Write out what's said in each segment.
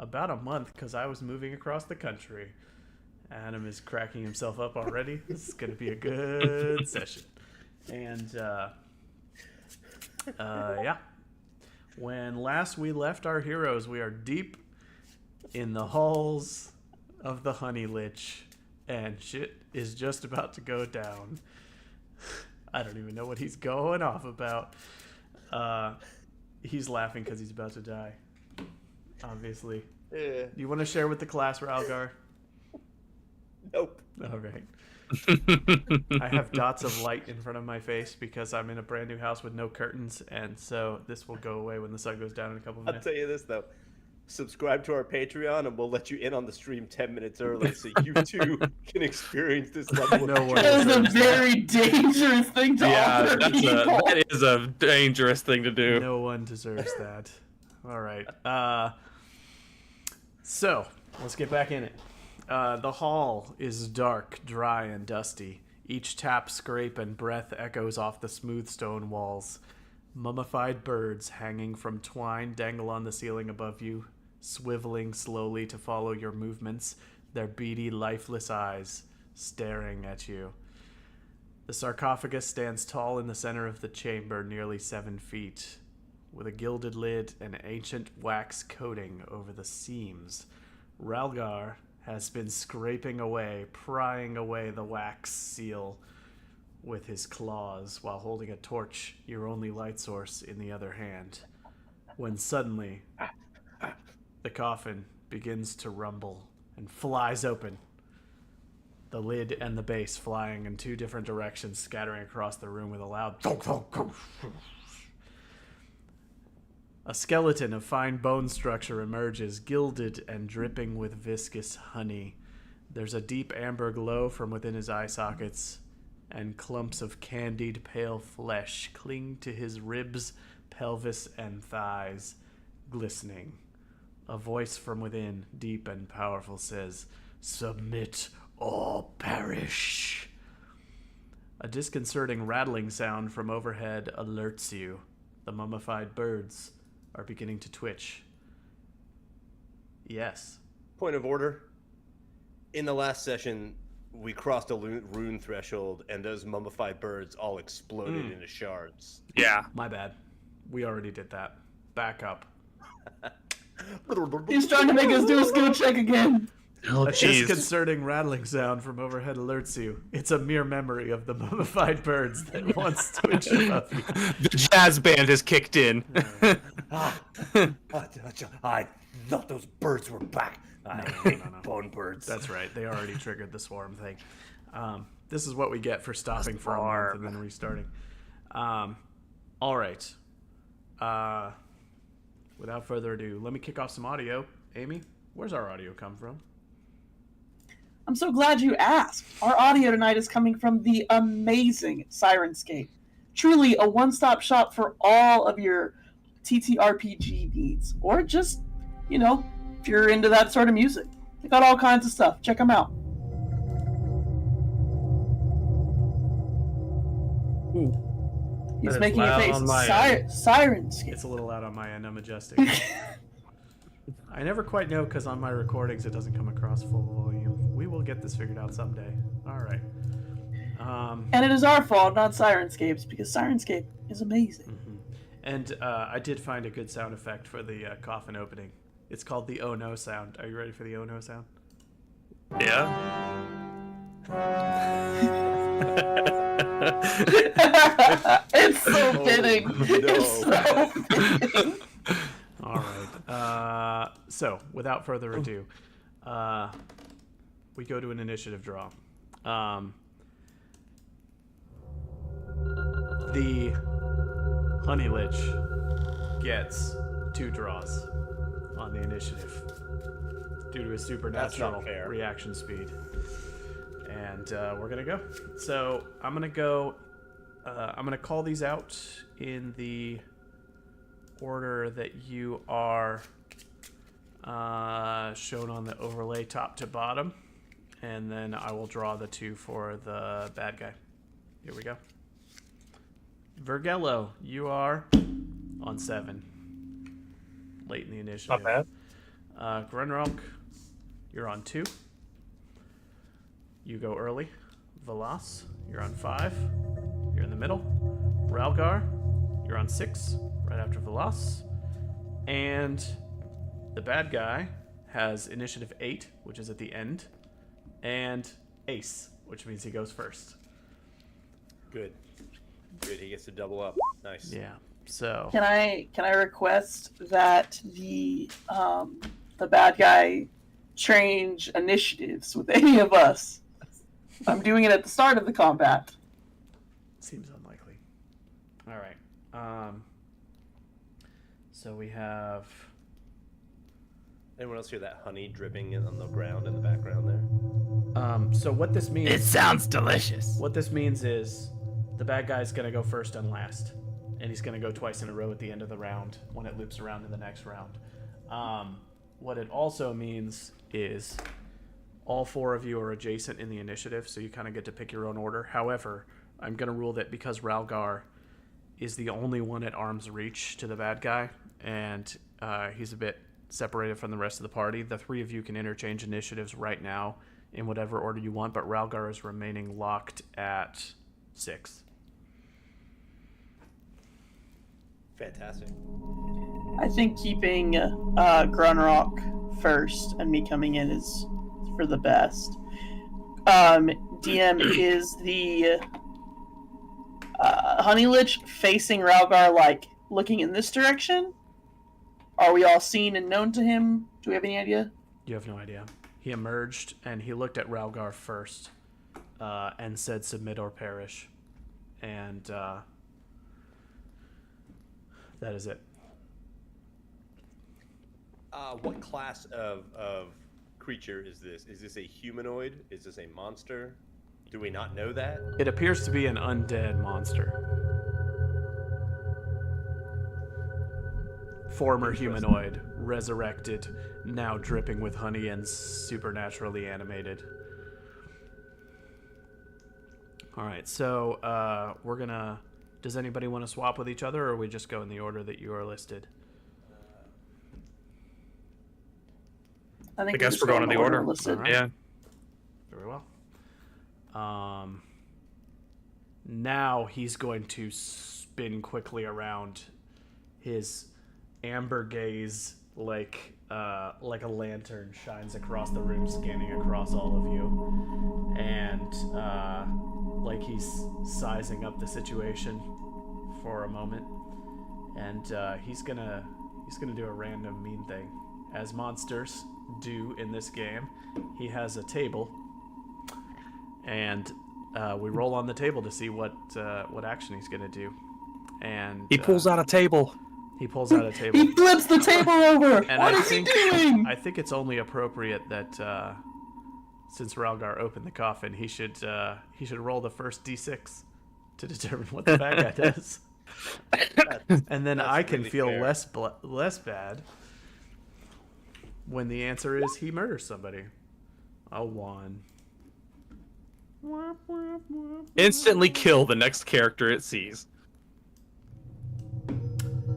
About a month, because I was moving across the country. Adam is cracking himself up already. This is going to be a good session. And, yeah. When last we left our heroes, we are deep in the halls of the Honeylich, and shit is just about to go down. I don't even know what he's going off about. He's laughing because he's about to die. Obviously. Yeah. Do you want to share with the class, Ralgar? Nope. All right. I have dots of light in front of my face because I'm in a brand new house with no curtains, and so this will go away when the sun goes down in a couple of minutes. I'll tell you this, though. Subscribe to our Patreon, and we'll let you in on the stream 10 minutes early so you too can experience this level No of one That is a deserves very dangerous thing to offer people. That is a dangerous thing to do. No one deserves that. All right. So, let's get back in it. The hall is dark, dry, and dusty. Each tap, scrape, and breath echoes off the smooth stone walls. Mummified birds hanging from twine dangle on the ceiling above you, swiveling slowly to follow your movements, their beady, lifeless eyes staring at you. The sarcophagus stands tall in the center of the chamber, nearly 7 feet, with a gilded lid and ancient wax coating over the seams. Ralgar has been scraping away, prying away the wax seal with his claws while holding a torch, your only light source, in the other hand. When suddenly, the coffin begins to rumble and flies open. The lid and the base flying in 2 different directions, scattering across the room with a loud thunk, thunk, thunk. A skeleton of fine bone structure emerges, gilded and dripping with viscous honey. There's a deep amber glow from within his eye sockets, and clumps of candied pale flesh cling to his ribs, pelvis, and thighs, glistening. A voice from within, deep and powerful, says, "Submit or perish." A disconcerting rattling sound from overhead alerts you. The mummified birds are beginning to twitch. Yes. Point of order. In the last session, we crossed a rune threshold, and those mummified birds all exploded into shards. Yeah. My bad. We already did that. Back up. He's trying to make us do a skill check again. Oh, A jeez. disconcerting rattling sound from overhead alerts you. It's a mere memory of the mummified birds that once twitched above you. The jazz band has kicked in. I thought those birds were back. I hate bone birds. That's right. They already triggered the swarm thing. This is what we get for stopping for a month and then restarting. All right. Without further ado, let me kick off some audio. Amy, where's our audio come from? I'm so glad you asked. Our audio tonight is coming from the amazing Sirenscape. Truly a one-stop shop for all of your TTRPG needs. Or just, if you're into that sort of music. They got all kinds of stuff. Check them out. He's making a face. Sirenscape. It's a little loud on my end. I'm adjusting. I never quite know because on my recordings it doesn't come across full volume. We will get this figured out someday. All right. And it is our fault, not Sirenscape's, because Sirenscape is amazing. Mm-hmm. And I did find a good sound effect for the coffin opening. It's called the oh no sound. Are you ready for the oh no sound? Yeah. It's so fitting. No. It's so fitting. All right. So, without further ado, we go to an initiative draw. The Honeylich gets 2 draws on the initiative due to his supernatural reaction speed. And we're going to go. So, I'm going to go... I'm going to call these out in the order that you are shown on the overlay top to bottom, and then I will draw the 2 for the bad guy. Here we go. Vergello, you are on 7. Late in the initiative. Not Grunrock, you're on 2. You go early. Velas, you're on 5. You're in the middle. Ralgar, you're on 6, right after Velas. And the bad guy has initiative 8, which is at the end, and Ace, which means he goes first. Good. He gets to double up. Nice. Yeah. So Can I request that the bad guy change initiatives with any of us? I'm doing it at the start of the combat. seems unlikely. All right. So we have. Anyone else hear that honey dripping on the ground in the background there? So what this means? It sounds delicious. What this means is the bad guy's gonna go first and last, and he's gonna go twice in a row at the end of the round when it loops around in the next round. What it also means is all 4 of you are adjacent in the initiative, so you kind of get to pick your own order. However, I'm gonna rule that because Ralgar is the only one at arm's reach to the bad guy, and he's a bit separated from the rest of the party, the 3 of you can interchange initiatives right now in whatever order you want, but Ralgar is remaining locked at 6. Fantastic. I think keeping Grunrock first and me coming in is for the best. DM, is the Honeylich facing Ralgar, like, looking in this direction? Are we all seen and known to him? Do we have any idea? You have no idea. He emerged and he looked at Ralgar first and said, "Submit or perish," and that is it. What class of creature is this? Is this a humanoid? Is this a monster? Do we not know that? It appears to be an undead monster. Former humanoid, resurrected, now dripping with honey and supernaturally animated. Alright, so we're gonna... Does anybody want to swap with each other, or we just go in the order that you are listed? I guess we're going in the order. Listed. All right. Yeah. Very well. Now he's going to spin quickly around. His amber gaze, like a lantern, shines across the room, scanning across all of you, and like he's sizing up the situation for a moment. And he's gonna do a random mean thing, as monsters do in this game. He has a table, and we roll on the table to see what action he's gonna do. And He pulls out a table. He pulls out a table. He flips the table over! And What I is think, he doing? I think it's only appropriate that since Ralgar opened the coffin, he should roll the first d6 to determine what the bad guy does. And then I can really feel fair. less bad when the answer is he murders somebody. A 1. Instantly kill the next character it sees.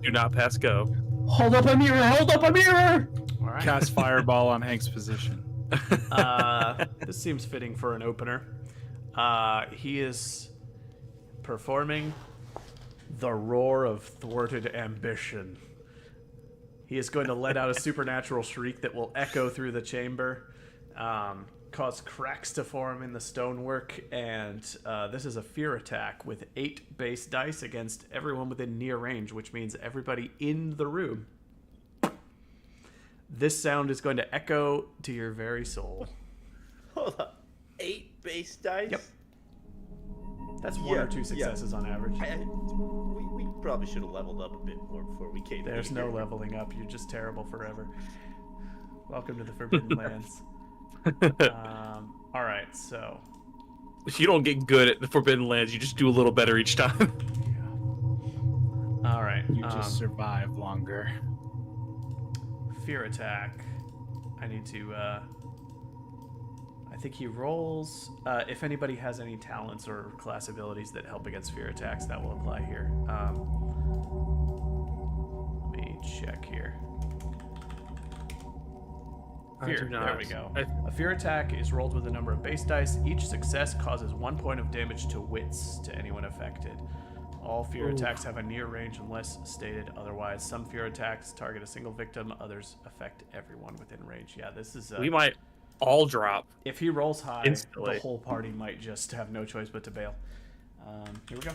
Do not pass go. Hold up a mirror! Hold up a mirror! All right. Cast fireball on Hank's position. This seems fitting for an opener. He is performing the roar of thwarted ambition. He is going to let out a supernatural shriek that will echo through the chamber, cause cracks to form in the stonework, and this is a fear attack with 8 base dice against everyone within near range, which means everybody in the room. This sound is going to echo to your very soul. Hold up. 8 base dice? Yep. That's 1 or 2 successes on average. We probably should have leveled up a bit more before we came There's in no here. leveling up. You're just terrible forever. Welcome to the Forbidden Lands. All right, so If you don't get good at the Forbidden Lands, you just do a little better each time. all right. You just survive longer. Fear attack. I need to. I think he rolls. If anybody has any talents or class abilities that help against fear attacks, that will apply here. Let me check here. I Fear. do not. There we go. A fear attack is rolled with a number of base dice. Each success causes 1 point of damage to wits to anyone affected. All fear attacks have a near range unless stated otherwise. Some fear attacks target a single victim. Others affect everyone within range. Yeah, this is... We might all drop. If he rolls high, Instantly. the whole party might just have no choice but to bail. Here we go.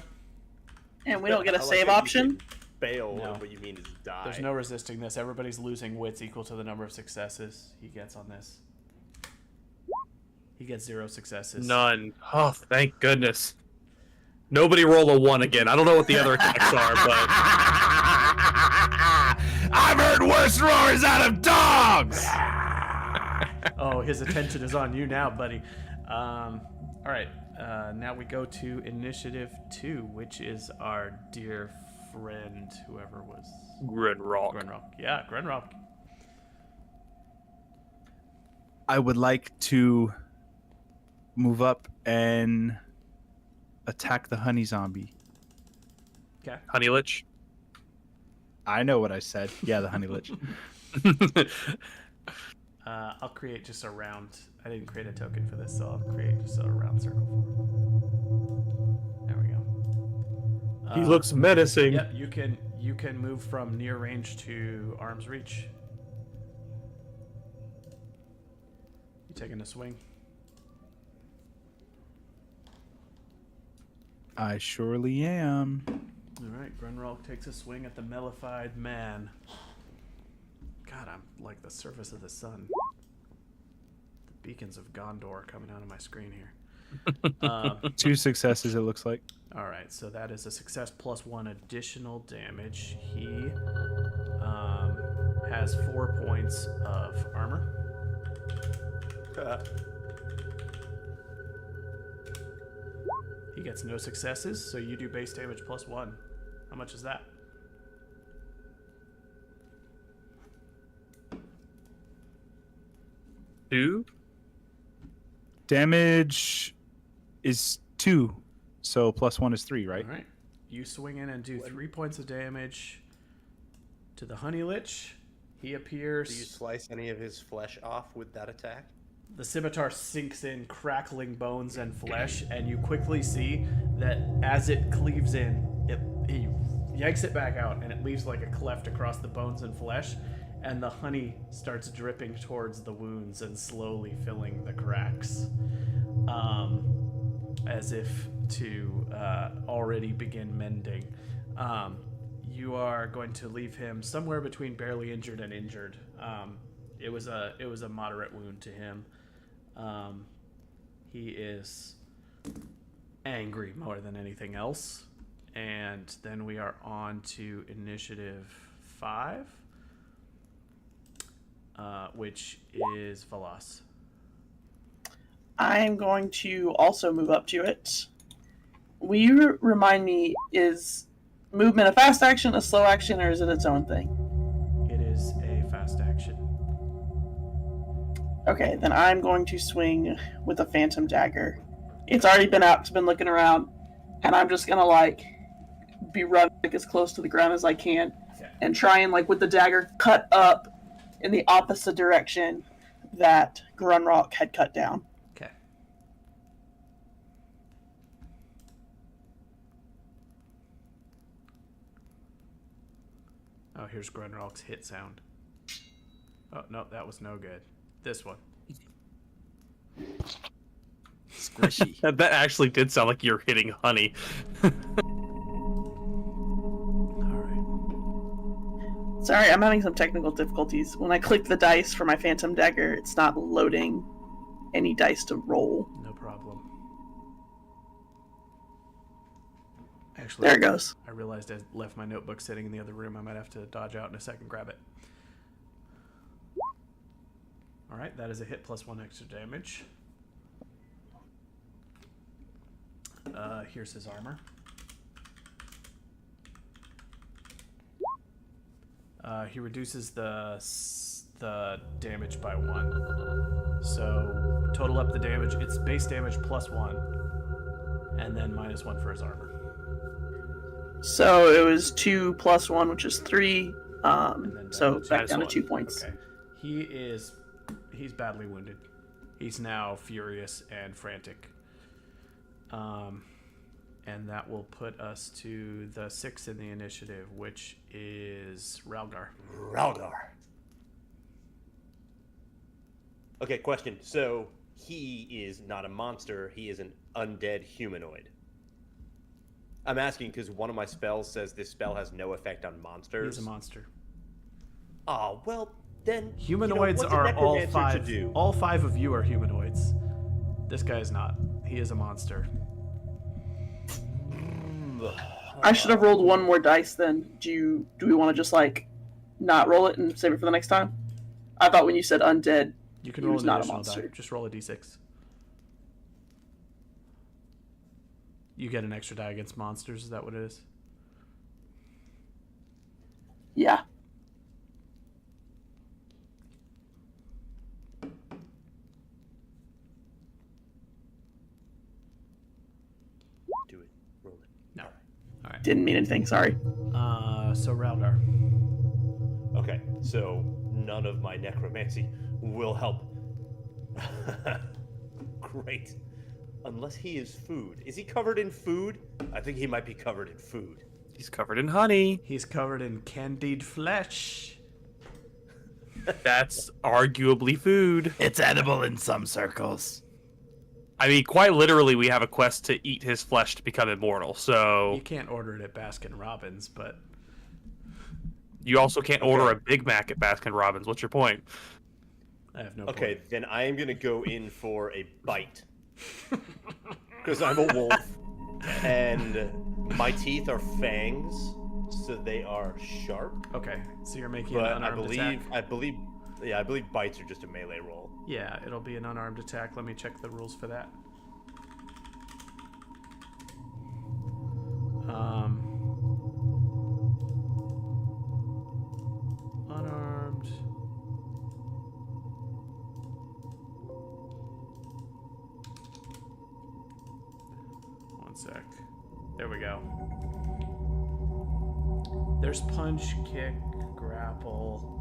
And we don't get a I like save that you option. can Bail, No. what you mean is die. There's no resisting this. Everybody's losing wits equal to the number of successes he gets on this. He gets 0 successes. None. Oh, thank goodness. Nobody roll a 1 again. I don't know what the other attacks are, but I've heard worse roars out of dogs! Oh, his attention is on you now, buddy. All right. Now we go to initiative 2, which is our dear friend, whoever was... Grinrock. Grenrock. Yeah, Grenrock. I would like to move up and attack the honey zombie. Okay. Honeylich. I know what I said. Yeah, the honey lich. I'll create just a round. I didn't create a token for this, so I'll create just a round circle for him. There we go. He looks menacing. Yep, you can move from near range to arm's reach. You taking a swing? I surely am. All right, Grunrock takes a swing at the mellified man. God, I'm like the surface of the sun. The beacons of Gondor coming out of my screen here. 2 successes, it looks like. All right, so that is a success plus 1 additional damage. He has 4 points of armor. He gets no successes, so you do base damage plus 1. How much is that? Two? Damage is 2, so plus 1 is 3, right? All right. You swing in and do 3 points of damage to the Honeylich. He appears. Do you slice any of his flesh off with that attack? The scimitar sinks in, crackling bones and flesh, and you quickly see that as it cleaves in, he yanks it back out, and it leaves like a cleft across the bones and flesh, and the honey starts dripping towards the wounds and slowly filling the cracks, as if to already begin mending. You are going to leave him somewhere between barely injured and injured. It was a moderate wound to him. He is angry more than anything else. And then we are on to initiative 5, which is Velas. I am going to also move up to it. Will you remind me, is movement a fast action, a slow action, or is it its own thing? It is a fast action. Okay, then I'm going to swing with a phantom dagger. It's already been out, it's been looking around, and I'm just gonna be running as close to the ground as I can, Okay. and try and with the dagger cut up in the opposite direction that Grunrock had cut down. Okay. Oh, here's Grunrock's hit sound. Oh, no, that was no good. This one. Squishy. That actually did sound like you're hitting honey. All right. Sorry, I'm having some technical difficulties. When I click the dice for my phantom dagger, it's not loading any dice to roll. No problem. Actually, There it goes. I realized I left my notebook sitting in the other room. I might have to dodge out in a second, grab it. All right, that is a hit plus 1 extra damage. Here's his armor. He reduces the damage by 1. So total up the damage. It's base damage plus 1, and then minus 1 for his armor. So it was 2 plus 1, which is 3. And then So damage. back down to -1. 2 points. Okay. he's badly wounded. He's now furious and frantic. And that will put us to the 6 in the initiative, which is Ralgar. Ralgar. Okay, question. So he is not a monster. He is an undead humanoid. I'm asking because one of my spells says this spell has no effect on monsters. He's a monster. Oh, well, then... Humanoids what's a are all necromancer 5. to do? All 5 of you are humanoids. This guy is not. He is a monster. I should have rolled one more dice then. Do we want to just like not roll it and save it for the next time? I thought when you said undead, You can he roll was an not a additional monster. die. Just roll a d6. You get an extra die against monsters. Is that what it is? Yeah. Do it. Roll it. No. All right. Didn't mean anything, sorry. So Ralgar. Okay, so none of my necromancy will help. Great. Unless he is food. Is he covered in food? I think he might be covered in food. He's covered in honey. He's covered in candied flesh. That's arguably food. It's edible in some circles. I mean, quite literally, we have a quest to eat his flesh to become immortal. You So can't order it at Baskin Robbins, but you also can't order a Big Mac at Baskin Robbins. What's your point? I have no Okay, point. then I am going to go in for a bite. Because I'm a wolf. And my teeth are fangs, so they are sharp. Okay, so you're making But an I unarmed believe, attack. I believe bites are just a melee roll. Yeah, it'll be an unarmed attack. Let me check the rules for that. Unarmed. One sec. There we go. There's punch, kick, grapple.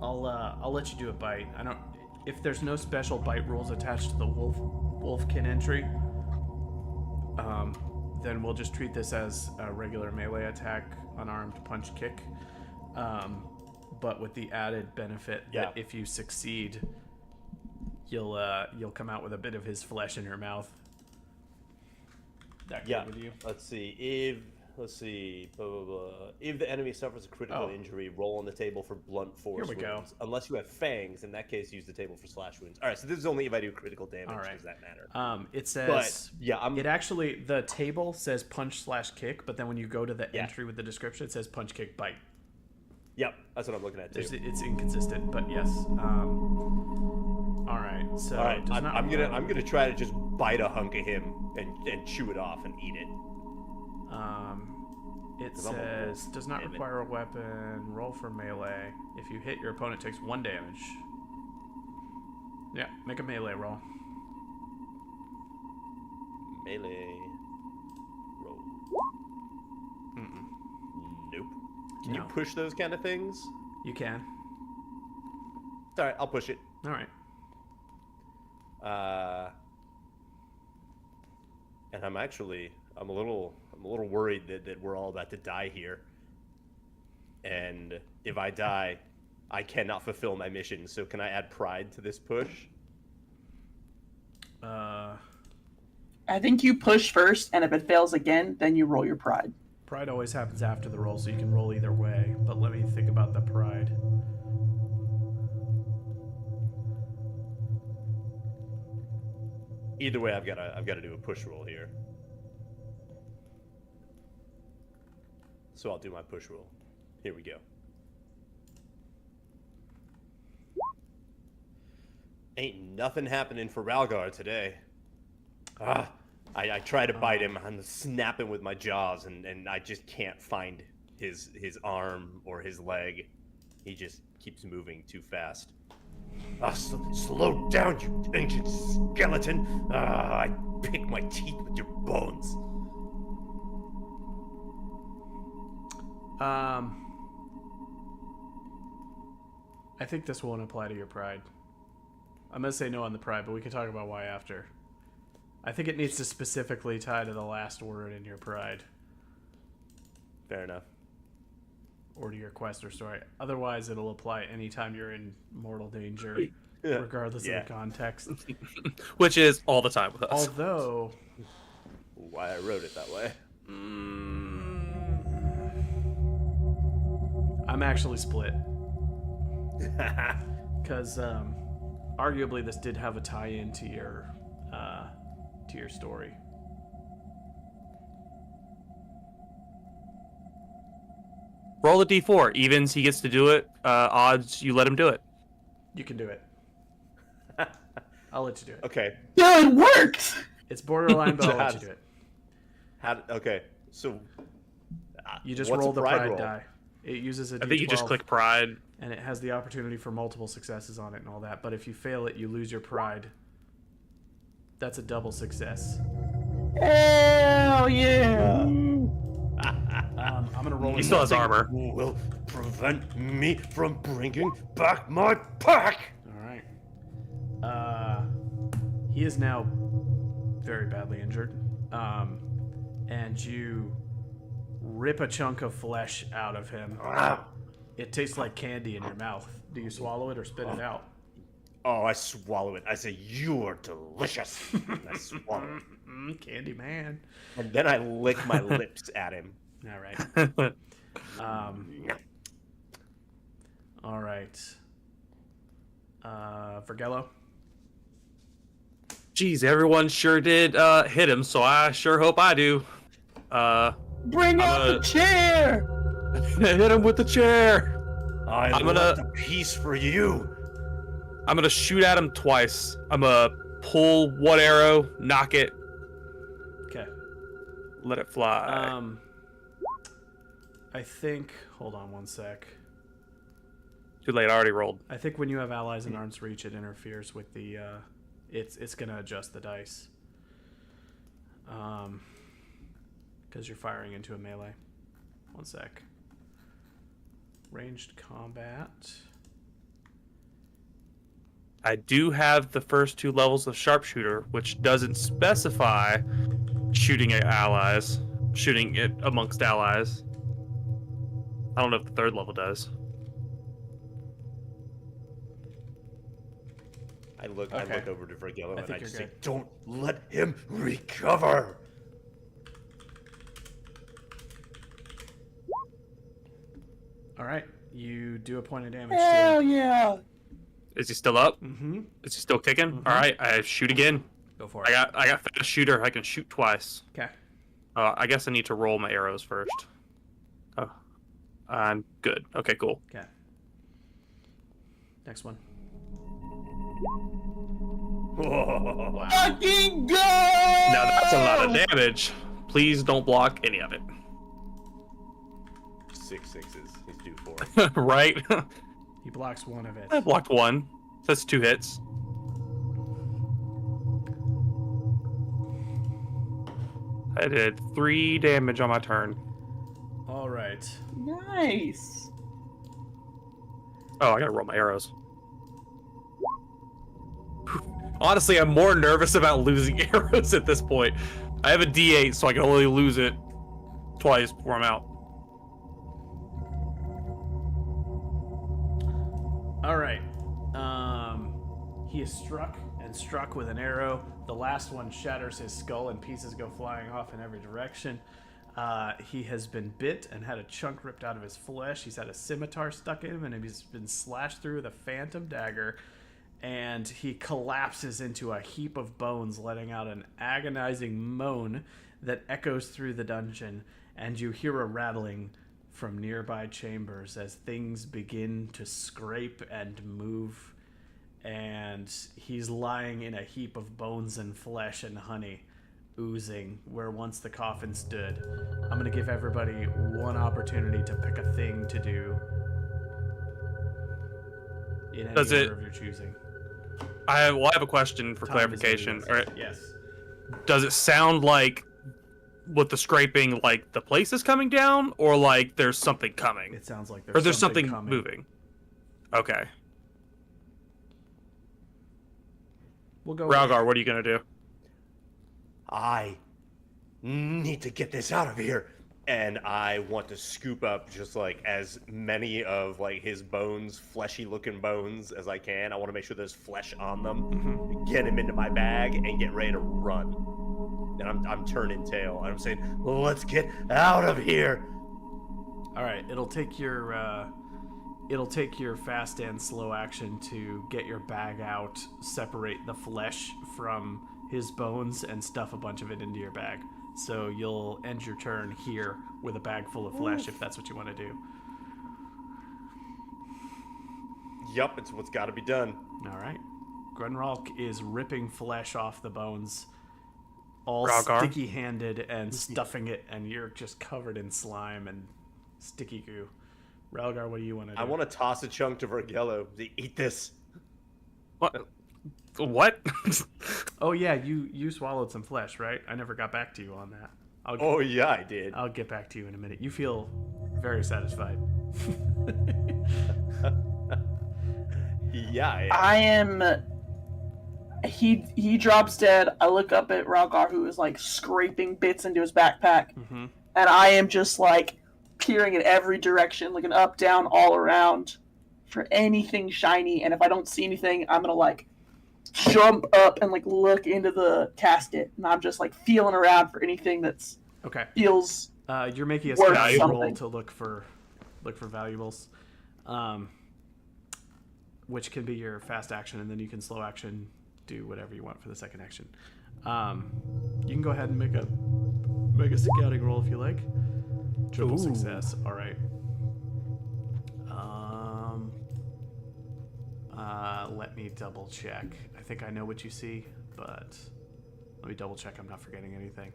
I'll let you do a bite. I don't. If there's no special bite rules attached to the wolfkin entry, then we'll just treat this as a regular melee attack, unarmed punch kick. But with the added benefit that if you succeed, you'll come out with a bit of his flesh in your mouth. That good with you? Let's see. Blah, blah, blah. If the enemy suffers a critical injury, roll on the table for blunt force Here we go. wounds. Unless you have fangs, in that case, use the table for slash wounds. All right, so this is only if I do critical damage. All right. Does that matter? It says. But yeah, It actually, the table says punch/kick, but then when you go to the entry with the description, it says punch, kick, bite. Yep, that's what I'm looking at too. It's inconsistent, but yes. All right. So All right, does not I'm gonna try to just bite a hunk of him and chew it off and eat it. It 'Cause I'm a says wolf. does not Damn it. require a weapon. Roll for melee. If you hit, your opponent takes 1 damage. Yeah, make a melee roll. Melee roll. Mm-mm. Nope. Can you No. push those kind of things? You can. All right, I'll push it. All right. And I'm a little worried that we're all about to die here. And if I die, I cannot fulfill my mission. So can I add pride to this push? I think you push first, and if it fails again, then you roll your pride. Pride always happens after the roll, so you can roll either way. But let me think about the pride. Either way, I've got to do a push roll here. So I'll do my push roll. Here we go. Ain't nothing happening for Ralgar today. I try to bite him. I'm snapping with my jaws, and I just can't find his arm or his leg. He just keeps moving too fast. Slow down, you ancient skeleton! I pick my teeth with your bones. I think this won't apply to your pride. I'm gonna say no on the pride, but we can talk about why after. I think it needs to specifically tie to the last word in your pride. Fair enough. Or to your quest or story. Otherwise, it'll apply anytime you're in mortal danger, Yeah. regardless Yeah. of the context. Which is all the time with us. Although, Why I wrote it that way. I'm actually split. Because arguably this did have a tie-in to your story. Roll the d4. Evens, he gets to do it. Odds, you let him do it. You can do it. I'll let you do it. Okay. Yeah, it works. It's borderline, but I'll let you do it. Okay. So. You just what's roll a the pride pride roll? die. It uses a D12. I think you just click pride. And it has the opportunity for multiple successes on it and all that. But if you fail it, you lose your pride. That's a double success. Hell yeah. I'm gonna roll. He still has armor. Will prevent me from bringing back my pack. All right. He is now very badly injured. And you rip a chunk of flesh out of him. It tastes like candy in your mouth. Do you swallow it or spit it out? Oh, I swallow it. I say, you're delicious. And I swallow it. Candy man. And then I lick my lips at him. All right. All right. Vergello? Jeez, everyone sure did hit him, so I sure hope I do. Bring out the chair. Hit him with the chair. I'm gonna the piece for you. I'm gonna shoot at him twice. I'm gonna pull one arrow, knock it, Okay. let it fly. I think... Hold on one sec. Too late. I already rolled. I think when you have allies in arm's reach, it interferes with the... It's going to adjust the dice. Because you're firing into a melee. One sec. Ranged combat. I do have the first 2 levels of sharpshooter, which doesn't specify shooting at allies, shooting it amongst allies. I don't know if the 3rd level does. I look over to Vergello and I just say, good. don't let him recover. All right. You do a point of damage to Hell him. yeah. Is he still up? Mm-hmm. Is he still kicking? All right, I shoot again. Go for it. I got fast shooter. I can shoot twice. Okay. I guess I need to roll my arrows first. Oh, I'm good. Okay, cool. Okay. Next one. Fucking go! Now that's a lot of damage. Please don't block any of it. 6 sixes. He's due for it. Right? He blocks one of it. I blocked 1. That's 2 hits. I did 3 damage on my turn. All right. Nice. Oh, I gotta roll my arrows. Honestly, I'm more nervous about losing arrows at this point. I have a D8, so I can only lose it twice before I'm out. All right. He is struck and struck with an arrow. The last one shatters his skull and pieces go flying off in every direction. He has been bit and had a chunk ripped out of his flesh. He's had a scimitar stuck in him and he's been slashed through with a phantom dagger. And he collapses into a heap of bones, letting out an agonizing moan that echoes through the dungeon. And you hear a rattling from nearby chambers as things begin to scrape and move. And he's lying in a heap of bones and flesh and honey, oozing where once the coffin stood. I'm going to give everybody one opportunity to pick a thing to do in any order of your choosing. I have a question for Time is clarification. moving. All right. Yes. Does it sound like, with the scraping, like the place is coming down, or like there's something coming? It sounds like Or there's something coming. moving. Okay. We'll go. Ralgar, what are you gonna do? I need to get this out of here. And I want to scoop up just like as many of like his bones, fleshy looking bones as I can. I want to make sure there's flesh on them. Get him into my bag and get ready to run. And I'm turning tail. And I'm saying, let's get out of here. All right, it'll take your fast and slow action to get your bag out, separate the flesh from his bones, and stuff a bunch of it into your bag. So you'll end your turn here with a bag full of flesh, if that's what you want to do. Yup, it's what's got to be done. All right. Grunralk is ripping flesh off the bones, all Ralgar. sticky-handed and stuffing it, and you're just covered in slime and sticky goo. Ralgar, what do you want to do? I want to toss a chunk to Vergello. Eat this. What? What? Oh yeah, you swallowed some flesh, right? I never got back to you on that. Oh yeah, I did. I'll get back to you in a minute. You feel very satisfied. Yeah. I am. He drops dead. I look up at Ralgar, who is like scraping bits into his backpack, Mm-hmm. and I am just like peering in every direction, looking up, down, all around for anything shiny. And if I don't see anything, I'm gonna like jump up and like look into the casket, and I'm just like feeling around for anything that's Okay. feels. You're making a Worth scouting roll something. to look for valuables, which can be your fast action, and then you can slow action do whatever you want for the second action. You can go ahead and make a scouting roll if you like. Triple success. All right. Let me double check. I think I know what you see, but let me double check I'm not forgetting anything.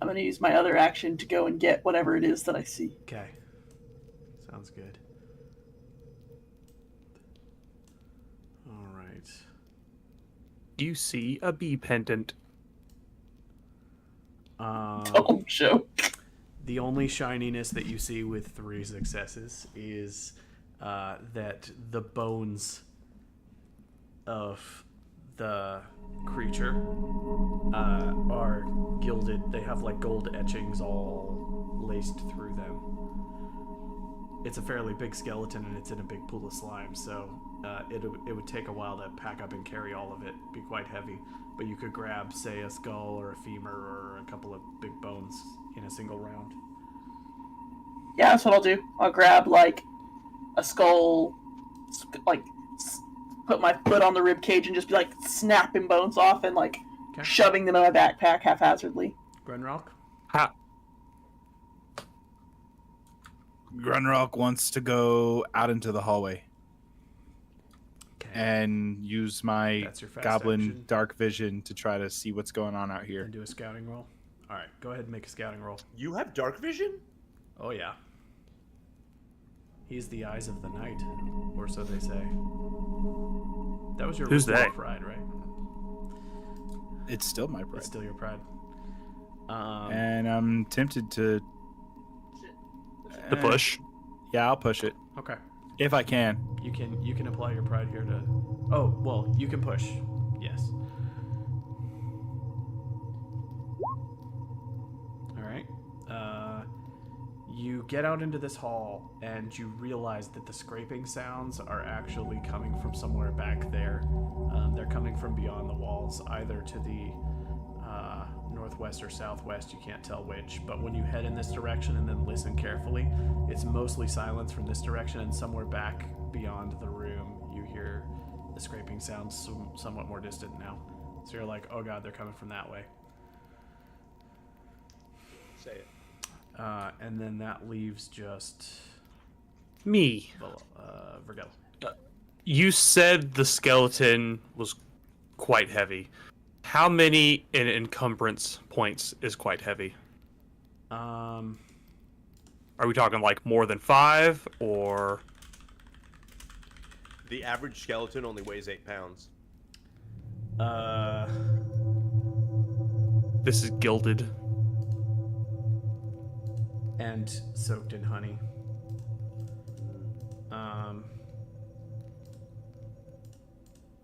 I'm gonna use my other action to go and get whatever it is that I see. Okay. Sounds good. All right. You see a bee pendant. Don't joke. The only shininess that you see with 3 successes is that the bones of the creature are gilded. They have like gold etchings all laced through them. It's a fairly big skeleton and it's in a big pool of slime, so it would take a while to pack up and carry all of it. Be quite heavy, but you could grab, say, a skull or a femur or a couple of big bones in a single round. Yeah, that's what I'll do. I'll grab like a skull, like put my foot on the rib cage and just be like snapping bones off and like Okay. shoving them in my backpack haphazardly. Grunrock? Ha! Grunrock wants to go out into the hallway Okay. and use my That's your fast goblin action. dark vision to try to see what's going on out here. And do a scouting roll. All right, go ahead and make a scouting roll. You have dark vision? Oh yeah. He's the eyes of the night, or so they say. That was your Who's original they? pride, right? It's still my It's pride. still your pride. And I'm tempted to The push. Yeah, I'll push it Okay. if I can. You can apply your pride here to. Oh well, you can push. Yes. All right. You get out into this hall and you realize that the scraping sounds are actually coming from somewhere back there. They're coming from beyond the walls, either to the northwest or southwest. You can't tell which. But when you head in this direction and then listen carefully, it's mostly silence from this direction, and somewhere back beyond the room, you hear the scraping sounds somewhat more distant now. So you're like, oh god, they're coming from that way. Say it. And then that leaves just Me. Vergello. You said the skeleton was quite heavy. How many in encumbrance points is quite heavy? Are we talking like more than 5 or? The average skeleton only weighs 8 pounds. This is gilded. And soaked in honey.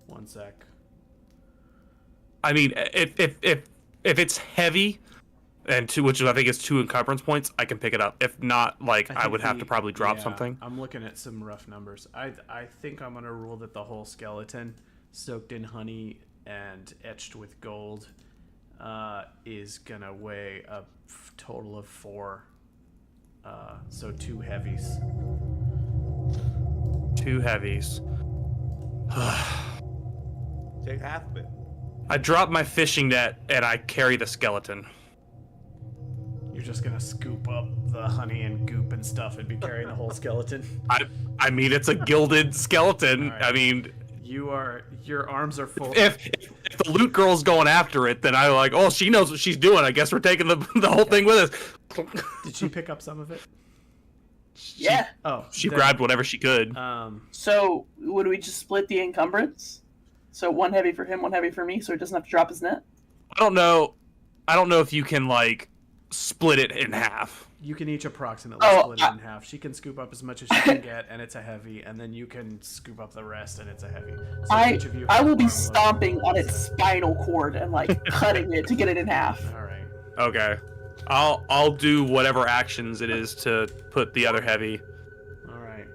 1 sec. I mean, if it's heavy, and which I think is 2 encumbrance points, I can pick it up. If not, like I think would have to probably drop something. I'm looking at some rough numbers. I think I'm gonna rule that the whole skeleton, soaked in honey and etched with gold, is gonna weigh a total of 4. So 2 heavies. 2 heavies. Take half of it. I drop my fishing net and I carry the skeleton. You're just gonna scoop up the honey and goop and stuff and be carrying the whole skeleton. I mean, it's a gilded skeleton. Right. I mean, Your arms are full. if the loot girl's going after it, then I like, oh, she knows what she's doing. I guess we're taking the whole thing with us. Did she pick up some of it? Yeah. She then, grabbed whatever she could. So would we just split the encumbrance? So 1 heavy for him, 1 heavy for me, so he doesn't have to drop his net? I don't know if you can like split it in half. You can each approximately split it in half. She can scoop up as much as she can get, and it's a heavy, and then you can scoop up the rest, and it's a heavy. So each of you I have will be one stomping on its spinal cord and like cutting it to get it in half. All right. Okay. I'll do whatever actions it is to put the other heavy. All right.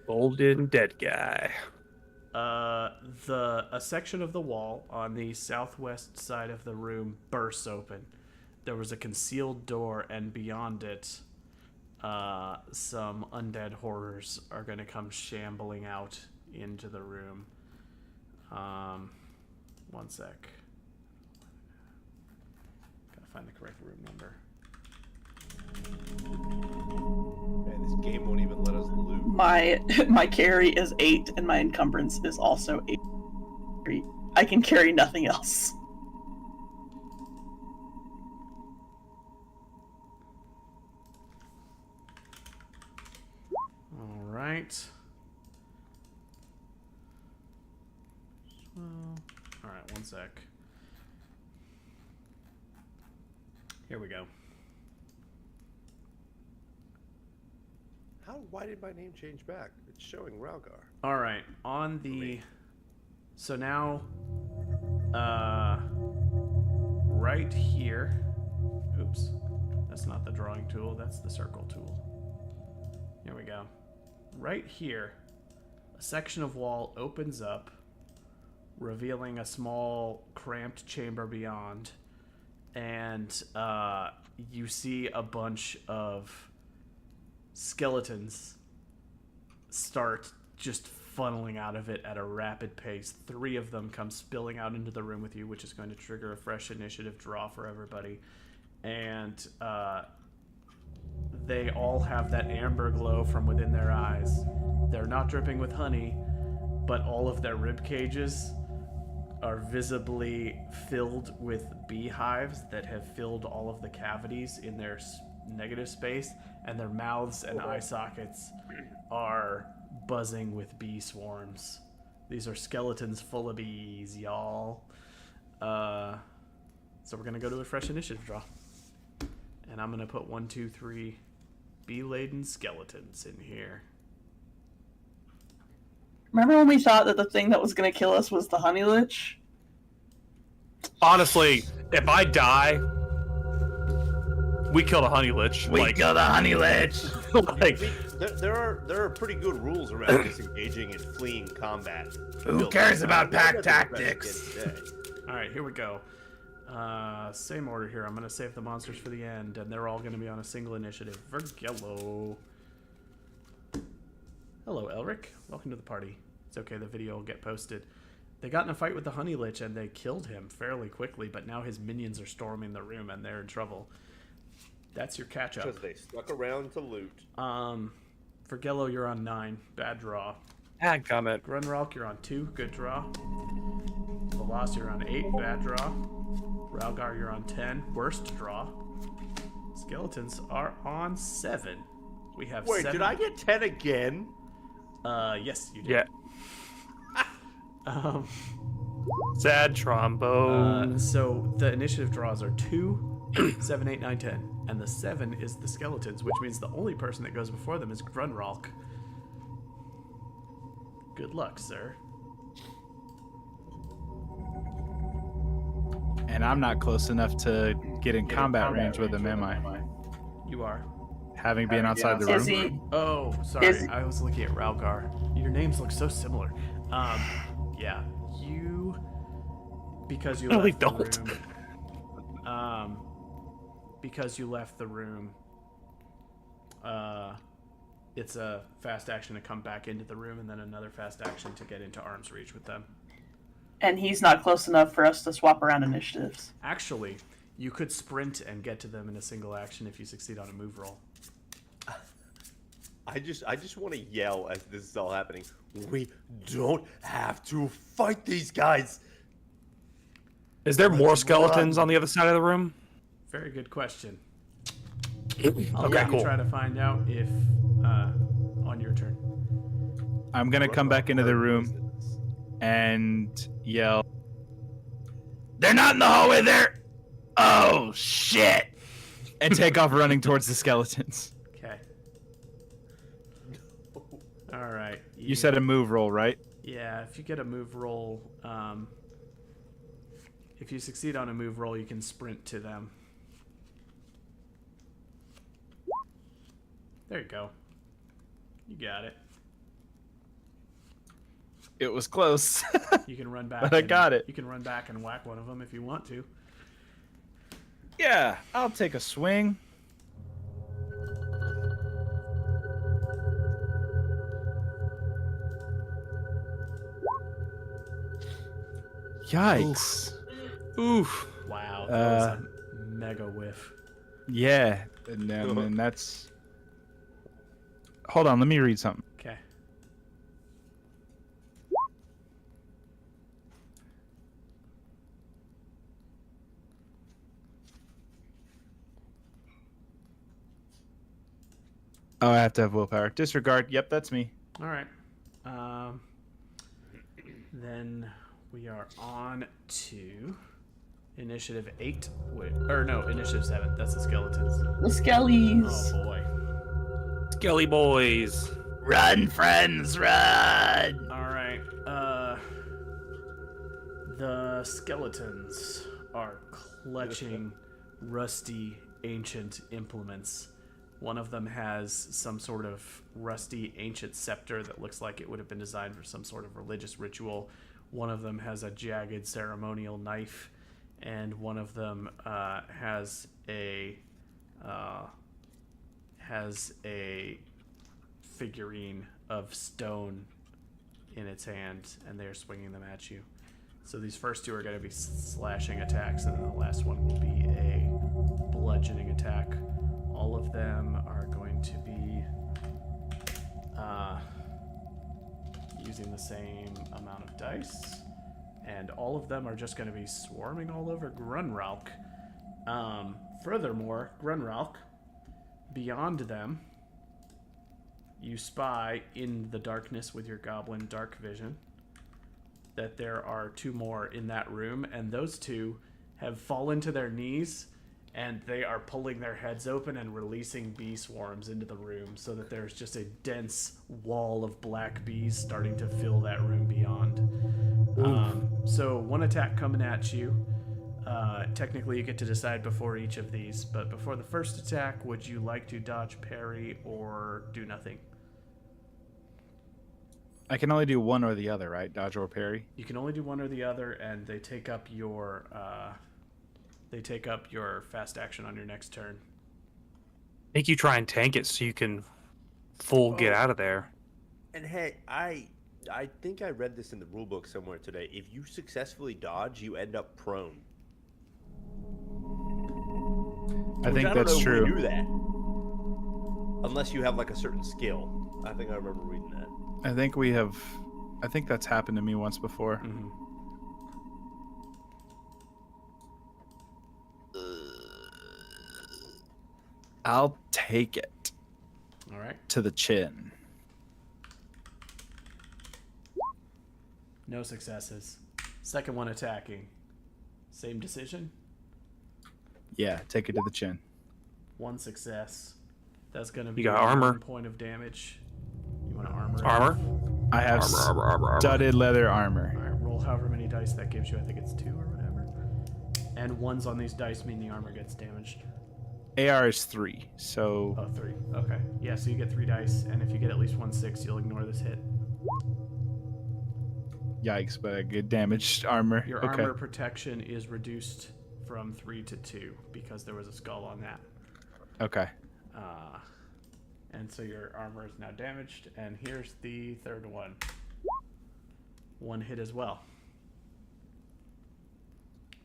Golden dead guy. A section of the wall on the southwest side of the room bursts open. There was a concealed door, and beyond it, some undead horrors are going to come shambling out into the room. 1 sec. Gotta find the correct room number. Man, this game won't even let us loot. My carry is 8, and my encumbrance is also 8. I can carry nothing else. All right. Well, all right, 1 sec. Here we go. Why did my name change back? It's showing Ralgar. All right, on the. So now, right here. Oops, that's not the drawing tool. That's the circle tool. Here we go. Right here, a section of wall opens up, revealing a small, cramped chamber beyond, and you see a bunch of skeletons start just funneling out of it at a rapid pace. 3 of them come spilling out into the room with you, which is going to trigger a fresh initiative draw for everybody. And they all have that amber glow from within their eyes. They're not dripping with honey, but all of their rib cages are visibly filled with beehives that have filled all of the cavities in their negative space, and their mouths and eye sockets are buzzing with bee swarms. These are skeletons full of bees, y'all. So we're gonna go to a fresh initiative draw, and I'm gonna put 1, 2, 3 bee-laden skeletons in here. Remember when we thought that the thing that was going to kill us was the Honeylich? Honestly, if I die, we kill the Honeylich. We kill the Honeylich. Like, There are pretty good rules around disengaging and fleeing combat. Who cares about pack tactics? All right, here we go. Same order here. I'm going to save the monsters for the end, and they're all going to be on a single initiative. Vergello. Hello, Elric. Welcome to the party. It's okay, the video will get posted. They got in a fight with the Honeylich, and they killed him fairly quickly, but now his minions are storming the room, and they're in trouble. That's your catch-up. Because they stuck around to loot. Vergello, you're on 9. Bad draw. bad comment. Grunralk, you're on 2. Good draw. Veloz, you're on 8. Bad draw. Ralgar, you're on 10. Worst draw. Skeletons are on 7. We have Wait, 7. did I get 10 again? Yes, you did. Yeah. Sad trombone. So the initiative draws are 2, 7, 8, 9, 10. And the 7 is the skeletons, which means the only person that goes before them is Grunralk. Good luck, sir. And I'm not close enough to get in combat range with him, am I? You are. Having been outside the Is room. he? Oh, sorry. Is- I was looking at Ralgar. Your names look so similar. Yeah. You, because you No, left they the don't. room. Because you left the room. It's a fast action to come back into the room, and then another fast action to get into arm's reach with them. And he's not close enough for us to swap around initiatives. Actually, you could sprint and get to them in a single action if you succeed on a move roll. I just want to yell as this is all happening. We don't have to fight these guys. Is there more skeletons on the other side of the room? Very good question. Okay, Let me cool. try to find out if on your turn. I'm gonna come back into the room and yell. They're not in the hallway there. Oh shit! And take off running towards the skeletons. Okay. All right. You said a move roll, right? Yeah, if you get a move roll, if you succeed on a move roll, you can sprint to them. There you go. You got it. It was close. You can run back. But I got it. You can run back and whack one of them if you want to. Yeah, I'll take a swing. Yikes. Oof. Wow, that was a mega whiff. Yeah, and then that's... Hold on, let me read something. Okay. Oh, I have to have willpower. Disregard. Yep, that's me. All right. Then we are on to initiative 8. Wait, or no, initiative 7. That's the skeletons. The skellies. Oh boy. Skelly boys. Run, friends, run! All right. The skeletons are clutching rusty ancient implements. One of them has some sort of rusty ancient scepter that looks like it would have been designed for some sort of religious ritual. One of them has a jagged ceremonial knife, and one of them has a figurine of stone in its hand, and they're swinging them at you. So these first two are going to be slashing attacks, and then the last one will be a bludgeoning attack. All of them are going to be using the same amount of dice, and all of them are just going to be swarming all over Grunralk. Furthermore, Grunralk, beyond them, you spy in the darkness with your goblin dark vision that there are two more in that room, and those two have fallen to their knees, and they are pulling their heads open and releasing bee swarms into the room so that there's just a dense wall of black bees starting to fill that room beyond. So one attack coming at you. Technically you get to decide before each of these, but before the first attack, would you like to dodge, parry, or do nothing? I can only do one or the other, right? Dodge or parry? You can only do one or the other, and they take up your fast action on your next turn. I think you try and tank it so you can full get out of there. And hey, I think I read this in the rulebook somewhere today. If you successfully dodge, you end up prone. I think don't that's know if we true. knew that. Unless you have like a certain skill. I think I remember reading that. I think that's happened to me once before. Mm-hmm. I'll take it All right. to the chin. No successes. Second one attacking. Same decision. Yeah, take it to the chin. One success. That's going to be You got armor. 1 point of damage. You want to armor? it? Armor? I have studded leather armor. All right, roll however many dice that gives you. I think it's 2 or whatever. And ones on these dice mean the armor gets damaged. AR is 3, so Oh, 3. Okay. Yeah, so you get 3 dice, and if you get at least 1 6, you'll ignore this hit. yikes, but a good damaged armor. Your Okay. armor protection is reduced from 3 to 2 because there was a skull on that. Okay. And so your armor is now damaged, and here's the third one. 1 hit as well.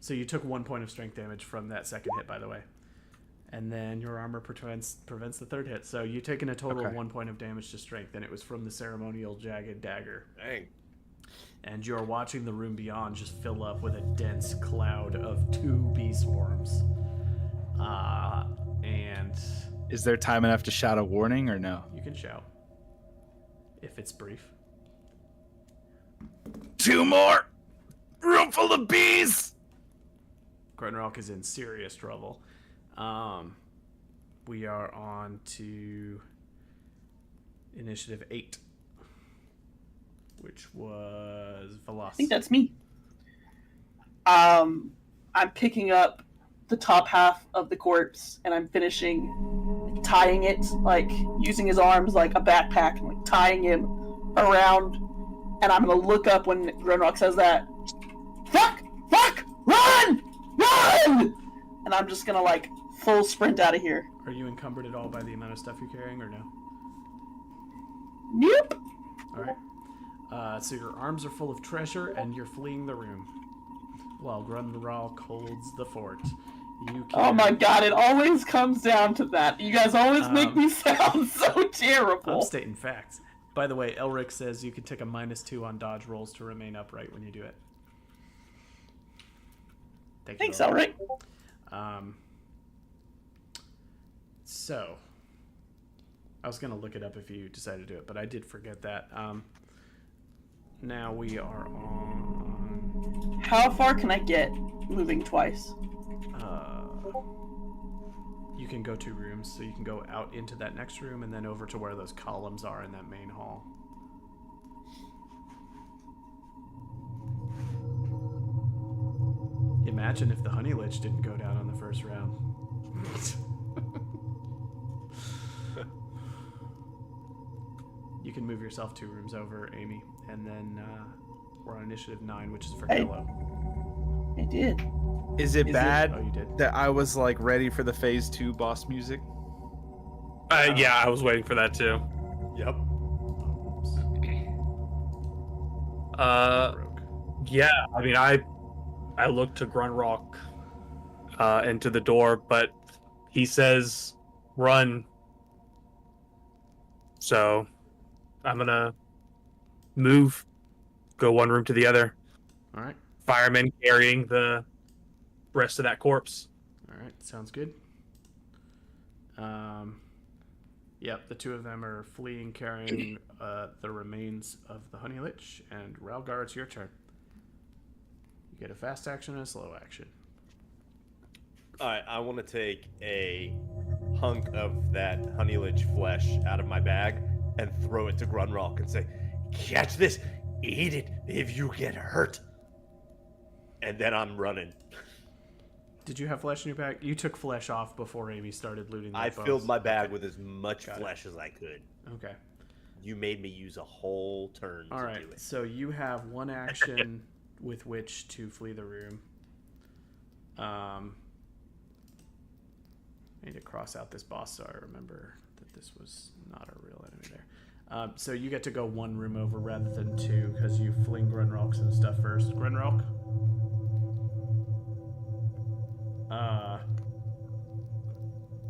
So you took 1 point of strength damage from that second hit, by the way. And then your armor prevents the third hit. So you've taken a total of 1 point of damage to strength, and it was from the ceremonial jagged dagger. Dang. And you're watching the room beyond just fill up with a dense cloud of 2 bee swarms. And Is there time enough to shout a warning or no? you can shout if it's brief. 2 more. Room full of bees. Grunrock is in serious trouble. We are on to initiative 8, which was Veloz. I think that's me. I'm picking up the top half of the corpse and I'm finishing tying it, like using his arms like a backpack and like tying him around. And I'm gonna look up when Grunrock says that. Fuck! Fuck! Run! Run! And I'm just gonna like full sprint out of here. Are you encumbered at all by the amount of stuff you're carrying, or no? Nope. All right. So your arms are full of treasure, and you're fleeing the room, while Grunrock holds the fort. You can... Oh my god, it always comes down to that. You guys always make me sound so terrible. I'm stating facts. By the way, Elric says you can take a -2 on dodge rolls to remain upright when you do it. Thanks, Elric. So, I was going to look it up if you decided to do it, but I did forget that. Now we are on... How far can I get moving twice? You can go 2 rooms, so you can go out into that next room and then over to where those columns are in that main hall. Imagine if the Honeylich didn't go down on the first round. You can move yourself 2 rooms over, Amy, and then we're on initiative 9, which is for Hey. Hello. I did. Is it bad Oh, you did. that I was like ready for the phase 2 boss music? Yeah, I was waiting for that too. Yep. Broke. Yeah, I mean, I looked to Grunrock into the door, but he says run. So I'm gonna move, go 1 room to the other. All right. Firemen carrying the rest of that corpse. All right. Sounds good. Yep, the 2 of them are fleeing, carrying the remains of the Honeylich, and Ralgar, it's your turn. You get a fast action and a slow action. All right, I want to take a hunk of that Honeylich flesh out of my bag and throw it to Grunrock and say, "Catch this, eat it if you get hurt." And then I'm running. Did you have flesh in your bag? You took flesh off before Amy started looting the I bones. filled my bag Okay. with as much Got it. flesh as I could. Okay. You made me use a whole turn All to right. do it. So you have 1 action with which to flee the room. I need to cross out this boss so I remember that this was not a real enemy there. So you get to go 1 room over rather than 2 because you fling Grunrock's and stuff first. Grunrock?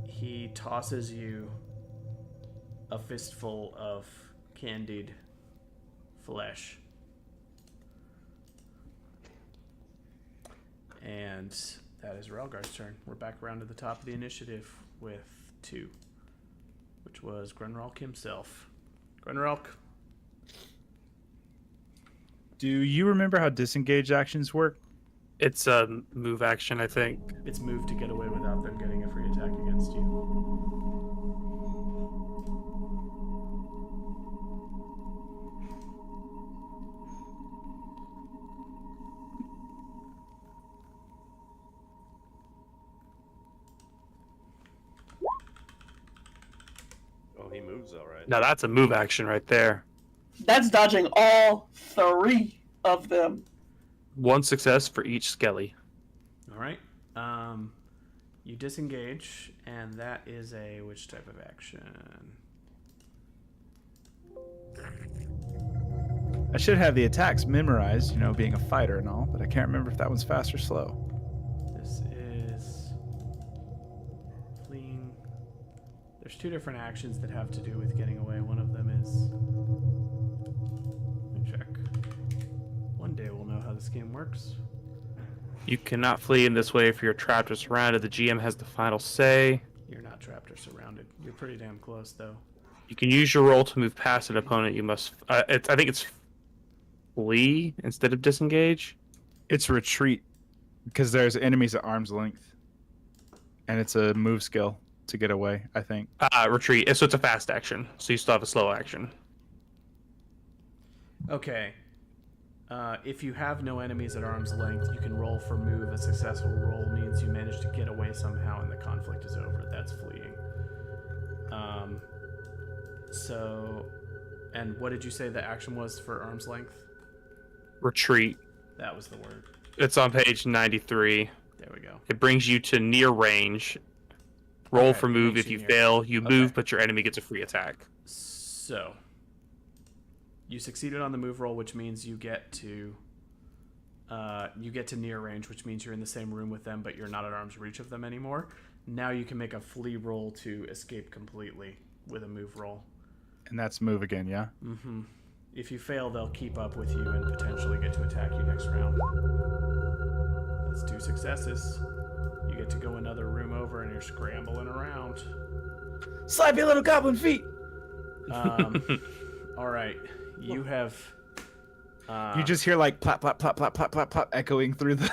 He tosses you a fistful of candied flesh. And that is Relgar's turn. We're back around to the top of the initiative with 2, which was Grunrock himself. Grunrock. Do you remember how disengage actions work? It's a move action, I think. It's moved to get away without them getting a free attack against you. moves, all right. Now that's a move action right there. That's dodging all 3 of them. 1 success for each skelly. All right. You disengage, and that is a which type of action? I should have the attacks memorized, you know, being a fighter and all, but I can't remember if that one's fast or slow. This is fleeing. There's 2 different actions that have to do with getting away. One of them is. Let me check. One day we'll know how this game works. You cannot flee in this way if you're trapped or surrounded. The GM has the final say. You're not trapped or surrounded. You're pretty damn close, though. You can use your roll to move past an opponent. You must. I think it's flee instead of disengage. It's retreat, because there's enemies at arm's length. And it's a move skill to get away, I think. Retreat. So it's a fast action. So you still have a slow action. Okay. If you have no enemies at arm's length, you can roll for move. A successful roll means you manage to get away somehow and the conflict is over. That's fleeing. And what did you say the action was for arm's length? Retreat. That was the word. It's on page 93. There we go. It brings you to near range. Roll Okay, for move. makes If you near. fail, you move, Okay. but your enemy gets a free attack. So, you succeeded on the move roll, which means you get to near range, which means you're in the same room with them, but you're not at arm's reach of them anymore. Now you can make a flee roll to escape completely with a move roll. And that's move again, yeah? Mm-hmm. If you fail, they'll keep up with you and potentially get to attack you next round. That's 2 successes. You get to go another room over and you're scrambling around. Slap your little goblin feet! All right. You have... You just hear like plop, plop, plop, plop, plop, plop, plop echoing through the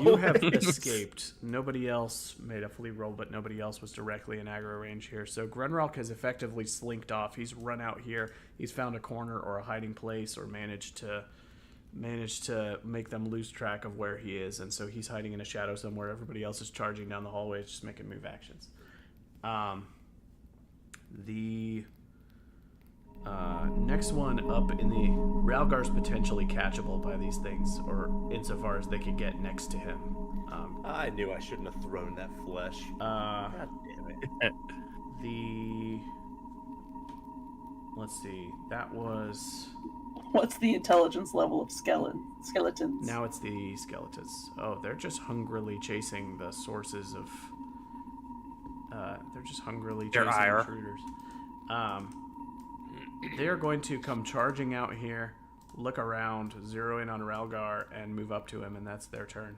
You have hallways. escaped. Nobody else made a flee roll, but nobody else was directly in aggro range here. So Grunrock has effectively slinked off. He's run out here. He's found a corner or a hiding place, or managed to make them lose track of where he is. And so he's hiding in a shadow somewhere. Everybody else is charging down the hallways, just making move actions. The next one up in the Ralgar's potentially catchable by these things, or insofar as they could get next to him. I knew I shouldn't have thrown that flesh. God damn it. Let's see, that was... What's the intelligence level of skeletons? Now it's the skeletons. Oh, they're just hungrily chasing the sources of... they're just hungrily Their chasing ire. intruders. They're going to come charging out here, look around, zero in on Ralgar, and move up to him, and that's their turn.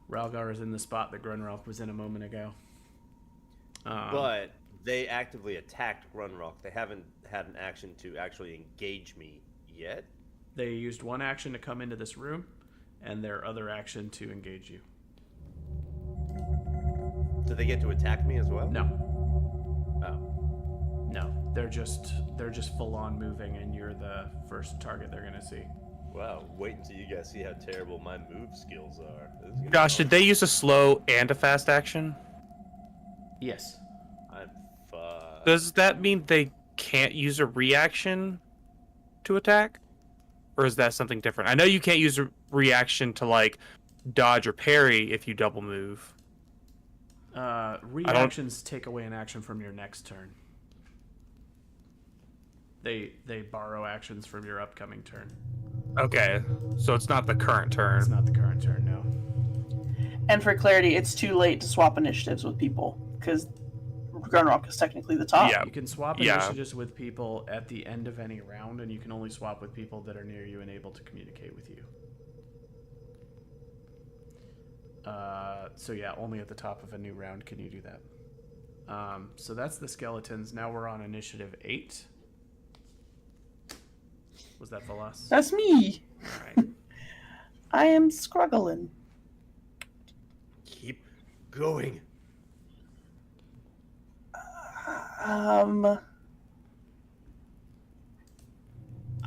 Ralgar is in the spot that Grunrock was in a moment ago. But they actively attacked Grunrock. They haven't had an action to actually engage me yet. They used one action to come into this room, and their other action to engage you. Do they get to attack me as well? No. Oh. No. They're just full on moving, and you're the first target they're gonna see. Wow, wait until you guys see how terrible my move skills are. This is gonna be Josh, did awesome. they use a slow and a fast action? Yes. I'm fucked. Does that mean they can't use a reaction to attack? Or is that something different? I know you can't use a reaction to, like, dodge or parry if you double move. Reactions take away an action from your next turn. They borrow actions from your upcoming turn. Okay, so it's not the current turn. It's not the current turn, no. And for clarity, it's too late to swap initiatives with people, because Grunrock is technically the top. Yeah. You can swap Yeah. initiatives with people at the end of any round, and you can only swap with people that are near you and able to communicate with you. So yeah, only at the top of a new round can you do that. So that's the skeletons. Now we're on initiative 8. Was that Velas? That's me. All right. I am struggling. Keep going.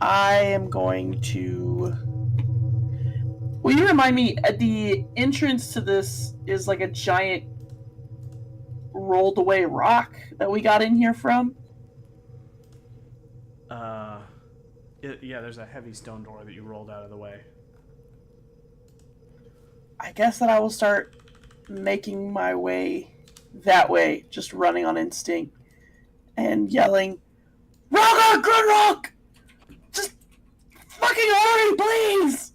I am going to... Will you remind me, the entrance to this is like a giant rolled away rock that we got in here from? Yeah, there's a heavy stone door that you rolled out of the way. I guess that I will start making my way that way, just running on instinct and yelling, "Rock, Grunrock! Just fucking hurry, please!"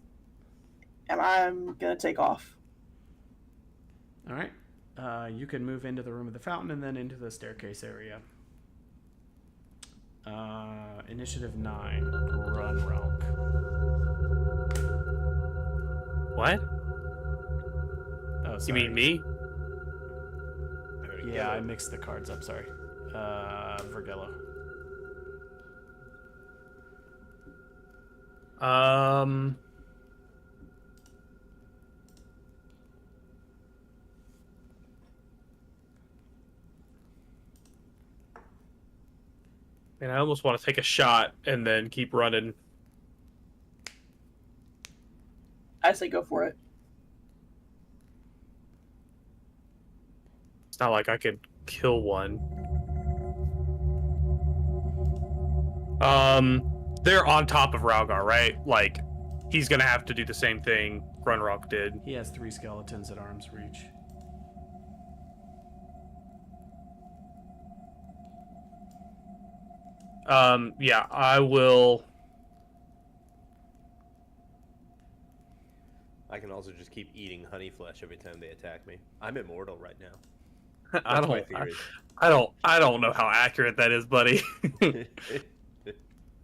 And I'm gonna take off. All right. You can move into the room of the fountain and then into the staircase area. Initiative 9, Grunrock. What? Oh, You sorry. mean me? There we Yeah, go. I mixed the cards up, sorry. Vergello. And I almost want to take a shot and then keep running. I say go for it. It's not like I could kill one. They're on top of Ralgar, right? Like, he's gonna have to do the same thing Grunrock did. He has 3 skeletons at arm's reach. Yeah, I will. I can also just keep eating honey flesh every time they attack me. I'm immortal right now. I That's my don't. theory. I don't know how accurate that is, buddy.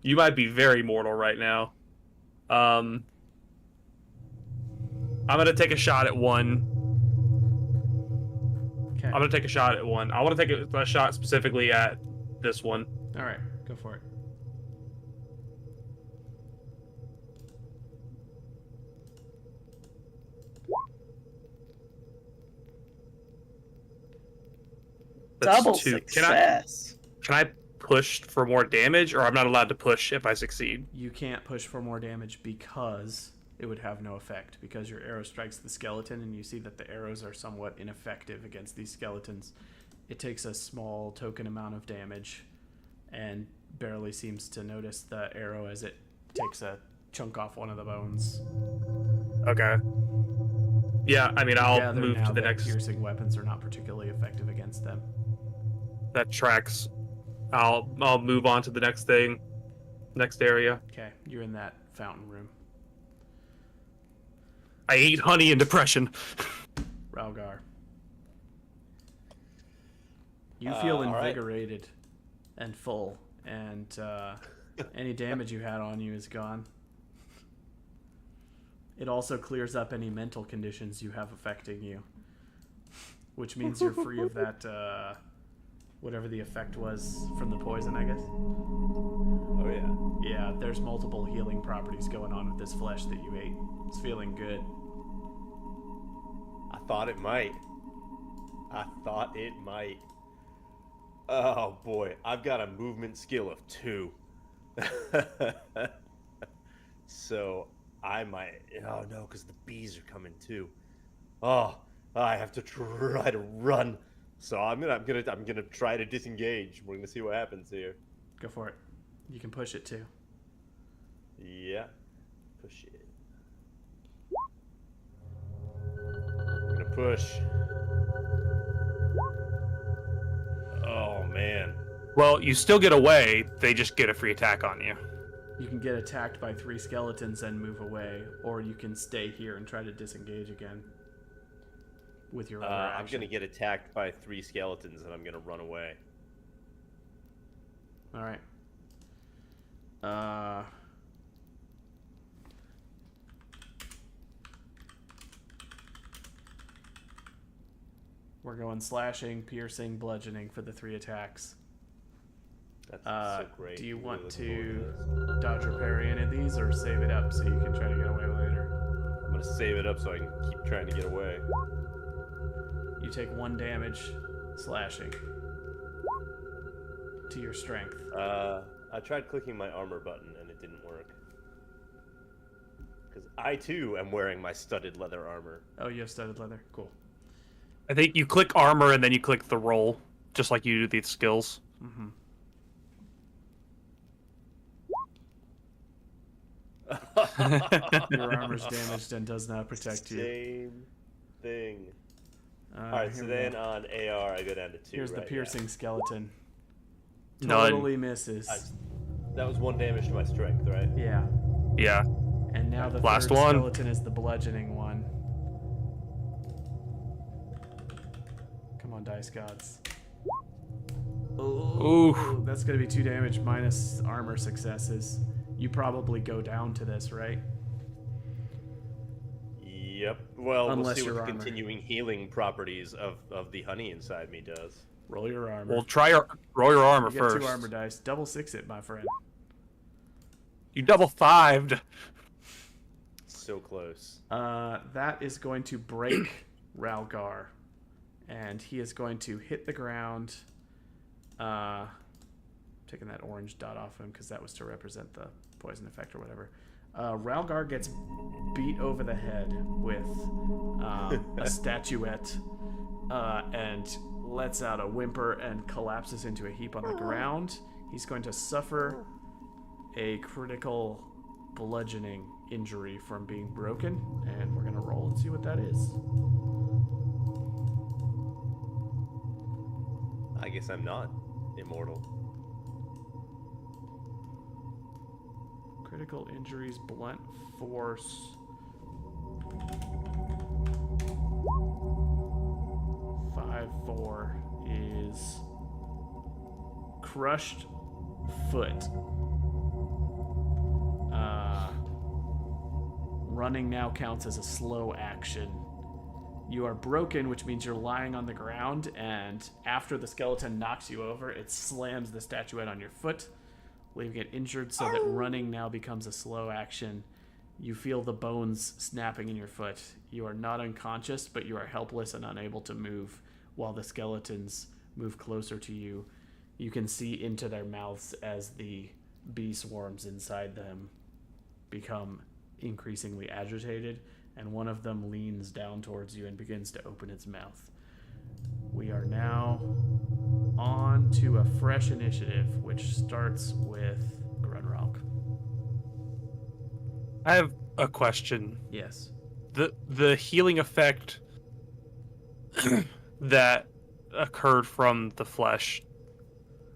You might be very mortal right now. I'm gonna take a shot at one. Okay. I'm gonna take a shot at one. I want to take a shot specifically at this one. All right, go for it. That's Double 2. success. Can I push for more damage, or I'm not allowed to push if I succeed? You can't push for more damage because it would have no effect. Because your arrow strikes the skeleton and you see that the arrows are somewhat ineffective against these skeletons. It takes a small token amount of damage and barely seems to notice the arrow as it takes a chunk off one of the bones. Okay. Yeah, I mean, I'll Gather move now to the that next. piercing weapons are not particularly effective against them. That tracks. I'll move on to the next thing, next area. Okay, you're in that fountain room. I ate honey and depression. Ralgar. You feel all right. invigorated and full, and any damage you had on you is gone. It also clears up any mental conditions you have affecting you, which means you're free of that, whatever the effect was from the poison, I guess. Oh yeah. Yeah, there's multiple healing properties going on with this flesh that you ate. It's feeling good. I thought it might. Oh boy, I've got a movement skill of 2. So I might. Oh no, because the bees are coming too. Oh, I have to try to run. So I'm gonna try to disengage. We're gonna see what happens here. Go for it. You can push it too. Yeah, push it. I'm gonna push. Oh man. Well, you still get away. They just get a free attack on you. You can get attacked by 3 skeletons and move away, or you can stay here and try to disengage again with your other I'm action. gonna get attacked by 3 skeletons and I'm gonna run away. All right. We're going slashing, piercing, bludgeoning for the 3 attacks. That's so great. Do you I'm want really looking to forward this. dodge or parry any of these, or save it up so you can try to get away later? I'm gonna save it up so I can keep trying to get away. You take 1 damage slashing to your strength. I tried clicking my armor button and it didn't work. Because I too am wearing my studded leather armor. Oh, you have studded leather? Cool. I think you click armor and then you click the roll, just like you do these skills. Mm-hmm. Your armor's damaged and does not protect you. Same thing. All Alright, so then on AR, I go down to 2. here's the right? piercing skeleton. None. Totally misses. That was 1 damage to my strength, right? Yeah. Yeah. And now the Last third one. skeleton is the bludgeoning one. Come on, dice gods. Ooh. That's gonna be 2 damage minus armor successes. You probably go down to this, right? Yep. Well, Unless we'll see your what the armor. continuing healing properties of the honey inside me does. Roll your armor. Well, roll your armor you get first. 2 armor dice. Double 6 it, my friend. You double 5'd. So close. That is going to break Ralgar, and he is going to hit the ground. Taking that orange dot off him because that was to represent the poison effect or whatever. Ralgar gets beat over the head with a statuette and lets out a whimper and collapses into a heap on the ground. He's going to suffer a critical bludgeoning injury from being broken, and we're going to roll and see what that is. I guess I'm not immortal. Critical injuries, blunt force. 5-4 is crushed foot. Running now counts as a slow action. You are broken, which means you're lying on the ground, and after the skeleton knocks you over, it slams the statuette on your foot, leaving it injured so that running now becomes a slow action. You feel the bones snapping in your foot. You are not unconscious, but you are helpless and unable to move while the skeletons move closer to you. You can see into their mouths as the bee swarms inside them become increasingly agitated, and one of them leans down towards you and begins to open its mouth. We are now on to a fresh initiative, which starts with Grunrock. I have a question. Yes. The healing effect that occurred from the flesh.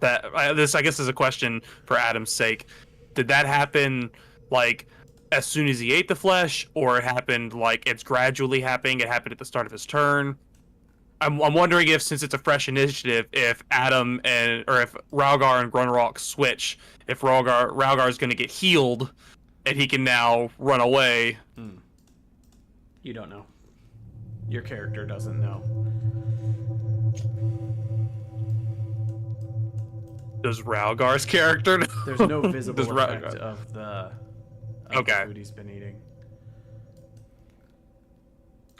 This I guess is a question for Adam's sake. Did that happen like as soon as he ate the flesh, or it happened like it's gradually happening? It happened at the start of his turn. I'm wondering if, since it's a fresh initiative, if Adam or if Ralgar and Grunrock switch, if Ralgar is going to get healed, and he can now run away. You don't know. Your character doesn't know. Does Ralgar's character know? There's no visible Does effect of the food he's been eating.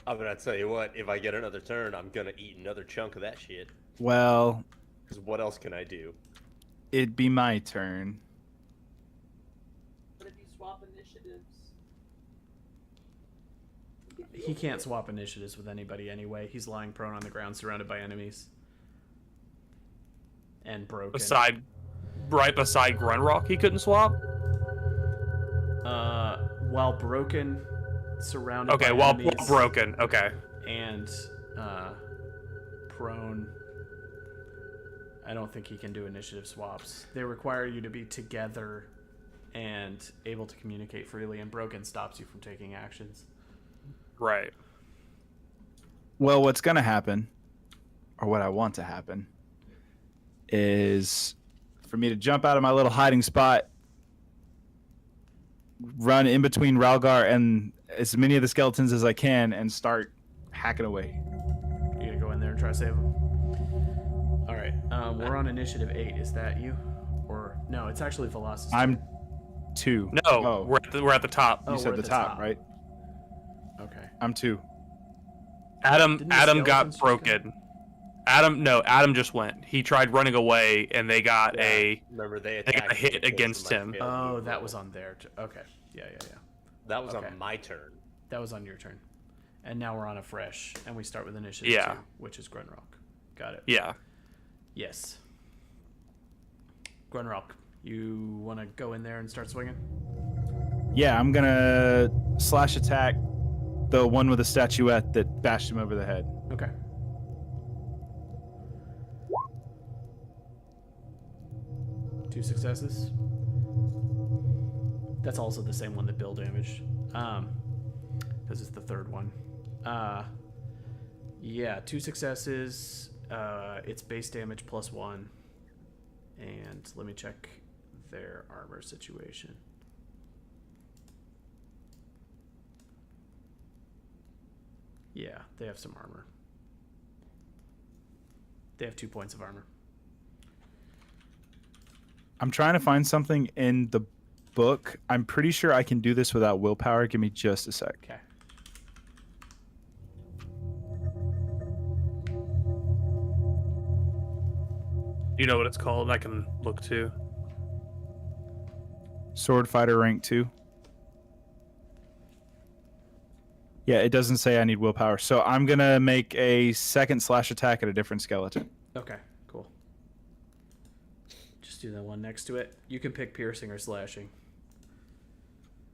I'm gonna tell you what, if I get another turn, I'm gonna eat another chunk of that shit. Well, Because what else can I do? it'd be my turn. What if you swap initiatives? He can't swap initiatives with anybody anyway. He's lying prone on the ground, surrounded by enemies. And broken. Right beside Grunrock, he couldn't swap? While broken, surrounded by while enemies. broken. Okay. And prone. I don't think he can do initiative swaps. They require you to be together and able to communicate freely, and broken stops you from taking actions. Right. Well, what's going to happen, or what I want to happen, is for me to jump out of my little hiding spot, run in between Ralgar and as many of the skeletons as I can, and start hacking away. You gonna go in there and try to save him? All right. We're on initiative 8. Is that you? Or no? It's actually Velocity's I'm turn. 2. No, Oh, we're at the top. Oh, you we're said at the the top, top. right? Okay. I'm 2. Adam Didn't the Adam got skeletons just broken. Adam just went. He tried running away, and they got Remember, they got a attacked hit me based against on my him. failed Oh, move that roll. was on their okay. Yeah. That was okay. on my turn. That was on your turn. And now we're on a fresh, and we start with initiative 2, which is Grunrock. Got it. Yeah. Yes. Grunrock, you want to go in there and start swinging? Yeah, I'm gonna slash attack the one with the statuette that bashed him over the head. Okay. Two successes. That's also the same one that Bill damaged. Because it's the third one. Yeah, two successes. It's base damage +1. And let me check their armor situation. Yeah, they have some armor. They have 2 points of armor. I'm trying to find something in the book. I'm pretty sure I can do this without willpower. Give me just a sec. Okay. You know what it's called? I can look too. Sword fighter rank 2. Yeah, it doesn't say I need willpower. So I'm going to make a second slash attack at a different skeleton. Okay, cool. Just do the one next to it. You can pick piercing or slashing.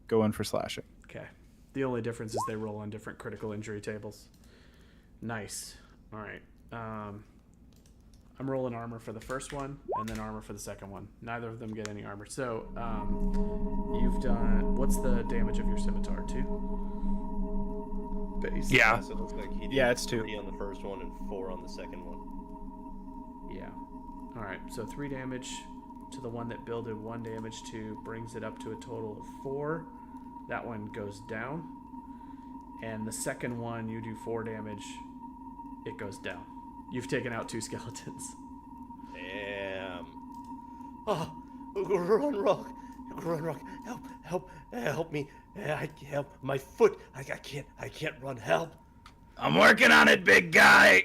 Go in for slashing. Okay. The only difference is they roll on different critical injury tables. Nice. All right. I'm rolling armor for the first one and then armor for the second one. Neither of them get any armor. So you've done... What's the damage of your scimitar? 2? Base. Yeah. So it looks like he did Yeah, it's 2. 3 on the first one and 4 on the second one. Yeah. All right. So 3 damage to the one that Bill did 1 damage to, brings it up to a total of 4. That one goes down. And the second one, you do 4 damage. It goes down. You've taken out 2 skeletons. Damn. Oh, run, Rock. Run, Rock. Help me. I help my foot. I can't run. Help. I'm working on it, big guy.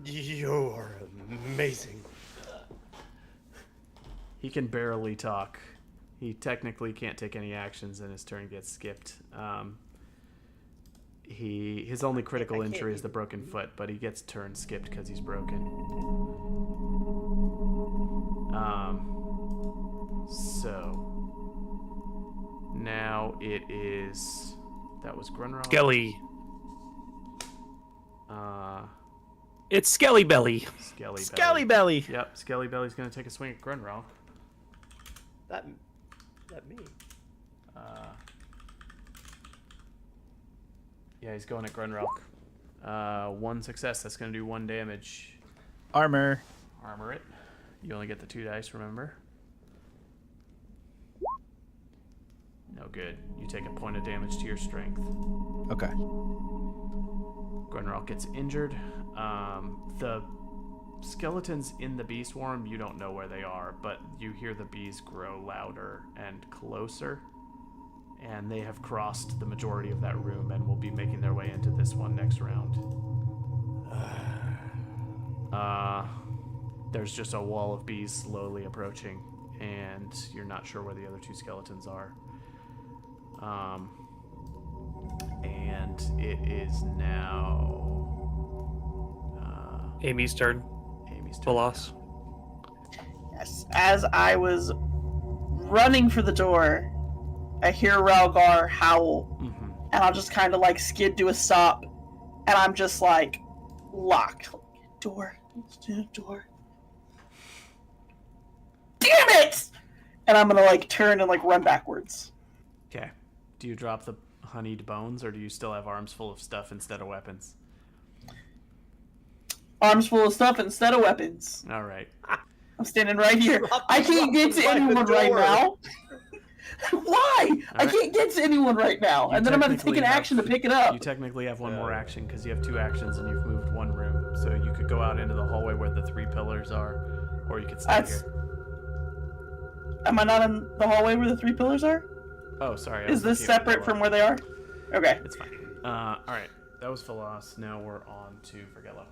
You are amazing. He can barely talk. He technically can't take any actions and his turn gets skipped. His only critical injury is the broken foot, but he gets turn skipped because he's broken. So now it is... That was Grunrock. Skelly. It's Skelly Belly. Skelly Belly. Belly. Yep, Skelly Belly's going to take a swing at Grunrock. That me. Yeah, he's going at Grunrock. 1 success. That's going to do 1 damage. Armor. Armor it. You only get the 2 dice, remember? No good. You take a point of damage to your strength. Okay. Grunrock gets injured. The skeletons in the bee swarm, you don't know where they are, but you hear the bees grow louder and closer. And they have crossed the majority of that room and will be making their way into this one next round. There's just a wall of bees slowly approaching, and you're not sure where the other 2 skeletons are. And it is now... Amy's turn. Amy's turn. Full loss. Yes. As I was running for the door, I hear Ralgar howl, and I'll just kind of like skid to a stop, and I'm just like, lock. Door. Door. Damn it! And I'm gonna like turn and like run backwards. Okay. Do you drop the honeyed bones, or do you still have arms full of stuff instead of weapons? Arms full of stuff instead of weapons. All right. I'm standing right here. I can't get to anyone right now. Why? I can't get to anyone right now. And then I'm going to take an action to pick it up. You technically have 1 more action because you have 2 actions and you've moved 1 room. So you could go out into the hallway where the 3 pillars are, or you could stay here. Am I not in the hallway where the 3 pillars are? Oh, sorry. Is this separate from where they are? Okay. It's fine. All right. That was Philos. Now we're on to Vergello.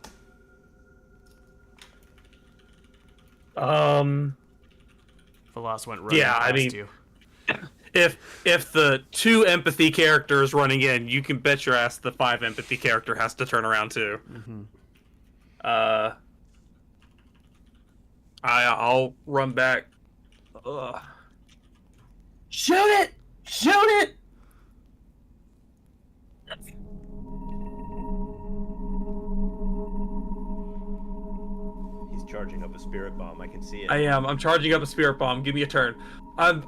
Philos went right past you. If the 2 empathy characters running in, you can bet your ass the 5 empathy character has to turn around too. I'll run back. Shoot it! Shoot it! up a spirit bomb. I can see it. I am. I'm charging up a spirit bomb. Give me a turn. I'm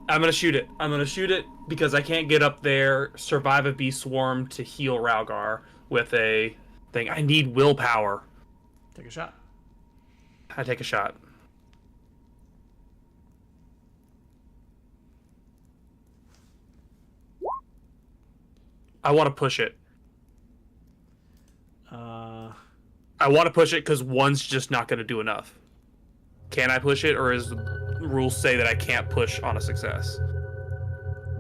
gonna shoot it. I'm gonna shoot it because I can't get up there, survive a bee swarm to heal Ralgar with a thing. I need willpower. Take a shot. I take a shot. I want to push it. I want to push it because one's just not going to do enough. Can I push it, or is the rules say that I can't push on a success?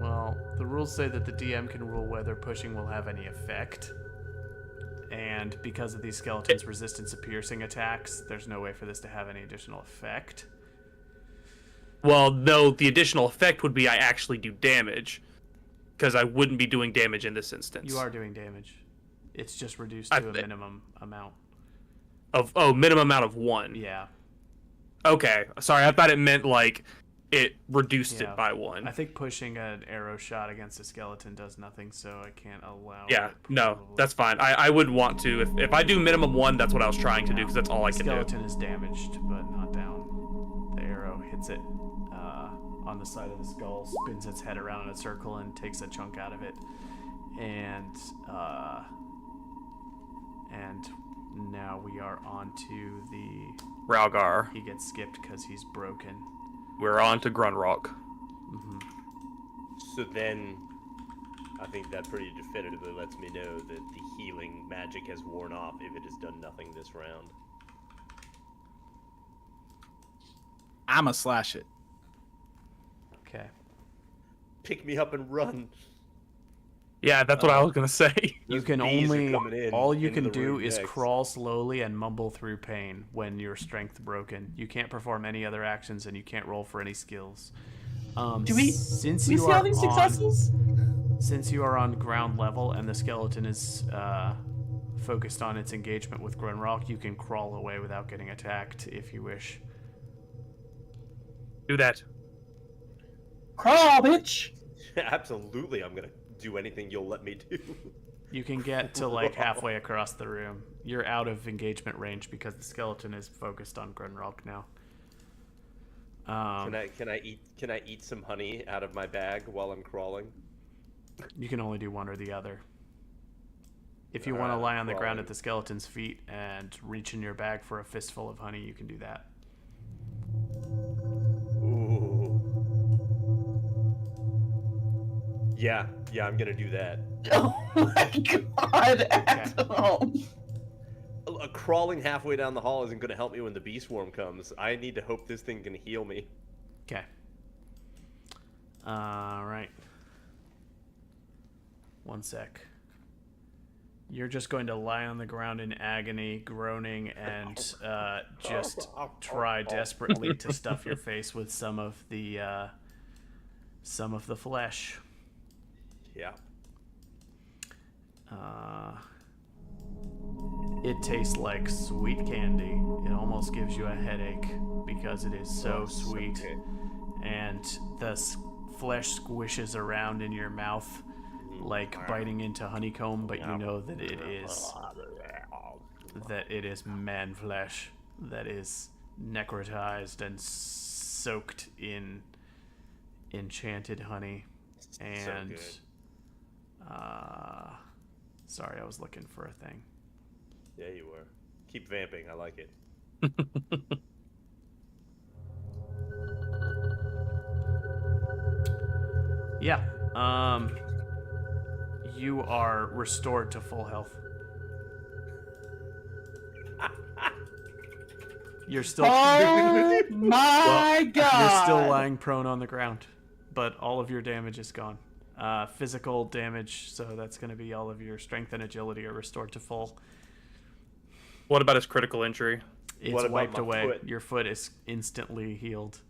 Well, the rules say that the DM can rule whether pushing will have any effect. And because of these skeletons' resistance to piercing attacks, there's no way for this to have any additional effect. Well, no, the additional effect would be I actually do damage, because I wouldn't be doing damage in this instance. You are doing damage. It's just reduced to a minimum amount. Minimum amount of 1. Yeah. Okay, sorry, I thought it meant like it reduced it by 1. I think pushing an arrow shot against a skeleton does nothing, so I can't allow Yeah, it, no, probably. that's fine. I would want to. If I do minimum 1, that's what I was trying to do, because that's all I can do. Skeleton is damaged, but not down. The arrow hits it on the side of the skull, spins its head around in a circle, and takes a chunk out of it. And now we are on to the... Ralgar. He gets skipped because he's broken. We're on to Grunrock. Mm-hmm. So then, I think that pretty definitively lets me know that the healing magic has worn off if it has done nothing this round. I'ma slash it. Okay. Pick me up and run. Yeah, that's what I was gonna say. You Those can bees are only... coming in All you into can the do room is next. crawl slowly and mumble through pain when your strength broken. You can't perform any other actions, and you can't roll for any skills. Do we Since see you all are these on- successes? Since you are on ground level and the skeleton is focused on its engagement with Grunrock, you can crawl away without getting attacked if you wish. Do that. Crawl, bitch! Absolutely, I'm gonna do anything you'll let me do. You can get to like halfway across the room. You're out of engagement range because the skeleton is focused on Grunrock now. Can I eat some honey out of my bag while I'm crawling? You can only do one or the other. If you want to lie on the ground crawling. at the skeleton's feet and reach in your bag for a fistful of honey, you can do that. Ooh. Yeah, I'm gonna do that. Oh my god, Axel! Crawling halfway down the hall isn't gonna help me when the bee swarm comes. I need to hope this thing can heal me. Okay. Right. One sec. You're just going to lie on the ground in agony, groaning, and just try desperately to stuff your face with some of the flesh. Yeah. It tastes like sweet candy. It almost gives you a headache because it is so sweet. Okay. And the flesh squishes around in your mouth like biting into honeycomb, but you know that it is man flesh that is necrotized and soaked in enchanted honey. And sorry, I was looking for a thing. Yeah, you were. Keep vamping. I like it. Yeah. You are restored to full health. You're still Oh my god! you're still lying prone on the ground, but all of your damage is gone. Physical damage, so that's going to be all of your strength and agility are restored to full. What about his critical injury? It's What about wiped my away. foot? Your foot is instantly healed.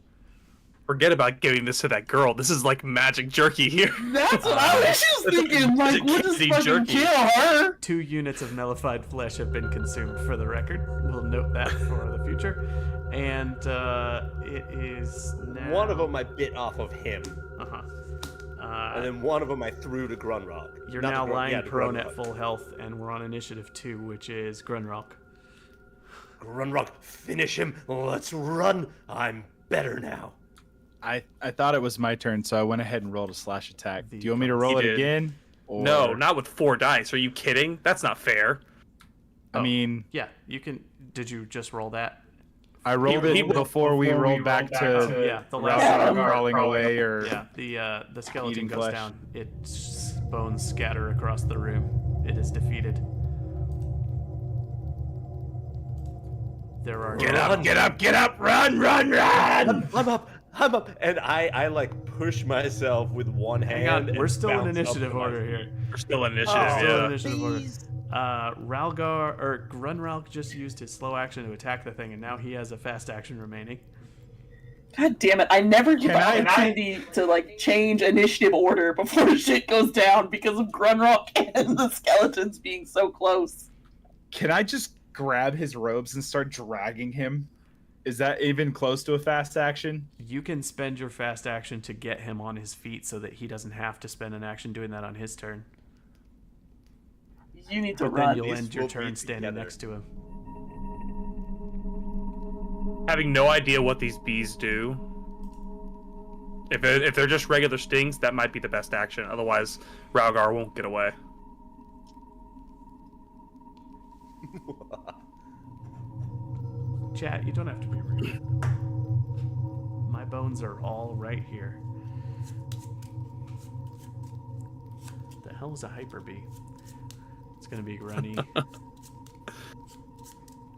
Forget about giving this to that girl. This is like magic jerky here. That's what I was just thinking. Like, we'll just Kitty fucking jerky. kill her. 2 units of nullified flesh have been consumed, for the record. We'll note that for the future. And it is now... One of them I bit off of him, Uh-huh. and then one of them I threw to Grunrock. You're Not now to lying to prone Grunrock. at full health, and we're on initiative 2, which is Grunrock. Grunrock, finish him. Let's run. I'm better now. I thought it was my turn, so I went ahead and rolled a slash attack. Do you want me to He roll it did. again? Or... No, not with 4 dice. Are you kidding? That's not fair. I mean, Yeah, you can. Did you just roll that? I rolled it before we rolled back to Yeah, the last Ralph one. crawling away or Yeah, the skeleton Eating goes flesh. down. Its bones scatter across the room. It is defeated. There are Get up, run, run, run! I'm up. And I like push myself with one Hang hand. on, we're and still in bounce up initiative to my order feet. here. We're still in initiative. Still in Yeah. initiative order. Ralgar or Grunralk just used his slow action to attack the thing, and now he has a fast action remaining. God damn it! I never get Can the I- opportunity to like change initiative order before shit goes down because of Grunrock and the skeletons being so close. Can I just grab his robes and start dragging him? Is that even close to a fast action? You can spend your fast action to get him on his feet so that he doesn't have to spend an action doing that on his turn. You need to But then run. you'll These end your will be turn standing together. next to him. Having no idea what these bees do. If they're just regular stings, that might be the best action. Otherwise, Ralgar won't get away. Chat, you don't have to be rude. My bones are all right here. The hell is a hyper bee? It's gonna be Grunny.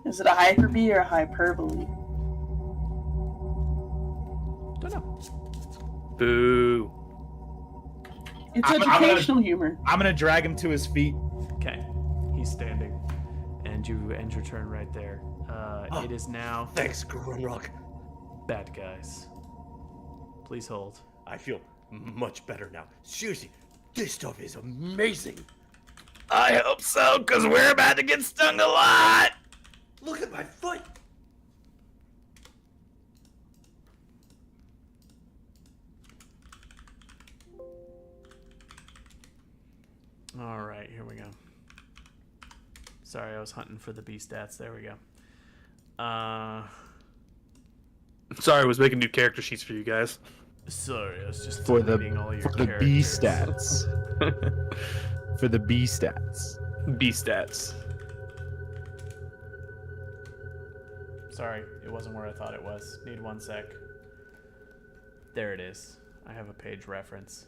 Is it a hyperbole or a hyperbole? Don't know. Boo. It's I'm gonna- educational humor. I'm gonna drag him to his feet. Okay, he's standing, and you end your turn right there. It is now Thanks, Grunrock. bad guys. Please hold. I feel much better now. Seriously, this stuff is amazing. I hope so, because we're about to get stung a lot! Look at my foot. All right, here we go. Sorry, I was hunting for the B stats. There we go. Sorry, I was making new character sheets for you guys. Sorry, I was just For the deleting all your for the B characters. stats. For the B stats. B stats. Sorry, it wasn't where I thought it was. Need 1 sec. There it is. I have a page reference.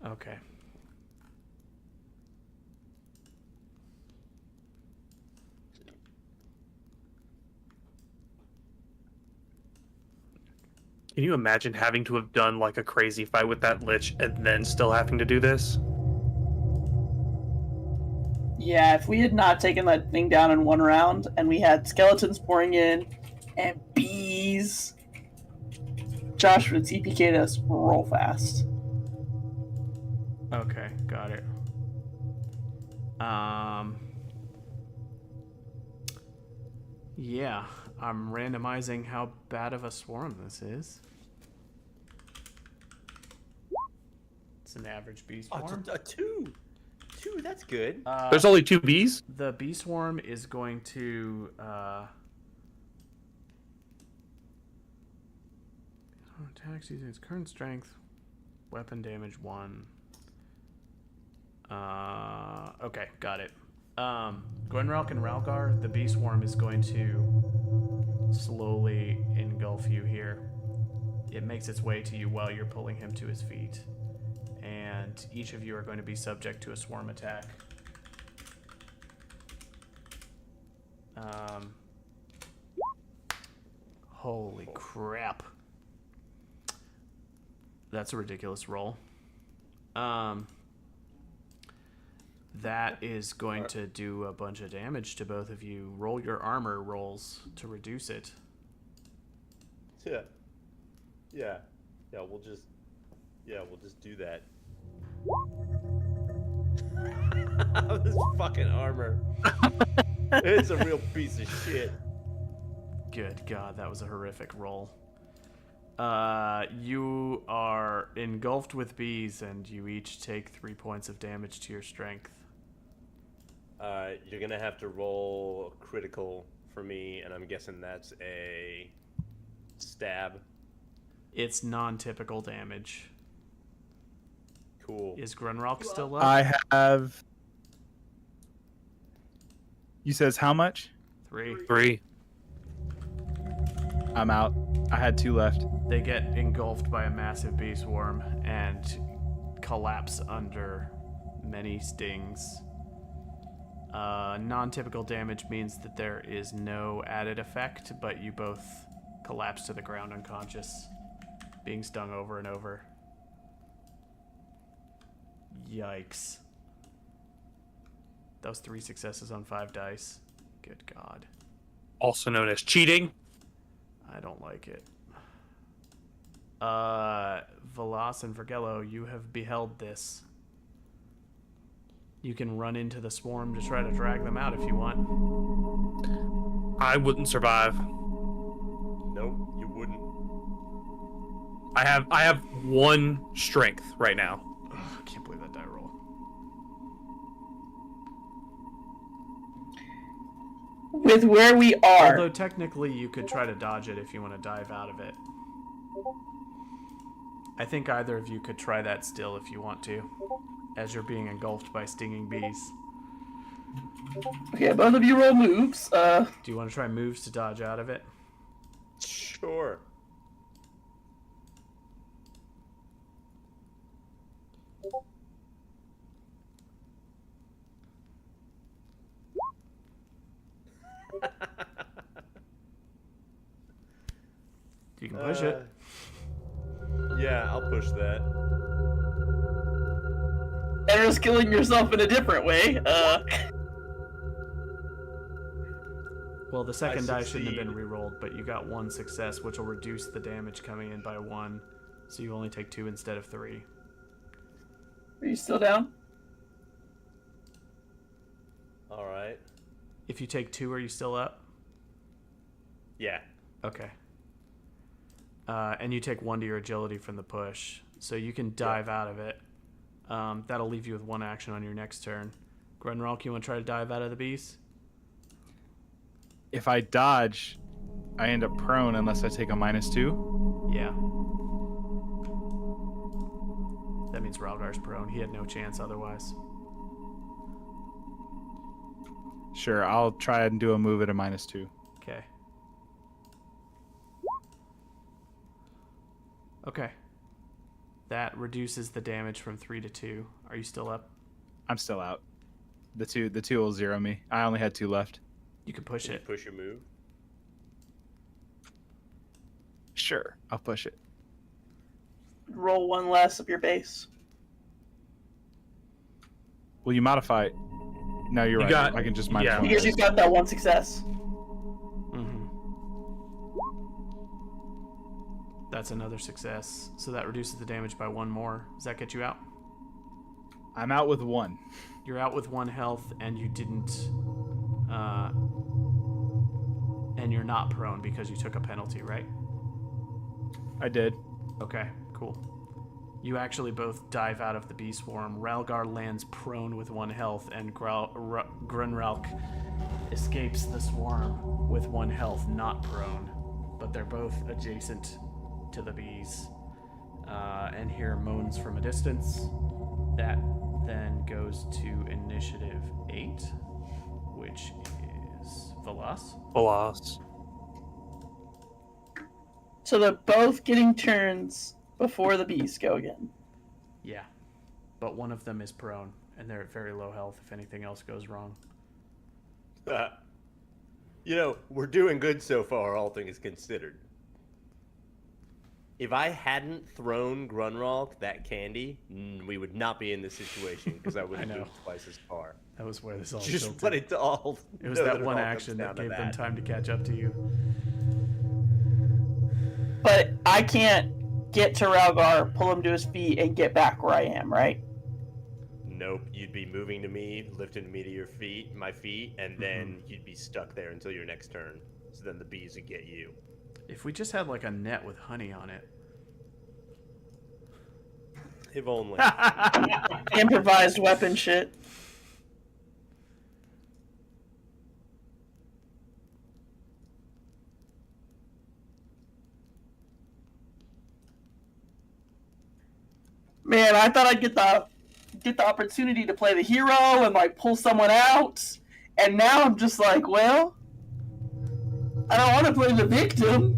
Okay. Can you imagine having to have done like a crazy fight with that lich and then still having to do this? Yeah, if we had not taken that thing down in one round and we had skeletons pouring in and bees, Josh would TPK'd us real fast. Okay, got it. Yeah, I'm randomizing how bad of a swarm this is. It's an average bee Oh, swarm. it's a 2. 2, that's good. There's only 2 bees? The bee swarm is going to attacks using its current strength, weapon damage 1. Okay, got it. Grunralk and Ralgar, the bee swarm is going to slowly engulf you here. It makes its way to you while you're pulling him to his feet. And each of you are going to be subject to a swarm attack. Holy crap. That's a ridiculous roll. That is going to do a bunch of damage to both of you. Roll your armor rolls to reduce it. Yeah, we'll just do that. This fucking armor. It's a real piece of shit. Good God, that was a horrific roll. You are engulfed with bees, and you each take 3 points of damage to your strength. You're gonna have to roll critical for me, and I'm guessing that's a stab. It's non-typical damage. Cool. Is Grunrock still up? I have. You says how much? 3. 3. I'm out. I had 2 left. They get engulfed by a massive bee swarm and collapse under many stings. Non-typical damage means that there is no added effect, but you both collapse to the ground unconscious, being stung over and over. Yikes. That was 3 successes on 5 dice. Good God. Also known as cheating. I don't like it. Velas and Vergello, you have beheld this. You can run into the swarm to try to drag them out if you want. I wouldn't survive. Nope, you wouldn't. I have 1 strength right now. Ugh, I can't believe that die roll. With where we are, Although technically you could try to dodge it if you want to dive out of it. I think either of you could try that still if you want to, as you're being engulfed by stinging bees. okay, both of you roll moves. Do you want to try moves to dodge out of it? Sure. You can push it. Yeah, I'll push that. And risk killing yourself in a different way. Well, the second die shouldn't have been succeed. re-rolled, but you got 1 success, which will reduce the damage coming in by 1, so you only take 2 instead of 3. Are you still down? All right. If you take 2, are you still up? Yeah. Okay. And you take 1 to your agility from the push, so you can dive out of it. That'll leave you with 1 action on your next turn. Grunrock, you want to try to dive out of the beast? If I dodge, I end up prone unless I take a -2. Yeah. That means Ralgar's prone. He had no chance otherwise. Sure, I'll try and do a move at a -2. Okay. Okay. That reduces the damage from 3 to 2. Are you still up? I'm still out. The two will zero me. I only had 2 left. You can push Can you it. push your move? Sure, I'll push it. Roll 1 less of your base. Will you modify it? No, you're You right. got- I can just yeah. -1. Because you've got that 1 success. Mm-hmm. That's another success. So that reduces the damage by 1 more. Does that get you out? I'm out with 1. You're out with 1 health, and you didn't... and you're not prone because you took a penalty, right? I did. Okay, cool. You actually both dive out of the bee swarm. Ralgar lands prone with 1 health, and Grunralk escapes the swarm with 1 health, not prone. But they're both adjacent to the bees. And hear moans from a distance. That then goes to initiative 8, which is Velas. Velas. So they're both getting turns before the bees go again. Yeah. But one of them is prone, and they're at very low health if anything else goes wrong. You know, we're doing good so far, all things considered. If I hadn't thrown Grunrock that candy, we would not be in this situation because I would have I know. moved twice as far. That was where this all Just tilted. what it all. It was know that it one all action comes that down to gave them time to catch up to you. But I can't get to Ralgar, pull him to his feet, and get back where I am, right? Nope, you'd be moving to me, lifting me to your feet, my feet, and then you'd be stuck there until your next turn. So then the bees would get you. If we just had like a net with honey on it. If only. Improvised weapon shit. Man, I thought I'd get the opportunity to play the hero and like pull someone out, and now I'm just like, well, I don't want to play the victim,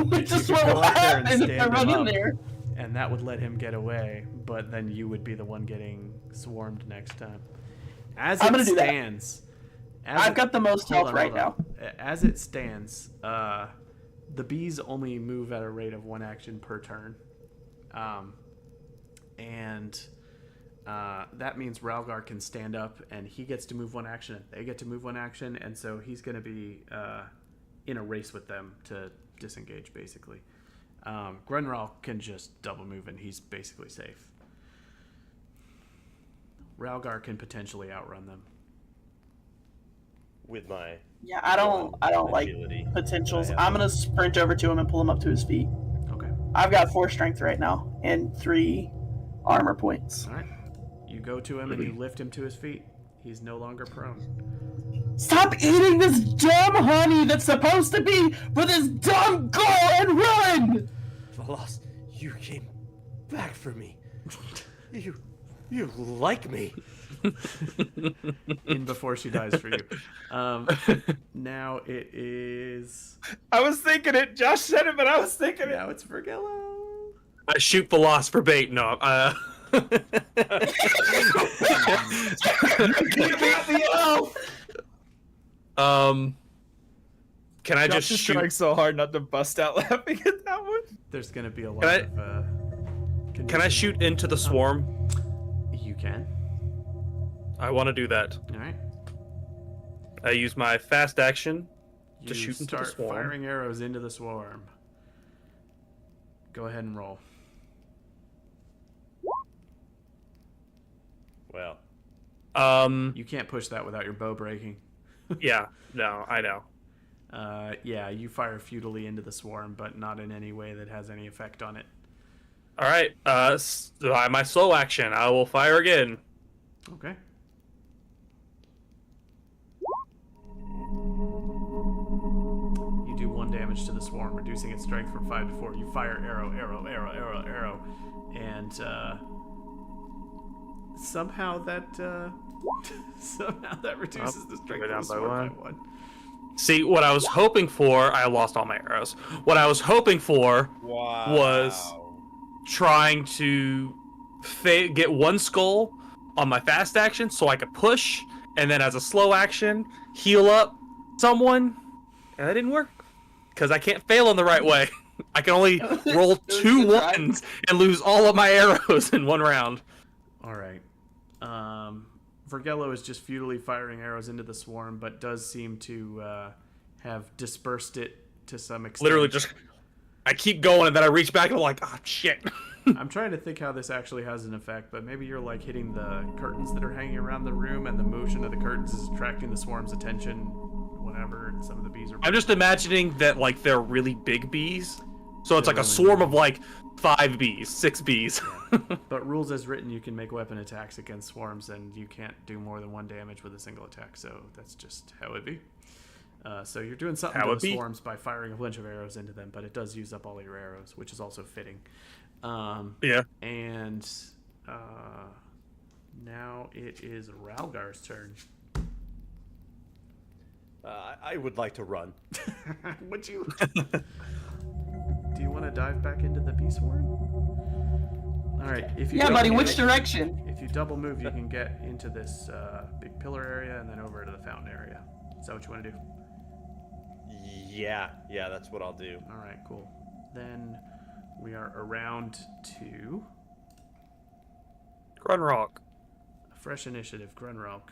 which is what go will up there and happen if I stand run him in up. there. And that would let him get away, but then you would be the one getting swarmed next time. As I'm it gonna do that. stands, I've got the most health right now. As it stands, the bees only move at a rate of 1 action per turn, and that means Ralgar can stand up, and he gets to move 1 action, and they get to move 1 action, and so he's going to be in a race with them to disengage, basically. Grunral can just double move, and he's basically safe. Ralgar can potentially outrun them. With my Yeah, I don't like agility potentials. that I have. I'm gonna sprint over to him and pull him up to his feet. Okay. I've got 4 strength right now and 3 armor points. All right. You go to him and you lift him to his feet. He's no longer prone. Stop eating this dumb honey that's supposed to be for this dumb girl and run! Valas, you came back for me. You like me. In before she dies for you. Now it is. I was thinking it. Josh said it, but I was thinking it. Now it's Vergello. I shoot Veloz for bait. No. Can I just Josh is shoot? trying so hard not to bust out laughing at that one. There's gonna be a lot Can of. Can I conditions. shoot into the swarm? You can. I want to do that. All right. I use my fast action You to shoot into the start swarm. firing arrows into the swarm. Go ahead and roll. Well, You can't push that without your bow breaking. Yeah. No, I know. Yeah, you fire futilely into the swarm, but not in any way that has any effect on it. All right. My slow action. I will fire again. Okay. You do 1 damage to the swarm, reducing its strength from 5 to 4. You fire arrow, and somehow that reduces the strength go down of the by swarm by 1. 1. See, what I was hoping for, I lost all my arrows. What I was hoping for wow. was trying to get 1 skull on my fast action so I could push, and then as a slow action, heal up someone. And that didn't work. Because I can't fail in the right way. I can only roll 2 good try. 1s and lose all of my arrows in 1 round. All right. Vergello is just futilely firing arrows into the swarm, but does seem to have dispersed it to some extent. Literally just... I keep going, and then I reach back, and I'm like, oh, shit. I'm trying to think how this actually has an effect, but maybe you're like hitting the curtains that are hanging around the room, and the motion of the curtains is attracting the swarm's attention whenever some of the bees are... I'm just imagining that, like, they're really big bees. So it's They're like a really swarm big. of, like, 5 bees, 6 bees. But rules as written, you can make weapon attacks against swarms, and you can't do more than 1 damage with a single attack, so that's just how it be. So you're doing something How to it the be. swarms by firing a bunch of arrows into them, but it does use up all your arrows, which is also fitting. Yeah. And now it is Ralgar's turn. I would like to run. Would you? Do you want to dive back into the bee swarm? All right. If you Yeah, double buddy, move- which direction? If you double move, you can get into this big pillar area and then over to the fountain area. Is that what you want to do? Yeah, that's what I'll do. All right, cool. Then we are around to Grunrock. a fresh initiative, Grunrock.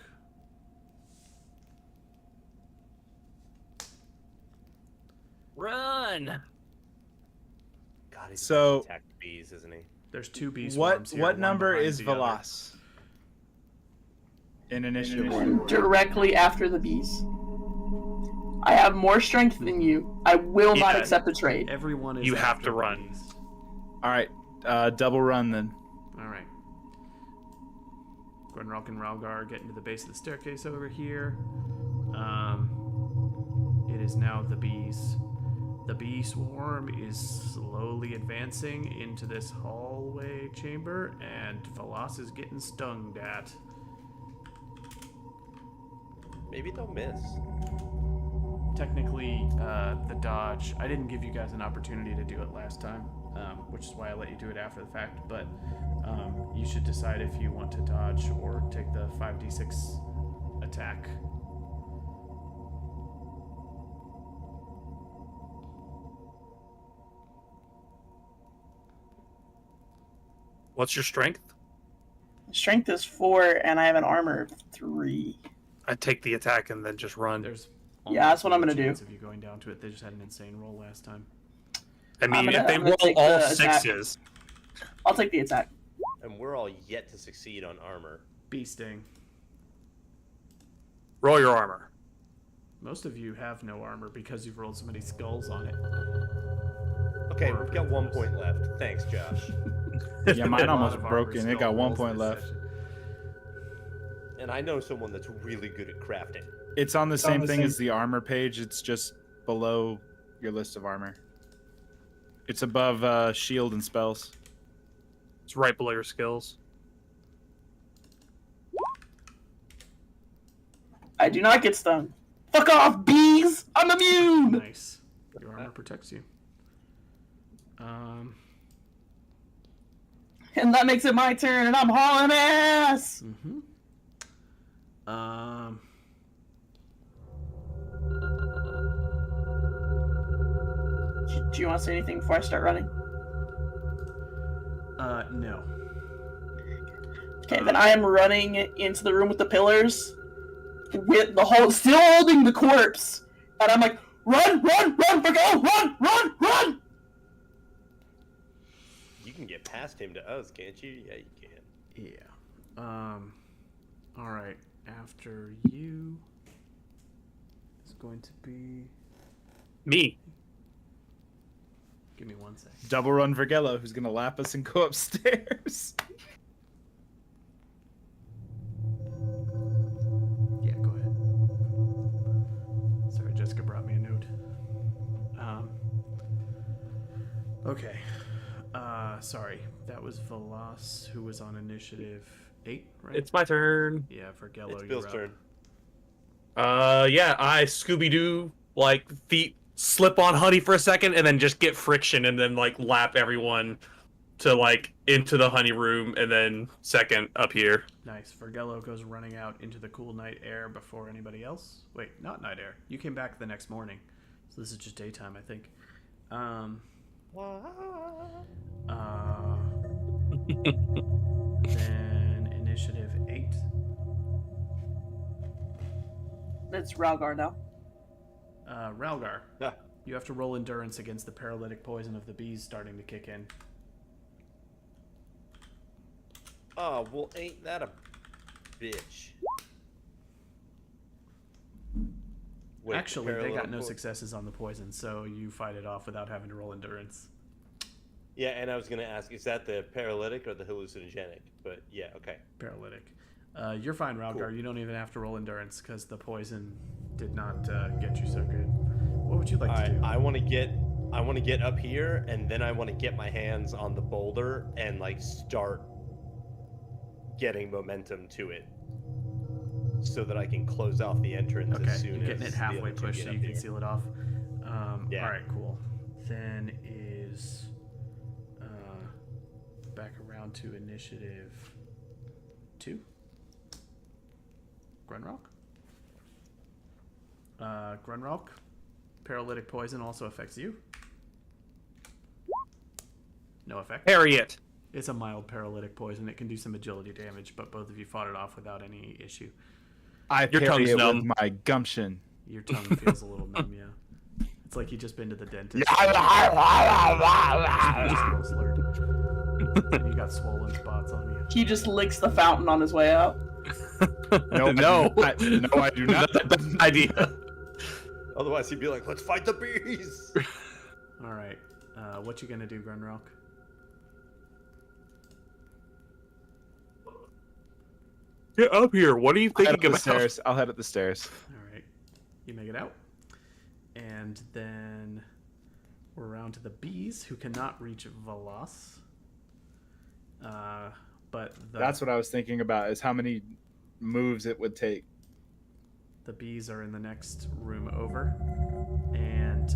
Run! God, he's So- attack bees, isn't he? There's 2 bee What swarms here. what one number behind is the other. Velas? In initiative order. Directly after the bees. I have more strength than you. I will not Yeah. accept a trade. Everyone is. You have after to run. these. All right, double run then. All right. Gwenrock and Ralgar are getting to the base of the staircase over here. It is now the bees. The bee swarm is slowly advancing into this hallway chamber, and Velas is getting stung at. Maybe they'll miss. Technically, the dodge, I didn't give you guys an opportunity to do it last time, which is why I let you do it after the fact, but you should decide if you want to dodge or take the 5d6 attack. What's your strength? Strength is 4, and I have an armor of 3. I take the attack and then just run. There's Yeah, that's what I'm almost gonna no do. chance of you going down to it. They just had an insane roll last time. I mean, I'm if they gonna roll take all the attack. 6s, I'll take the attack. And we're all yet to succeed on armor. Bee sting. roll your armor. Most of you have no armor because you've rolled so many skulls on it. Okay, we've got 1 point left. Thanks, Josh. Yeah, A mine lot almost of armor broke in. It skull got 1 rolls point this left. session. And I know someone that's really good at crafting. It's on the same thing as the armor page. It's just below your list of armor. It's above shield and spells. It's right below your skills. I do not get stung. Fuck off, bees! I'm immune! Nice. Your armor protects you. And that makes it my turn, and I'm hauling ass! Mm-hmm. Do you want to say anything before I start running? No. Okay, then I am running into the room with the pillars, with the whole still holding the corpse, and I'm like, run, Virgo, run! You can get past him to us, can't you? Yeah, you can. Yeah. All right. After you, it's going to be. Me. Give me 1 second. Double run Vergello, who's gonna lap us and go upstairs. Yeah, go ahead. Sorry, Jessica brought me a note. Okay. Sorry. That was Velas, who was on initiative 8, right? It's my turn. Yeah, for Gello, It's you're Bill's up. turn. Yeah, I Scooby-Doo, like, feet slip on Honey for a second and then just get friction and then, like, lap everyone to, like, into the Honey room and then second up here. Nice. Vergello goes running out into the cool night air before anybody else. Wait, not night air. You came back the next morning. So this is just daytime, I think. Then initiative 8. It's Ralgar now. Ralgar. Yeah. You have to roll endurance against the paralytic poison of the bees starting to kick in. Oh, well, ain't that a bitch? Wait, Actually, they got parallel no po- successes on the poison, so you fight it off without having to roll endurance. Yeah, and I was going to ask, is that the paralytic or the hallucinogenic? But yeah, okay. Paralytic. You're fine, Ralgar. Cool. You don't even have to roll endurance because the poison did not get you so good. What would you like to do? I want to get up here, and then I want to get my hands on the boulder and like start getting momentum to it, so that I can close off the entrance Okay, as soon you're getting as it halfway the other two pushed get so up you can here. seal it off. Yeah. All right, cool. Then is back around to initiative 2. Grunrock. Grunrock. Paralytic poison also affects you. No effect. Parry it. It's a mild paralytic poison. It can do some agility damage, but both of you fought it off without any issue. I Your parry tongue's it numb. with my gumption. Your tongue feels a little numb, yeah. It's like you just been to the dentist. You got swollen spots on you. He just licks the fountain on his way out. No, No. I do not. That's a bad idea. Otherwise, he'd be like, "Let's fight the bees." All right. What you gonna do, Grunrock? Get up here. What are you Head up thinking the about? stairs. I'll head up the stairs. All right. You make it out. And then we're around to the bees who cannot reach Velas. But That's what I was thinking about, is how many moves it would take. the bees are in the next room over. And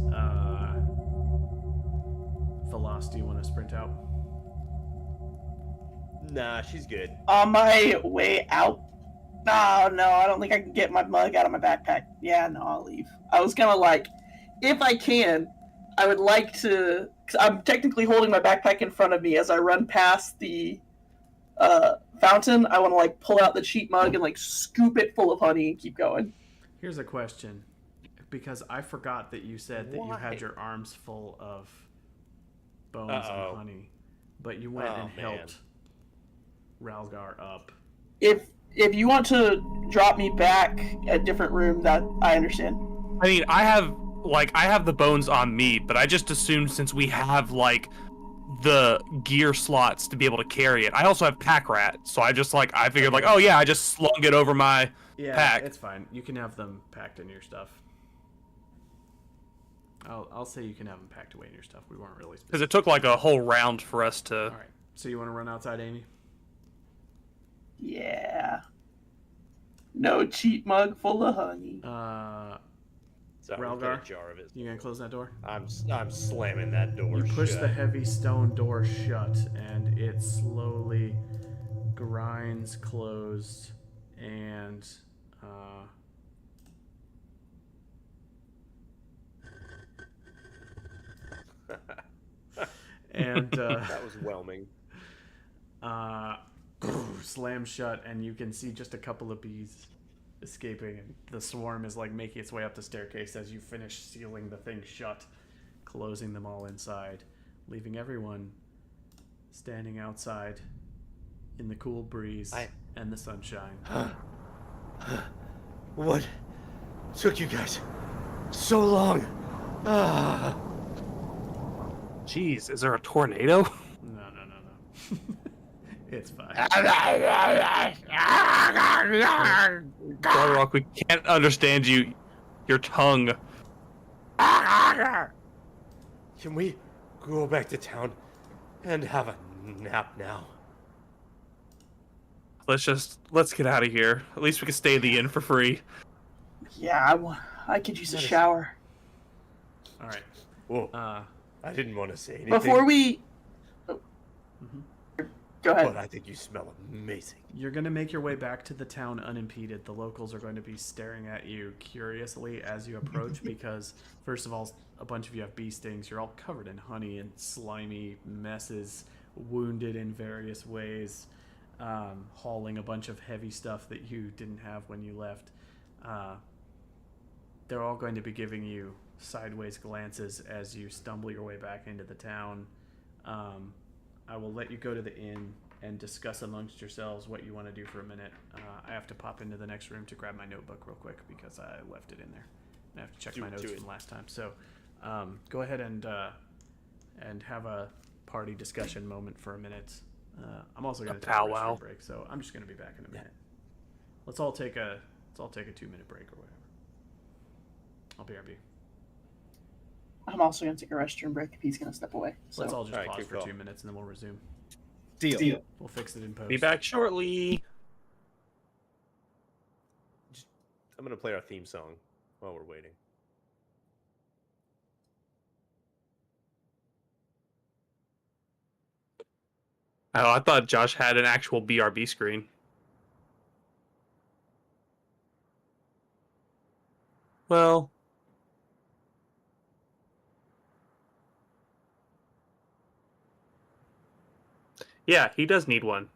Velas, do you want to sprint out? Nah, she's good. On my way out. Oh, no, I don't think I can get my mug out of my backpack. Yeah, no, I'll leave. I was gonna, like, if I can, I would like to... Cause I'm technically holding my backpack in front of me as I run past the fountain. I want to, like, pull out the cheap mug and, like, scoop it full of honey and keep going. Here's a question. Because I forgot that you said that you Why? had your arms full of bones Uh-oh. and honey. But you went Oh, and man. helped Ralgar up. If you want to drop me back a different room, that I understand. I mean, I have the bones on me, but I just assumed since we have like the gear slots to be able to carry it. I also have pack rat, so I figured like, oh yeah, I just slung it over my Yeah, pack. it's fine. You can have them packed in your stuff. I'll say you can have them packed away in your stuff. We weren't really Because specific. it took like a whole round for us to. All right. So you want to run outside, Amy? Yeah. No cheap mug full of honey. So I'm gonna Ralgar? get a jar of it. You gonna close that door? I'm slamming that door. You push shut. the heavy stone door shut, and it slowly grinds closed, and That was whelming. slam shut, and you can see just a couple of bees escaping, and the swarm is like making its way up the staircase as you finish sealing the thing shut, closing them all inside, leaving everyone standing outside in the cool breeze and the sunshine. What took you guys so long? Ah. Jeez, is there a tornado? No. It's fine. Rock, we can't understand you. Your tongue. Can we go back to town and have a nap now? Let's get out of here. At least we can stay in the inn for free. Yeah, I could use a shower. All right. Whoa. I didn't want to say anything. Before we... Go ahead. But I think you smell amazing. You're going to make your way back to the town unimpeded. The locals are going to be staring at you curiously as you approach because, first of all, a bunch of you have bee stings. You're all covered in honey and slimy messes, wounded in various ways, hauling a bunch of heavy stuff that you didn't have when you left. They're all going to be giving you sideways glances as you stumble your way back into the town. I will let you go to the inn and discuss amongst yourselves what you want to do for a minute. I have to pop into the next room to grab my notebook real quick because I left it in there. I have to check my notes from last time. So go ahead and have a party discussion moment for a minute. I'm also going to take a powwow restroom break, so I'm just going to be back in a minute. Let's all take a 2-minute break or whatever. I'll BRB. I'm also going to take a restroom break if he's going to step away. So. Let's all just All right, pause good for call. 2 minutes and then we'll resume. Deal. We'll fix it in post. Be back shortly. I'm gonna play our theme song while we're waiting. Oh, I thought Josh had an actual BRB screen. Well, yeah, he does need one.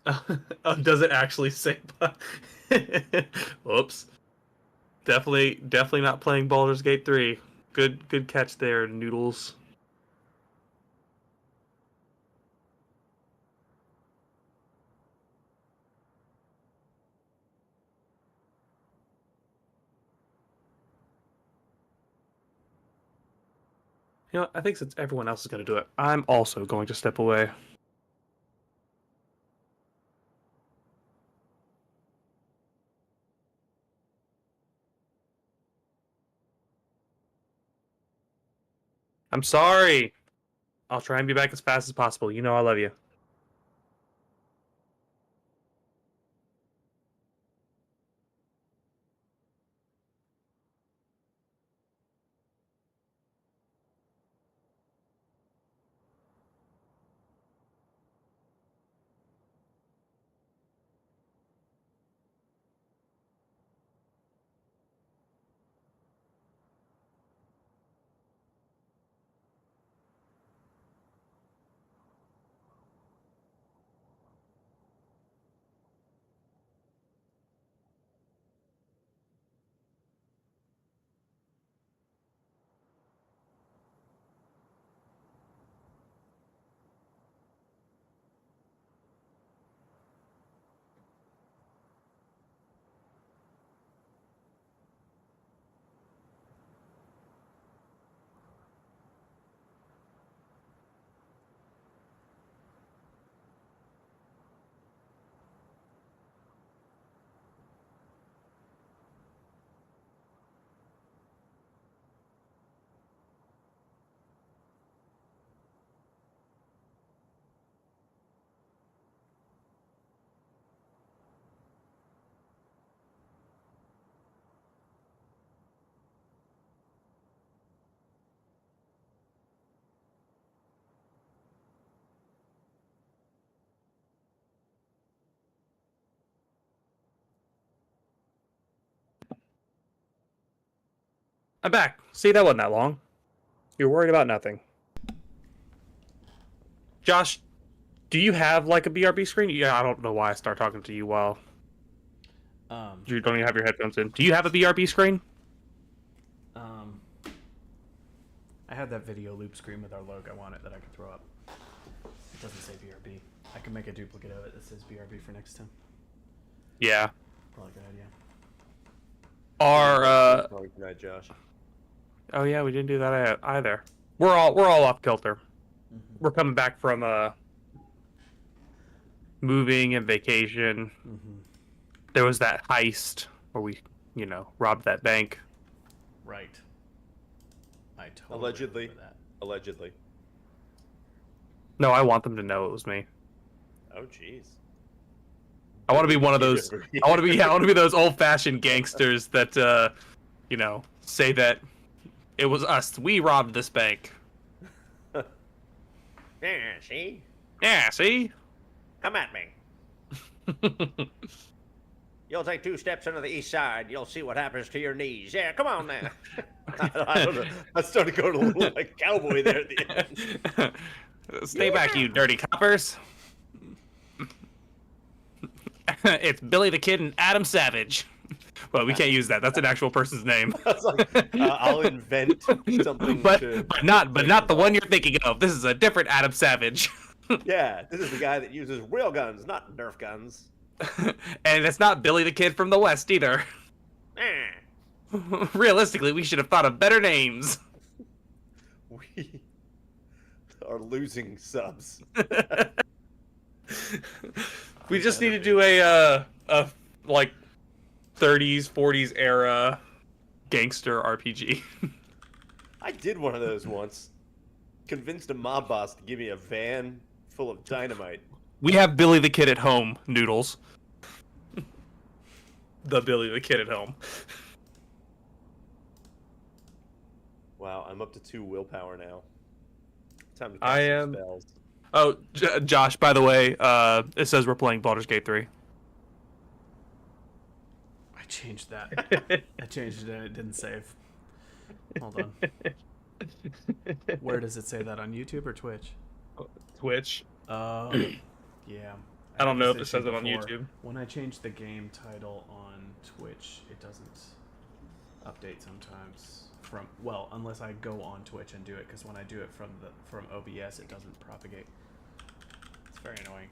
Oh, does it actually say? Whoops. Definitely not playing Baldur's Gate 3. Good catch there, Noodles. You know, I think since everyone else is going to do it, I'm also going to step away. I'm sorry. I'll try and be back as fast as possible. You know I love you. I'm back. See, that wasn't that long. You're worried about nothing. Josh, do you have like a BRB screen? Yeah, I don't know why I start talking to you while you don't even have your headphones in. Do you have a BRB screen? I had that video loop screen with our logo on it that I could throw up. It doesn't say BRB. I can make a duplicate of it that says BRB for next time. Yeah. Probably a good idea. Our Good night, Josh. oh yeah, we didn't do that either. We're all off kilter. We're coming back from moving and vacation. There was that heist where we, robbed that bank. Right. I totally Allegedly. remember that. Allegedly. No, I want them to know it was me. Oh, jeez. I want to be one of those. I want to be those old-fashioned gangsters that, say that it was us. We robbed this bank. Yeah, see? Yeah, see? Come at me. You'll take 2 steps into the east side. You'll see what happens to your knees. Yeah, come on now. I don't know. I started going a little like cowboy there at the end. Stay back, you dirty coppers. It's Billy the Kid and Adam Savage. Well, we can't use that. That's an actual person's name. I was like, I'll invent something. but not the one you're thinking of. This is a different Adam Savage. Yeah, this is the guy that uses real guns, not Nerf guns. And it's not Billy the Kid from the West either. Realistically, we should have thought of better names. We are losing subs. We just need to do a like 30s, 40s era gangster RPG. I did one of those once. Convinced a mob boss to give me a van full of dynamite. We have Billy the Kid at home, Noodles. The Billy the Kid at home. Wow, I'm up to 2 willpower now. Time to I cast am- some spells. Oh, Josh, by the way, it says we're playing Baldur's Gate 3. I changed that. I changed it and it didn't save. Hold on. Where does it say that? On YouTube or Twitch? Twitch. Oh, yeah. I don't had know this if it says issue it on before. YouTube. When I change the game title on Twitch, it doesn't update sometimes. Unless I go on Twitch and do it, because when I do it from OBS, it doesn't propagate. It's very annoying.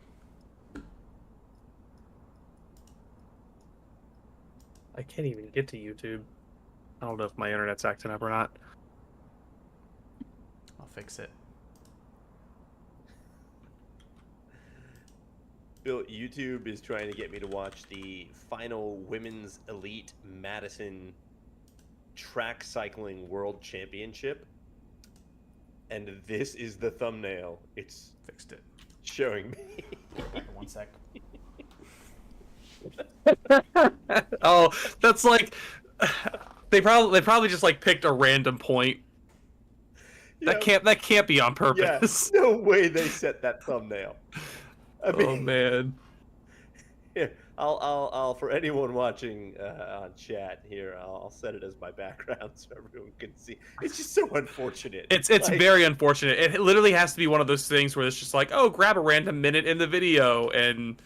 I can't even get to YouTube. I don't know if my internet's acting up or not. fix it. Bill, YouTube is trying to get me to watch the final Women's Elite Madison Track Cycling World Championship. And this is the thumbnail it's Fixed it. showing me. 1 sec. Oh, that's like they probably just like picked a random point. Yeah, That can't be on yeah, purpose. no way they set that thumbnail. I mean, Oh man. here, I'll for anyone watching on chat here, I'll set it as my background so everyone can see. It's just so unfortunate. It's Like, very unfortunate. It literally has to be one of those things where it's just like, oh, grab a random minute in the video, and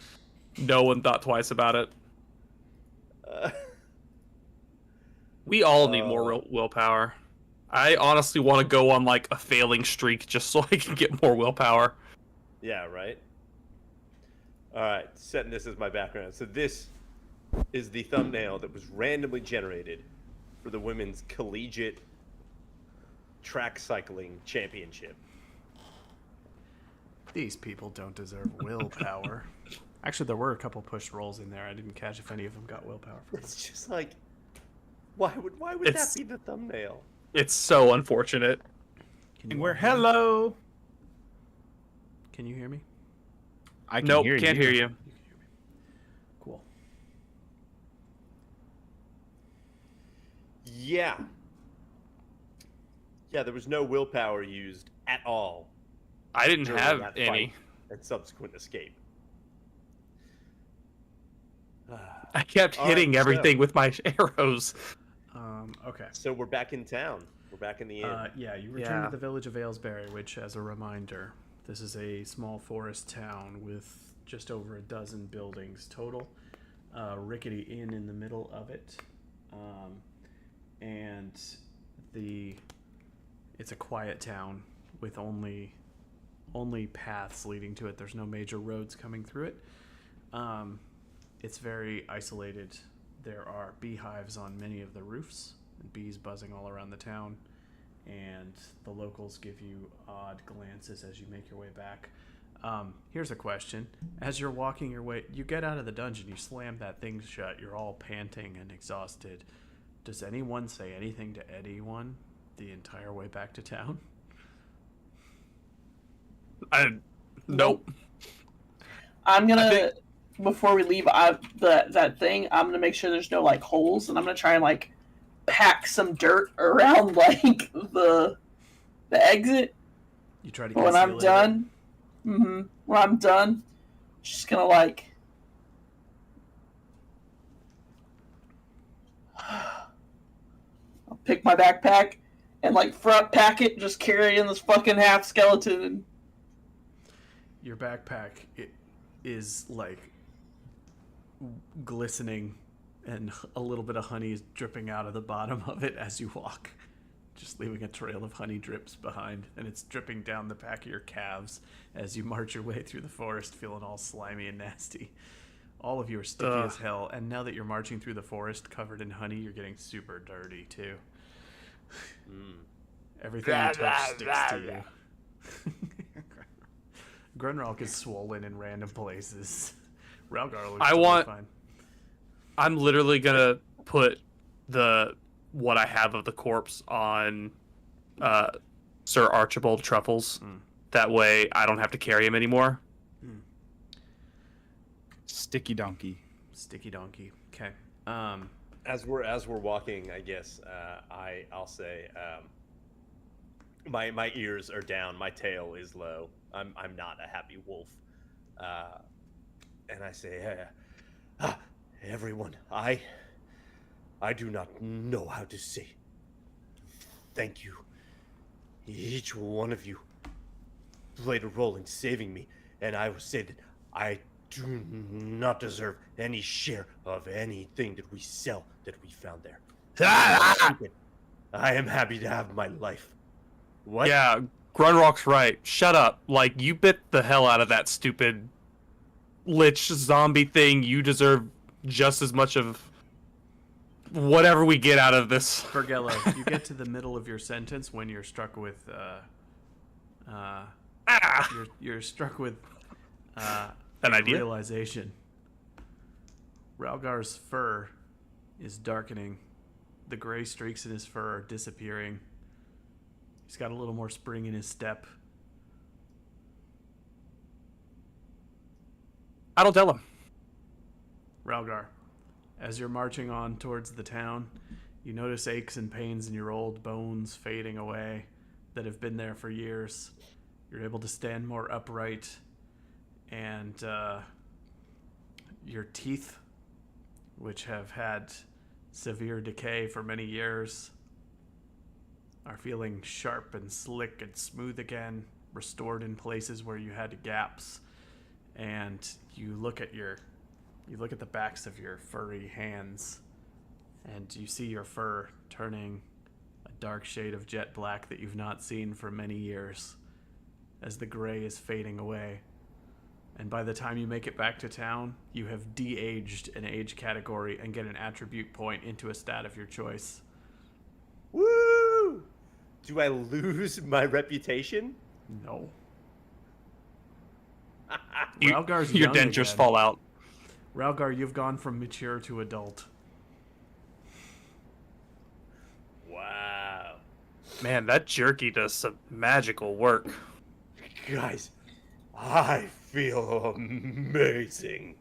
no one thought twice about it. We all need more willpower. I honestly want to go on like a failing streak just so I can get more willpower. Yeah, right? Alright, setting this as my background. So this is the thumbnail that was randomly generated for the Women's Collegiate Track Cycling Championship. These people don't deserve willpower. Actually, there were a couple push rolls in there. I didn't catch if any of them got willpower from it. It's just like, why would It's- that be the thumbnail? It's so unfortunate. Can you We're all hear me? hello. Can you hear me? I can Nope, hear can't you. hear you. You can hear me. Cool. Yeah. Yeah, there was no willpower used at all I didn't during have that any. fight and subsequent escape. I kept All right, hitting everything with my arrows. Okay. So we're back in town. We're back in the inn. Yeah, you return Yeah. to the village of Aylesbury, which, as a reminder, this is a small forest town with just over a dozen buildings total. Rickety inn in the middle of it, and it's a quiet town with only paths leading to it. There's no major roads coming through it. It's very isolated. There are beehives on many of the roofs, and bees buzzing all around the town, and the locals give you odd glances as you make your way back. Here's a question. As you're walking your way, you get out of the dungeon, you slam that thing shut, you're all panting and exhausted. Does anyone say anything to anyone the entire way back to town? Nope. I'm gonna I before we leave that thing, I'm gonna make sure there's no like holes, and I'm gonna try and like pack some dirt around like the exit. You try to But when I'm conceal it. done, when I'm done, just gonna like I'll pick my backpack and like front pack it, just carrying this fucking half skeleton. Your backpack is like glistening, and a little bit of honey is dripping out of the bottom of it as you walk, just leaving a trail of honey drips behind, and it's dripping down the back of your calves as you march your way through the forest, feeling all slimy and nasty. All of you are sticky as hell, and now that you're marching through the forest covered in honey, you're getting super dirty too. Everything you touch sticks to you. Grunrock is swollen in random places. Ralgar looks totally fine. I'm literally gonna put what I have of the corpse on Sir Archibald Truffles. That way I don't have to carry him anymore. Sticky donkey. Sticky donkey. Okay. As we're walking, I guess I'll say my ears are down, my tail is low. I'm not a happy wolf, and I say, everyone, I do not know how to say thank you. Each one of you played a role in saving me, and I will say that I do not deserve any share of anything that we sell that we found there. I am happy to have my life. What? Yeah, Grunrock's right. Shut up. Like, you bit the hell out of that stupid lich zombie thing. You deserve just as much of whatever we get out of this. Bergello, you get to the middle of your sentence when you're struck with You're struck with An a idea? realization. Ralgar's fur is darkening. The gray streaks in his fur are disappearing. He's got a little more spring in his step. I don't tell him. Ralgar, as you're marching on towards the town, you notice aches and pains in your old bones fading away that have been there for years. You're able to stand more upright, and your teeth, which have had severe decay for many years, are feeling sharp and slick and smooth again, restored in places where you had gaps. And you look at the backs of your furry hands, and you see your fur turning a dark shade of jet black that you've not seen for many years as the gray is fading away. And by the time you make it back to town, you have de-aged an age category and get an attribute point into a stat of your choice. Woo! Do I lose my reputation? No. You- Ralgar's your young dentures again. fall out. Ralgar, you've gone from mature to adult. Wow. Man, that jerky does some magical work. Guys, I feel amazing.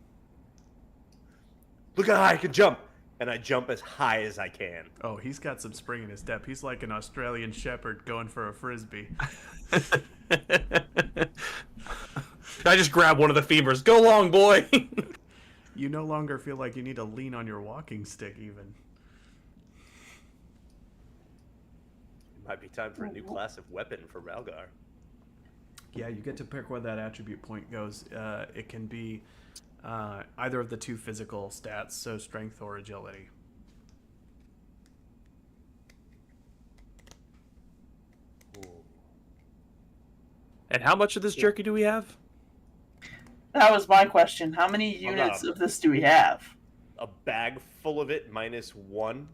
Look how high I can jump. And I jump as high as I can. Oh, he's got some spring in his step. He's like an Australian shepherd going for a frisbee. I just grab one of the femurs. Go long, boy. You no longer feel like you need to lean on your walking stick, even. It might be time for a new class of weapon for Ralgar. Yeah, you get to pick where that attribute point goes. It can be either of the two physical stats, so strength or agility. And how much of this jerky do we have? That was my question. How many Hold units on. of this do we have? A bag full of it minus one.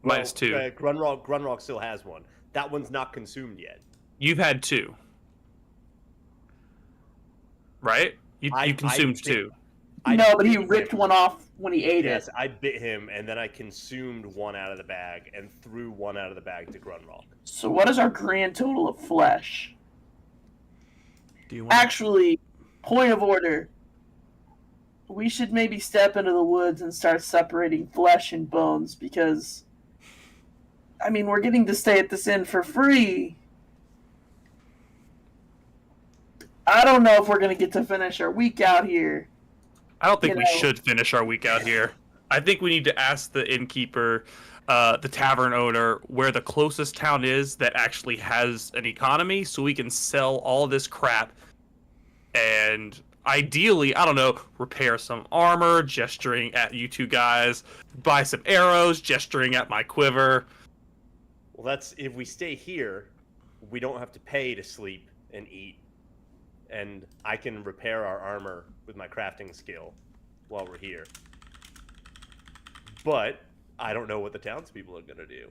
Minus two. Grunrock still has one. That one's not consumed yet. You've had two. Right? You consumed two. No, but he bit ripped him. one off when he ate Yes, it. I bit him, and then I consumed one out of the bag and threw one out of the bag to Grunrock. So what is our grand total of flesh? Do you want? Actually, point of order. We should maybe step into the woods and start separating flesh and bones because, I mean, we're getting to stay at this inn for free. I don't know if we're going to get to finish our week out here. I don't think You we know. should finish our week out here. I think we need to ask the innkeeper, the tavern owner, where the closest town is that actually has an economy so we can sell all this crap and ideally, I don't know, repair some armor, gesturing at you two guys, buy some arrows, gesturing at my quiver. Well, that's if we stay here, we don't have to pay to sleep and eat, and I can repair our armor with my crafting skill while we're here. But I don't know what the townspeople are gonna do.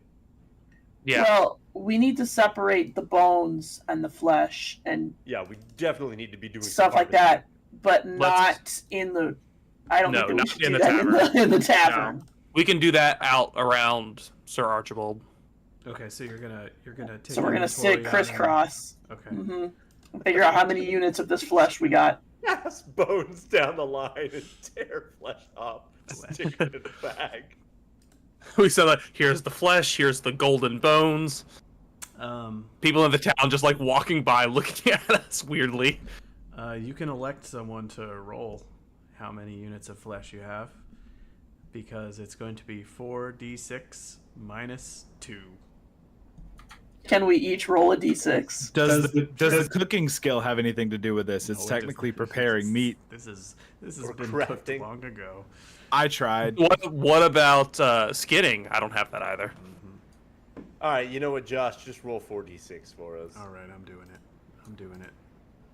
Yeah. Well, we need to separate the bones and the flesh and Yeah, we definitely need to be doing stuff some like that, but Let's- not in the. I don't No, think that we not should in do the that in the tavern. We can do that out around Sir Archibald. Okay, so you're gonna take. So we're gonna sit inventory on crisscross. Okay. Mm-hmm. Figure out how many units of this flesh we got. Pass bones down the line and tear flesh off, stick it in a bag. We said, like, here's the flesh, here's the golden bones. People in the town just like walking by looking at us weirdly. You can elect someone to roll how many units of flesh you have, because it's going to be 4d6 minus 2. Can we each roll a d6? Does the cooking skill have anything to do with this? It's No, it technically does not. preparing meat. This has Or been cooked crafting. long ago. I tried. What about skinning? I don't have that either. All right, you know what, Josh? Just roll 4d6 for us. All right, I'm doing it.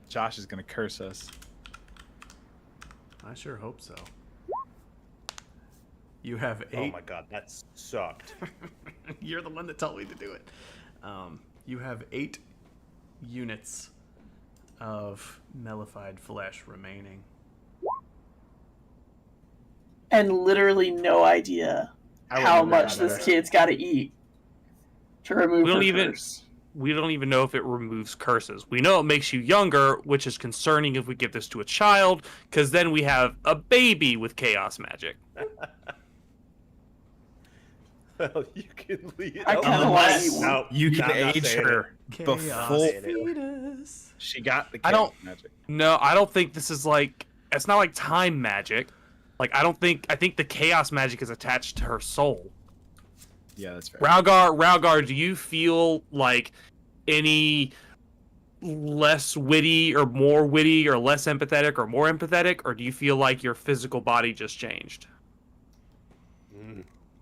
Josh is gonna curse us. I sure hope so. You have 8. Oh my god, that sucked. You're the one that told me to do it. You have 8 units of mellified flesh remaining. And literally no idea I how wouldn't know much that this either. kid's got to eat to remove We her don't even- curse. We don't even know if it removes curses. We know it makes you younger, which is concerning if we give this to a child, because then we have a baby with chaos magic. Well, you can leave. I kinda wanna eat one. No, You no, can I'm not age saying her Chaos before fetus. she got the I don't- chaos magic. No, I don't think this is like. It's not like time magic. Like, I think the chaos magic is attached to her soul. Yeah, that's fair. Ralgar, do you feel like any less witty or less empathetic or more empathetic, or do you feel like your physical body just changed?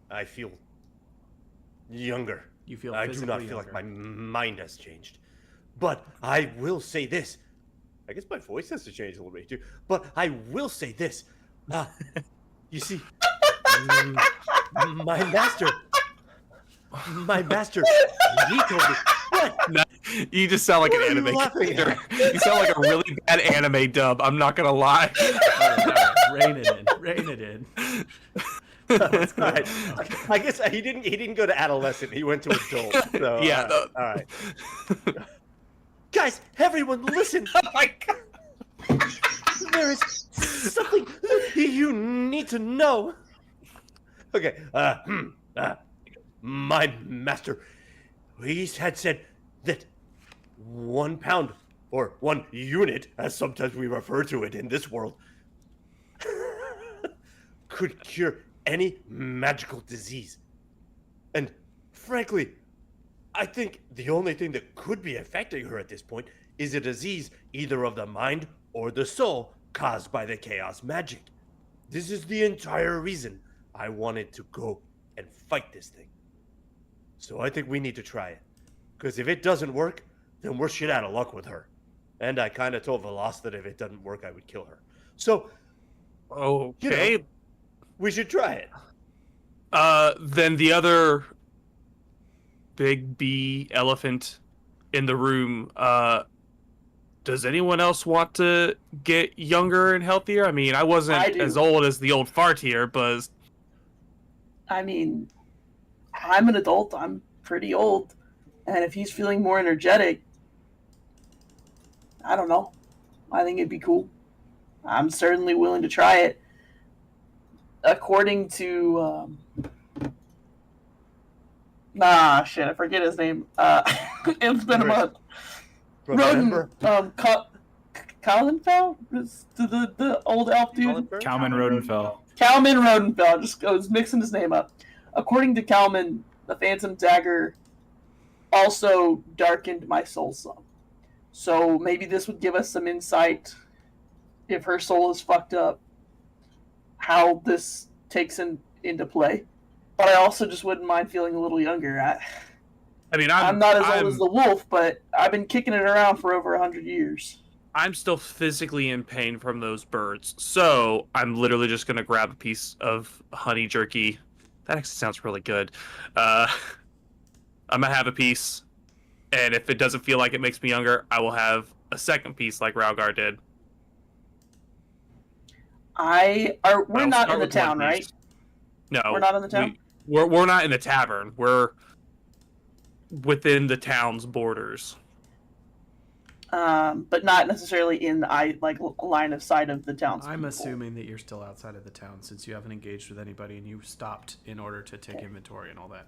I feel younger. You feel I do not physically feel like younger. my mind has changed. But I will say this. I guess my voice has to change a little bit too. But I will say this. You see, my master, he told me. What? No, you just sound like What an are you anime laughing character. You sound like a really bad anime dub. I'm not gonna lie. All right, rein it in. Rein it in. Let's go. All right. I guess he didn't go to adolescent. He went to adult. So, Yeah, All right. Guys, everyone, listen. Oh my god. There is something you need to know. Okay. My master, he had said that 1 pound, or 1 unit, as sometimes we refer to it in this world, could cure any magical disease. And frankly, I think the only thing that could be affecting her at this point is a disease either of the mind or the soul caused by the chaos magic. This is the entire reason I wanted to go and fight this thing. So I think we need to try it. Because if it doesn't work, then we're shit out of luck with her. And I kind of told Velas that if it doesn't work, I would kill her. So Okay. You know. we should try it. Then the other big bee elephant in the room, does anyone else want to get younger and healthier? I mean, I wasn't I do. as old as the old fart here, but I mean, I'm an adult. I'm pretty old. And if he's feeling more energetic, I don't know. I think it'd be cool. I'm certainly willing to try it. According to, I forget his name. It's been a month. Roden, Remember? Collinfell? The old elf dude? Kalman Rodenfell. Kalman Rodenfell. Just goes mixing his name up. According to Kalman, the Phantom Dagger also darkened my soul some. So maybe this would give us some insight if her soul is fucked up, how this takes into play. But I also just wouldn't mind feeling a little younger. I mean, I'm not as old as the wolf, but I've been kicking it around for over 100 years. I'm still physically in pain from those birds, so I'm literally just gonna grab a piece of honey jerky. That actually sounds really good. I'm gonna have a piece, and if it doesn't feel like it makes me younger, I will have a second piece like Ralgar did. We're I'll not start in the with one town, right? piece. No, We're not in the town? We're not in the tavern. We're within the town's borders. But not necessarily in line of sight of the town's I'm people. assuming that you're still outside of the town since you haven't engaged with anybody and you stopped in order to take inventory and all that.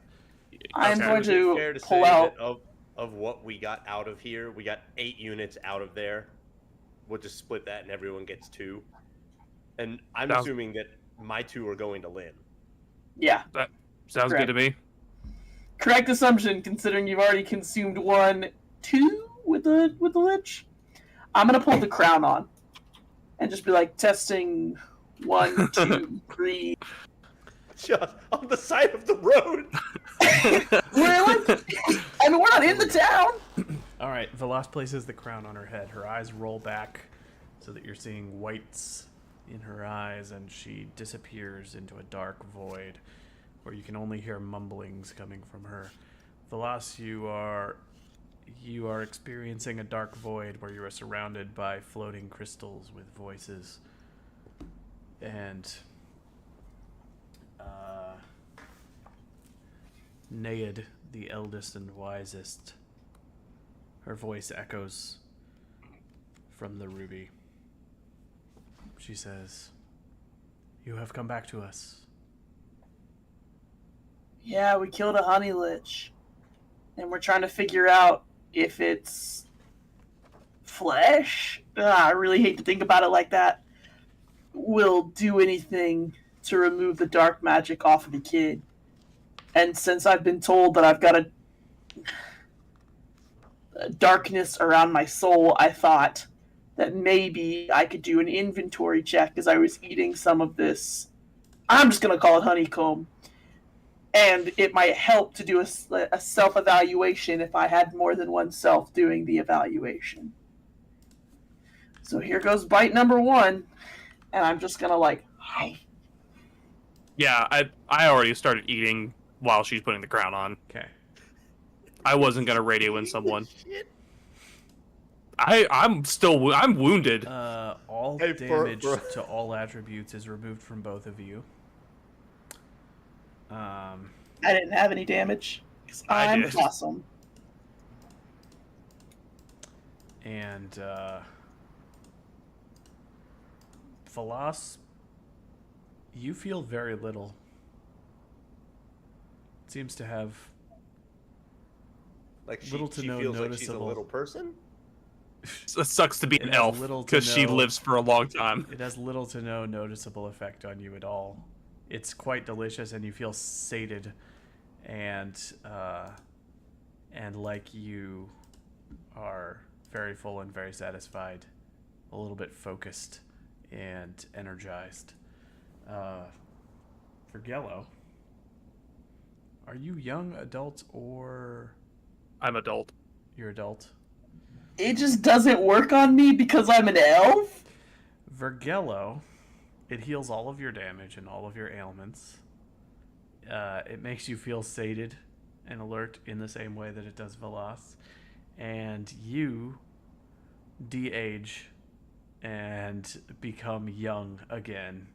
I'm Okay. going Would it be fair to to pull say out. that of what we got out of here, we got 8 units out of there. We'll just split that and everyone gets 2. And I'm Sounds- assuming that my 2 are going to Lynn. Yeah, Sounds Correct. good to me. correct assumption. Considering you've already consumed 2 with the lich, I'm gonna pull the crown on, and just be like testing 1, 2, 3. Just on the side of the road. We're not in the town. All right, Velas places the crown on her head. Her eyes roll back so that you're seeing whites in her eyes, and she disappears into a dark void where you can only hear mumblings coming from her. Velas, you are you are experiencing a dark void where you are surrounded by floating crystals with voices. And Nayad, the eldest and wisest, her voice echoes from the ruby. She says, "You have come back to us." Yeah, we killed a Honeylich. And we're trying to figure out if it's flesh. I really hate to think about it like that. Will do anything to remove the dark magic off of the kid. And since I've been told that I've got a darkness around my soul, I thought that maybe I could do an inventory check as I was eating some of this. I'm just going to call it honeycomb. And it might help to do a self-evaluation if I had more than one self doing the evaluation. So here goes bite number 1. And I'm just going to Yeah, I already started eating while she's putting the crown on. Okay. I wasn't gonna radio in someone. I'm wounded. All Hey, damage to all attributes is removed from both of you. I didn't have any damage. 'Cause I I'm did. awesome. And Velas, you feel very little. It seems to have Like she, little to she no feels like she's a noticeable. little person. It sucks to be It an has elf little to because she no- lives for a long time. It has little to no noticeable effect on you at all. It's quite delicious, and you feel sated, and like you are very full and very satisfied, a little bit focused and energized. For Gello, are you young adult or I'm adult. you're adult? It just doesn't work on me because I'm an elf? Vergello, it heals all of your damage and all of your ailments. It makes you feel sated and alert in the same way that it does Velas. And you de-age and become young again.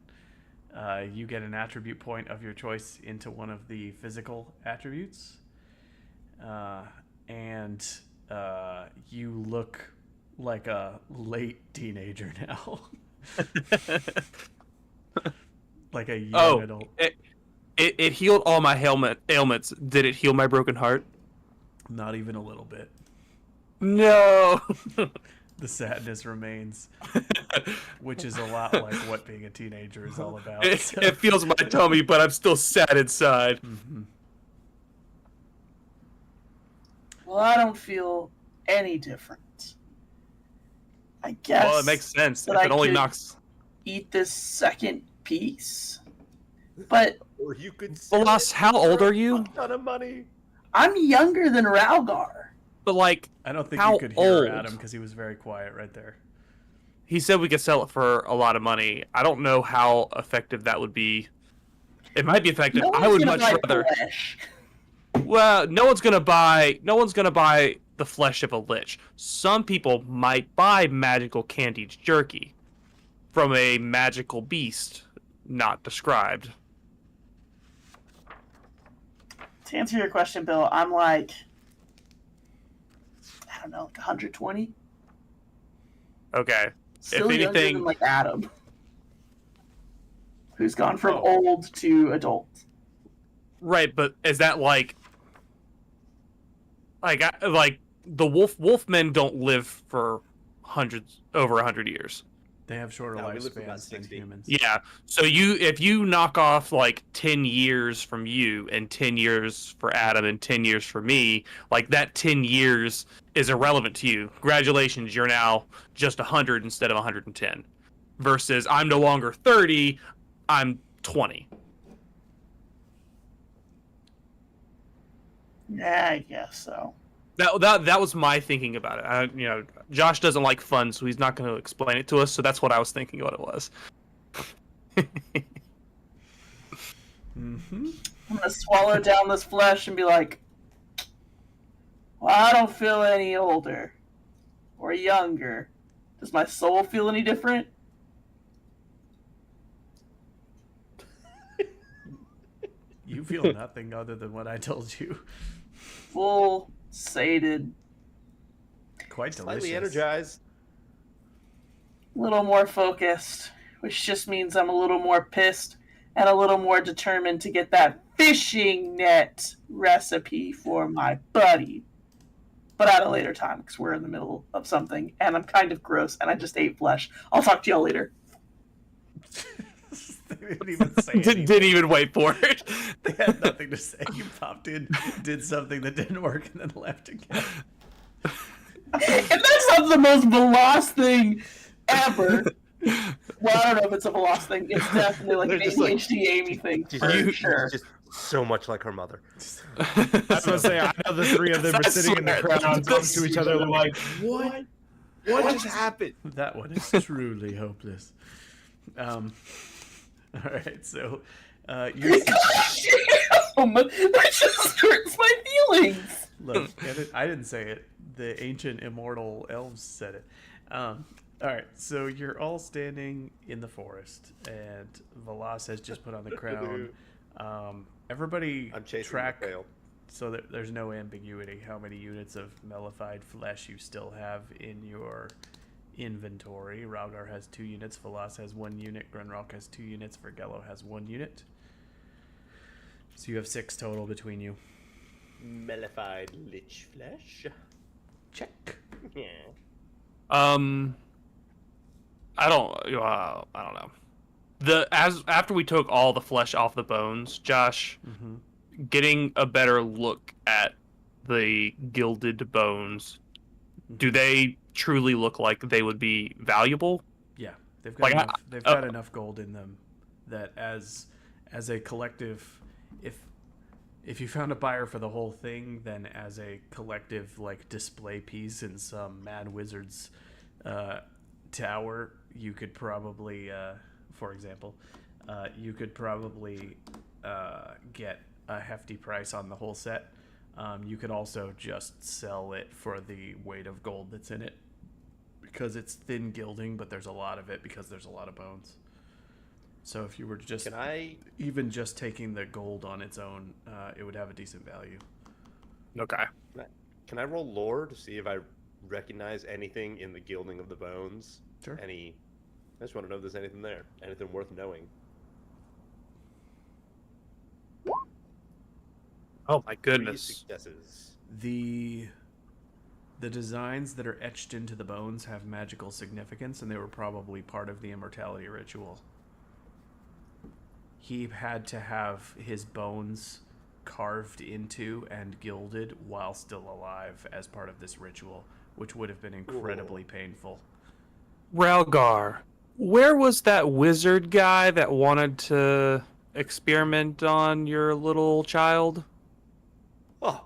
You get an attribute point of your choice into one of the physical attributes. And you look like a late teenager now. Like a young adult. It healed all my ailments. Did it heal my broken heart? Not even a little bit. No. The sadness remains, which is a lot like what being a teenager is all about. It feels my tummy, but I'm still sad inside. Mm-hmm. Well, I don't feel any different. I guess Well, it makes sense. that If I it only could knocks. eat this second piece. But Or you could. Velas, how old are you? A ton of money. I'm younger than Ralgar. But like, I don't think How you could hear old? Adam because he was very quiet right there. he said we could sell it for a lot of money. I don't know how effective that would be. It might be effective. No I one's would gonna much buy rather. flesh. Well, no one's gonna buy the flesh of a lich. Some people might buy magical candied jerky from a magical beast not described. To answer your question, Bill, I'm like, I don't know, like 120. Okay. Still If younger anything, than like Adam, who's gone from Oh. old to adult. right? But is that like the wolfmen don't live for over 100 years? They have shorter No, we live for about lifespans than 60. humans. Yeah. So if you knock off like 10 years from you and 10 years for Adam and 10 years for me, like that 10 years is irrelevant to you. Congratulations, you're now just 100 instead of 110. Versus I'm no longer 30, I'm 20. Yeah, I guess so. That was my thinking about it. Josh doesn't like fun, so he's not going to explain it to us. So that's what I was thinking what it was. Mm-hmm. I'm gonna swallow down this flesh and be like, well, I don't feel any older or younger. Does my soul feel any different? You feel nothing other than what I told you. Full, sated, Quite delicious. Slightly energized. a little more focused, which just means I'm a little more pissed and a little more determined to get that fishing net recipe for my buddy. But at a later time, because we're in the middle of something, and I'm kind of gross, and I just ate flesh. I'll talk to y'all later. They didn't even say anything. Didn't even wait for it. They had nothing to say. You popped in, did something that didn't work, and then left again. And that's not the most Veloz thing ever. Well, I don't know if it's a Veloz thing. It's definitely like an They're just like- ADHD Amy thing, for She's sure. just so much like her mother. I was gonna say, I know the three of them are sitting in the crowd and talking to each other like, What? What just happened? That one is truly hopeless. All right, so you're Damn! That just hurts my feelings. look. I didn't say it. The ancient immortal elves said it. All right, so you're all standing in the forest, and Velas has just put on the crown. Everybody I'm chasing track the fail. so that there's no ambiguity how many units of mellified flesh you still have in your inventory. Ralgar has 2 units, Velas has 1 unit, Grunrock has 2 units, Vergello has 1 unit. So you have 6 total between you. Mellified lich flesh. Check. Yeah. I don't know. After we took all the flesh off the bones, Josh, getting a better look at the gilded bones, do they truly look like they would be valuable? Yeah, they've got Like, enough, they've got enough gold in them that as a collective, if you found a buyer for the whole thing, then as a collective like display piece in some mad wizard's tower, you could probably, for example, you could probably get a hefty price on the whole set. You could also just sell it for the weight of gold that's in it, because it's thin gilding, but there's a lot of it because there's a lot of bones. So if you were just even just taking the gold on its own, it would have a decent value. Okay. Can I roll lore to see if I recognize anything in the gilding of the bones? Sure. I just want to know if there's anything there. Anything worth knowing. Oh my 3 goodness. successes. The designs that are etched into the bones have magical significance, and they were probably part of the immortality ritual. He had to have his bones carved into and gilded while still alive as part of this ritual, which would have been incredibly painful. Ralgar, where was that wizard guy that wanted to experiment on your little child? Oh,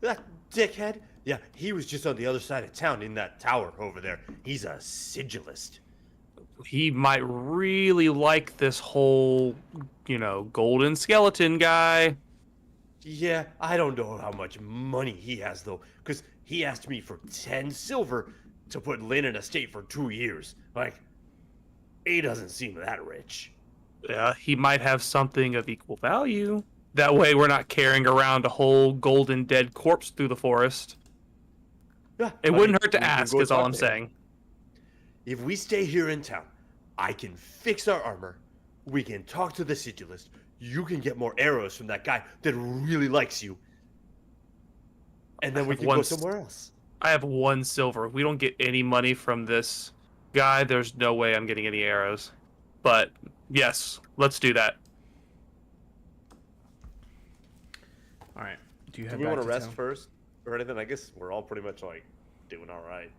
that dickhead? Yeah, he was just on the other side of town in that tower over there. He's a sigilist. He might really like this whole, golden skeleton guy. Yeah, I don't know how much money he has, though, because he asked me for 10 silver to put Lynn in a state for 2 years. Like, he doesn't seem that rich. Yeah, he might have something of equal value. That way we're not carrying around a whole golden dead corpse through the forest. Yeah, It I wouldn't mean, hurt to we can ask, go is all talk I'm to him. saying. If we stay here in town, I can fix our armor. We can talk to the sigilist. You can get more arrows from that guy that really likes you. And then we can go somewhere else. I have 1 silver. If we don't get any money from this guy, there's no way I'm getting any arrows. But yes, let's do that. All right. Do you Do have we back want to to rest town? first or anything? I guess we're all pretty much like doing all right.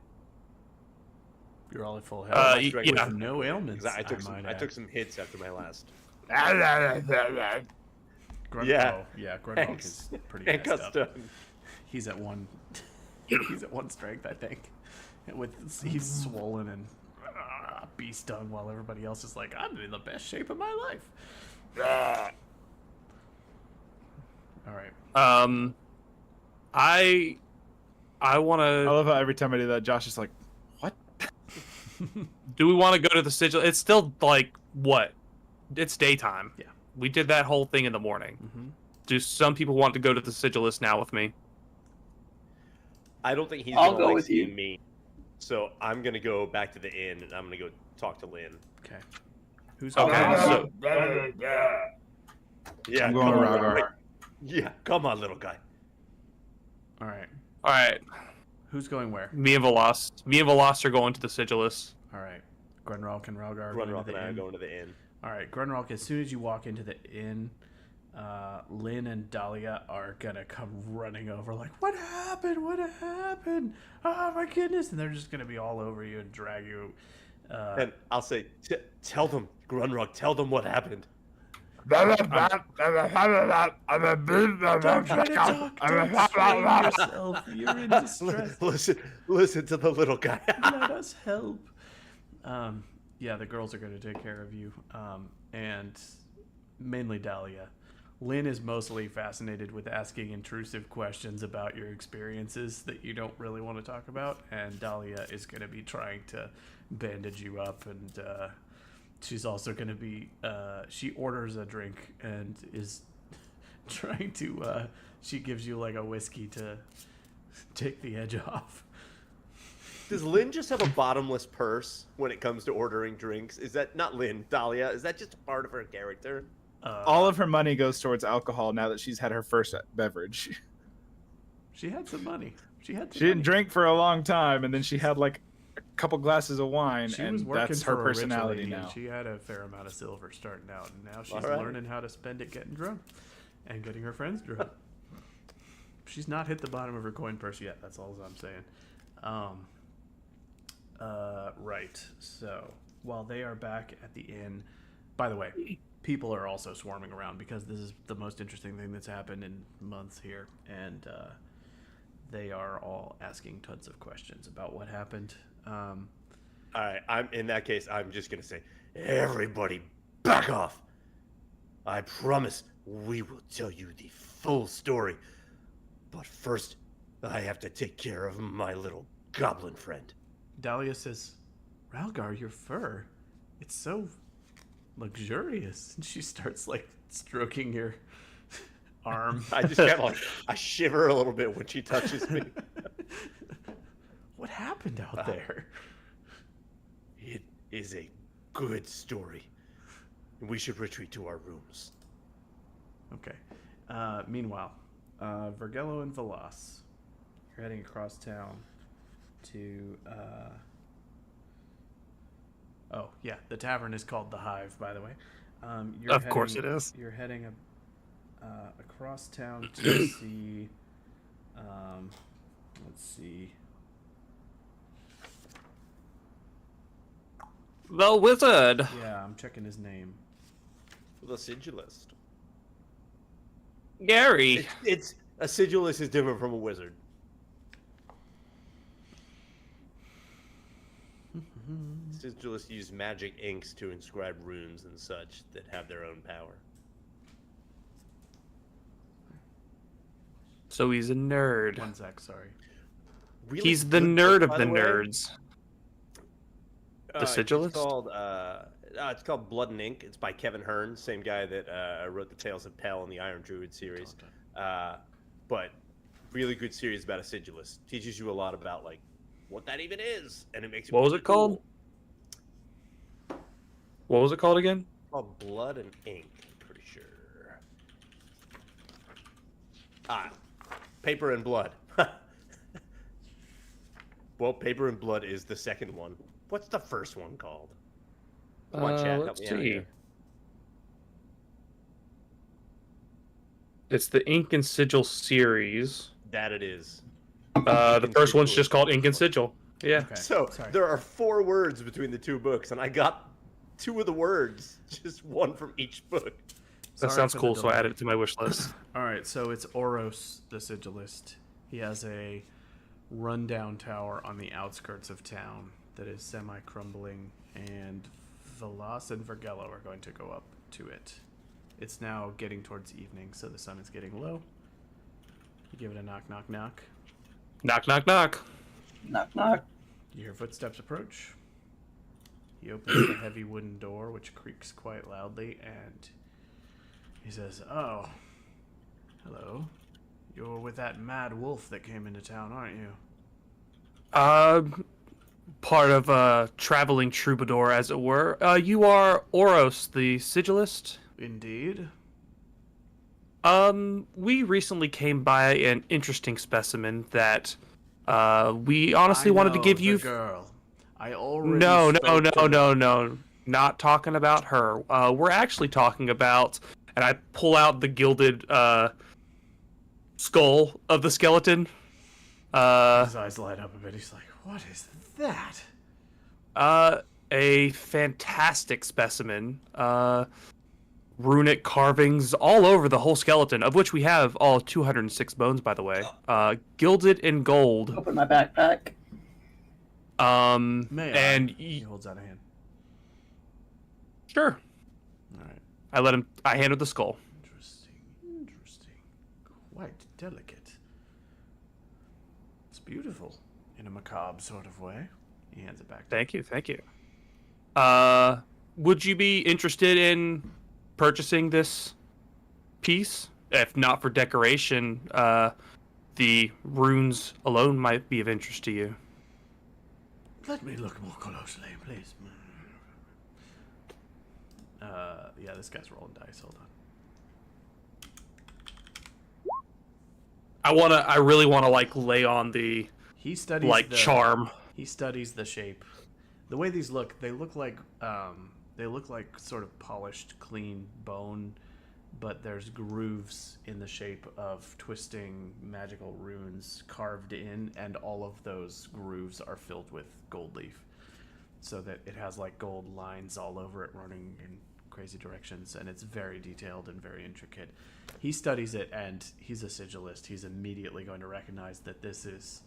You're all at full health. Uh, My strength yeah. is No ailments. I took some. might I add. took some hits after my last. Grunt, Yeah. yeah. Grunwalk Thanks. is pretty And messed up. custom. He's at 1. He's at 1 strength, I think. And he's swollen and bee stung, while everybody else is like, I'm in the best shape of my life. All right. I I want I to. love how every time I do that, Josh is like, "What?" Do we want to go to the sigil? It's still like what? It's daytime. Yeah. We did that whole thing in the morning. Mm-hmm. Do some people want to go to the sigilist now with me? I don't think he's I'll gonna go like with you. seeing me. So I'm gonna go back to the inn and I'm gonna go talk to Lynn. Okay. Who's Okay, going? so Yeah, I'm going come to on, Rhaegar. wait. Yeah, come on, little guy. All right. all right, Who's going where? me and Veloz are going to the sigilist. All right. Grunrock and Rhaegar are going Grunrock to the and I are inn. going to the inn. All right, Grunrock, as soon as you walk into the inn, Lynn and Dahlia are going to come running over like, what happened? What happened? Oh, my goodness. And they're just going to be all over you and drag you. And I'll say, tell them, Grunrock, tell them what happened. Don't try to talk. Don't strain yourself. You're in distress. Listen to the little guy. Let us help. Yeah, the girls are going to take care of you, and mainly Dahlia. Lynn is mostly fascinated with asking intrusive questions about your experiences that you don't really want to talk about, and Dahlia is going to be trying to bandage you up, and she's also going to be she orders a drink and is trying to she gives you like a whiskey to take the edge off. Does Lynn just have a bottomless purse when it comes to ordering drinks? Is that not Lynn, Dahlia? Is that just a part of her character? All of her money goes towards alcohol now that she's had her first beverage. She had some money. She Didn't drink for a long time, and then she had like a couple glasses of wine, She and was working that's for her a rich personality lady, and now. she had a fair amount of silver starting out, and now she's All right. learning how to spend it getting drunk and getting her friends drunk. She's not hit the bottom of her coin purse yet. That's all I'm saying. Right. So while they are back at the inn, by the way, people are also swarming around because this is the most interesting thing that's happened in months here, and they are all asking tons of questions about what happened. All right, I'm in that case. I'm just gonna say, everybody, back off. I promise we will tell you the full story. But first, I have to take care of my little goblin friend. Dahlia says, Rhaegar, your fur, it's so luxurious. And she starts like stroking your arm. I just kind of like, I shiver a little bit when she touches me. What happened out there? It is a good story. We should retreat to our rooms. Okay. Meanwhile, Vergello and Veloz, you're heading across town to oh yeah, the tavern is called the Hive, by the way. Of course it is. You're heading across town to see let's see, The wizard. yeah, I'm checking his name. The sigilist. Gary. It's a sigilist is different from a wizard. Sigilists use magic inks to inscribe runes and such that have their own power. So he's a nerd. One sec, sorry. Really He's the good nerd book, of by the way. nerds. The sigilist? It's called Blood and Ink. It's by Kevin Hearn, same guy that wrote the Tales of Pell and the Iron Druid series. But really good series about a sigilist. Teaches you a lot about like what that even is, and it makes What was it called? What was it called again? It's called Blood and Ink. I'm pretty sure. Paper and Blood. Well, Paper and Blood is the second one. What's the first one called? Come on, chat, help Let's me out see. here. It's the Ink and Sigil series. That it is. The first one's Sigil. just called Ink and Sigil. Yeah. Okay. So sorry. there are 4 words between the 2 books, and I got 2 of the words, just one from each book. That Sorry sounds for the cool, so I delay. added it to my wish list. All right, so it's Oros, the sigilist. He has a rundown tower on the outskirts of town that is semi-crumbling, and Veloz and Vergello are going to go up to it. It's now getting towards evening, so the sun is getting low. You give it a knock, knock, knock. Knock, knock, knock. Knock, knock. You hear footsteps approach. He opens the heavy wooden door, which creaks quite loudly, and he says, "Oh, hello. You're with that mad wolf that came into town, aren't you?" Part of a traveling troubadour, as it were. You are Oros, the sigilist? Indeed. We recently came by an interesting specimen that, we honestly I wanted to know give the you... girl. I already No, spoke to her. no. Not talking about her. We're actually talking about... And I pull out the gilded, skull of the skeleton. His eyes light up a bit. He's like, "What is that?" A fantastic specimen. Runic carvings all over the whole skeleton, of which we have all 206 bones, by the way. Gilded in gold. Open my backpack. May I? And He holds out a hand. sure. All right. I handed the skull. Interesting. Quite delicate. It's beautiful in a macabre sort of way. He hands it back to Thank you. Would you be interested in purchasing this piece? If not for decoration, the runes alone might be of interest to you. Let me look more closely, please. Yeah, this guy's rolling dice. Hold on. I really wanna like lay on the He studies the charm. He studies the shape. The way these look, they look like sort of polished, clean bone, but there's grooves in the shape of twisting magical runes carved in, and all of those grooves are filled with gold leaf, so that it has like gold lines all over it running in crazy directions, and it's very detailed and very intricate. He studies it, and he's a sigilist. He's immediately going to recognize that this is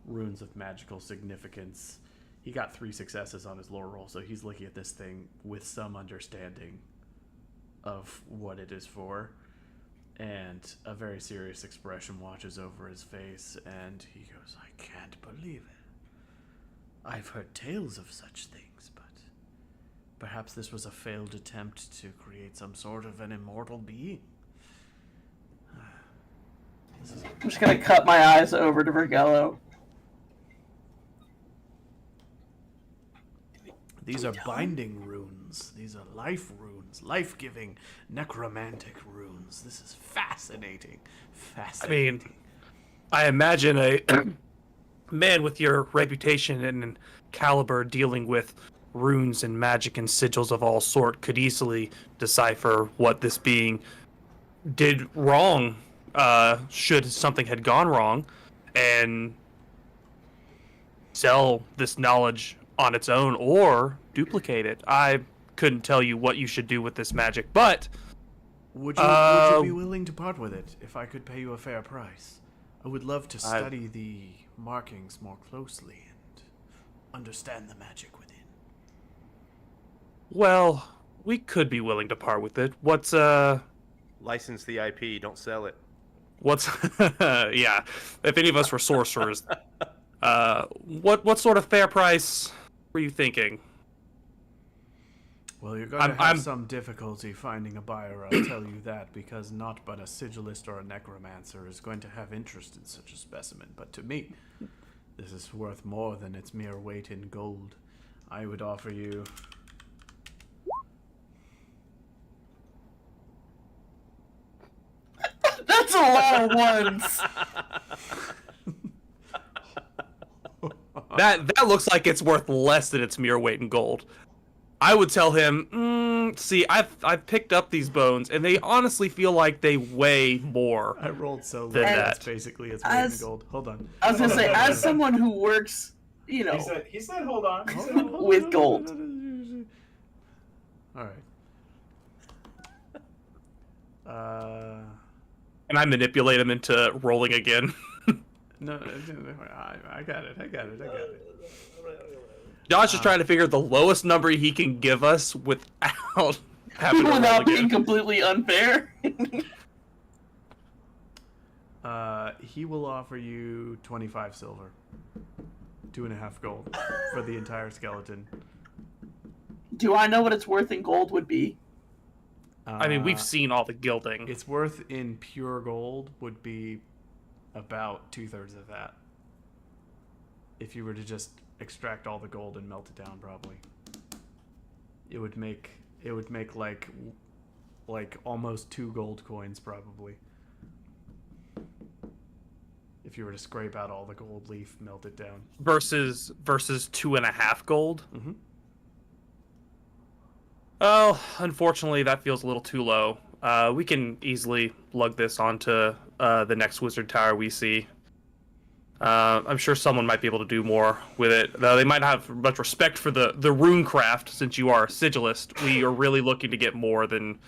runes of magical significance. He got 3 successes on his lore roll, so he's looking at this thing with some understanding of what it is for, and a very serious expression watches over his face, and he goes, "I can't believe it. I've heard tales of such things, but perhaps this was a failed attempt to create some sort of an immortal being." I'm just gonna cut my eyes over to Vergello. These are binding runes. These are life runes, life-giving, necromantic runes. This is fascinating. Fascinating. I imagine a man with your reputation and caliber dealing with runes and magic and sigils of all sort could easily decipher what this being did wrong, should something had gone wrong, and sell this knowledge on its own or duplicate it. I couldn't tell you what you should do with this magic, but Would you be willing to part with it if I could pay you a fair price? I would love to study the markings more closely and understand the magic within. well, we could be willing to part with it. What's License the IP, don't sell it. yeah, if any of us were sorcerers, what sort of fair price were you thinking? Well, you're going to have some difficulty finding a buyer, I'll tell you that, because not but a sigilist or a necromancer is going to have interest in such a specimen. But to me, this is worth more than its mere weight in gold. I would offer you... That's a lot of ones. That looks like it's worth less than its mere weight in gold. I would tell him, see, I've picked up these bones, and they honestly feel like they weigh more. I rolled so low. Than That's that. basically its weight in gold. Hold on. I was gonna say, as someone who works, you know, He said, hold on. He said, with gold. All right. And I manipulate him into rolling again. No, I got it. Josh is trying to figure the lowest number he can give us without having to roll without being again. completely unfair. He will offer you 25 silver. 2.5 gold for the entire skeleton. Do I know what its worth in gold would be? I mean, we've seen all the gilding. Its worth in pure gold would be about 2/3 of that. If you were to just extract all the gold and melt it down, probably. It would make like almost 2 gold coins, probably. If you were to scrape out all the gold leaf, melt it down. Versus 2.5 gold. Mm-hmm. Oh, unfortunately, that feels a little too low. We can easily lug this onto the next wizard tower we see. I'm sure someone might be able to do more with it. Though they might have much respect for the rune craft, since you are a sigilist. We are really looking to get more than,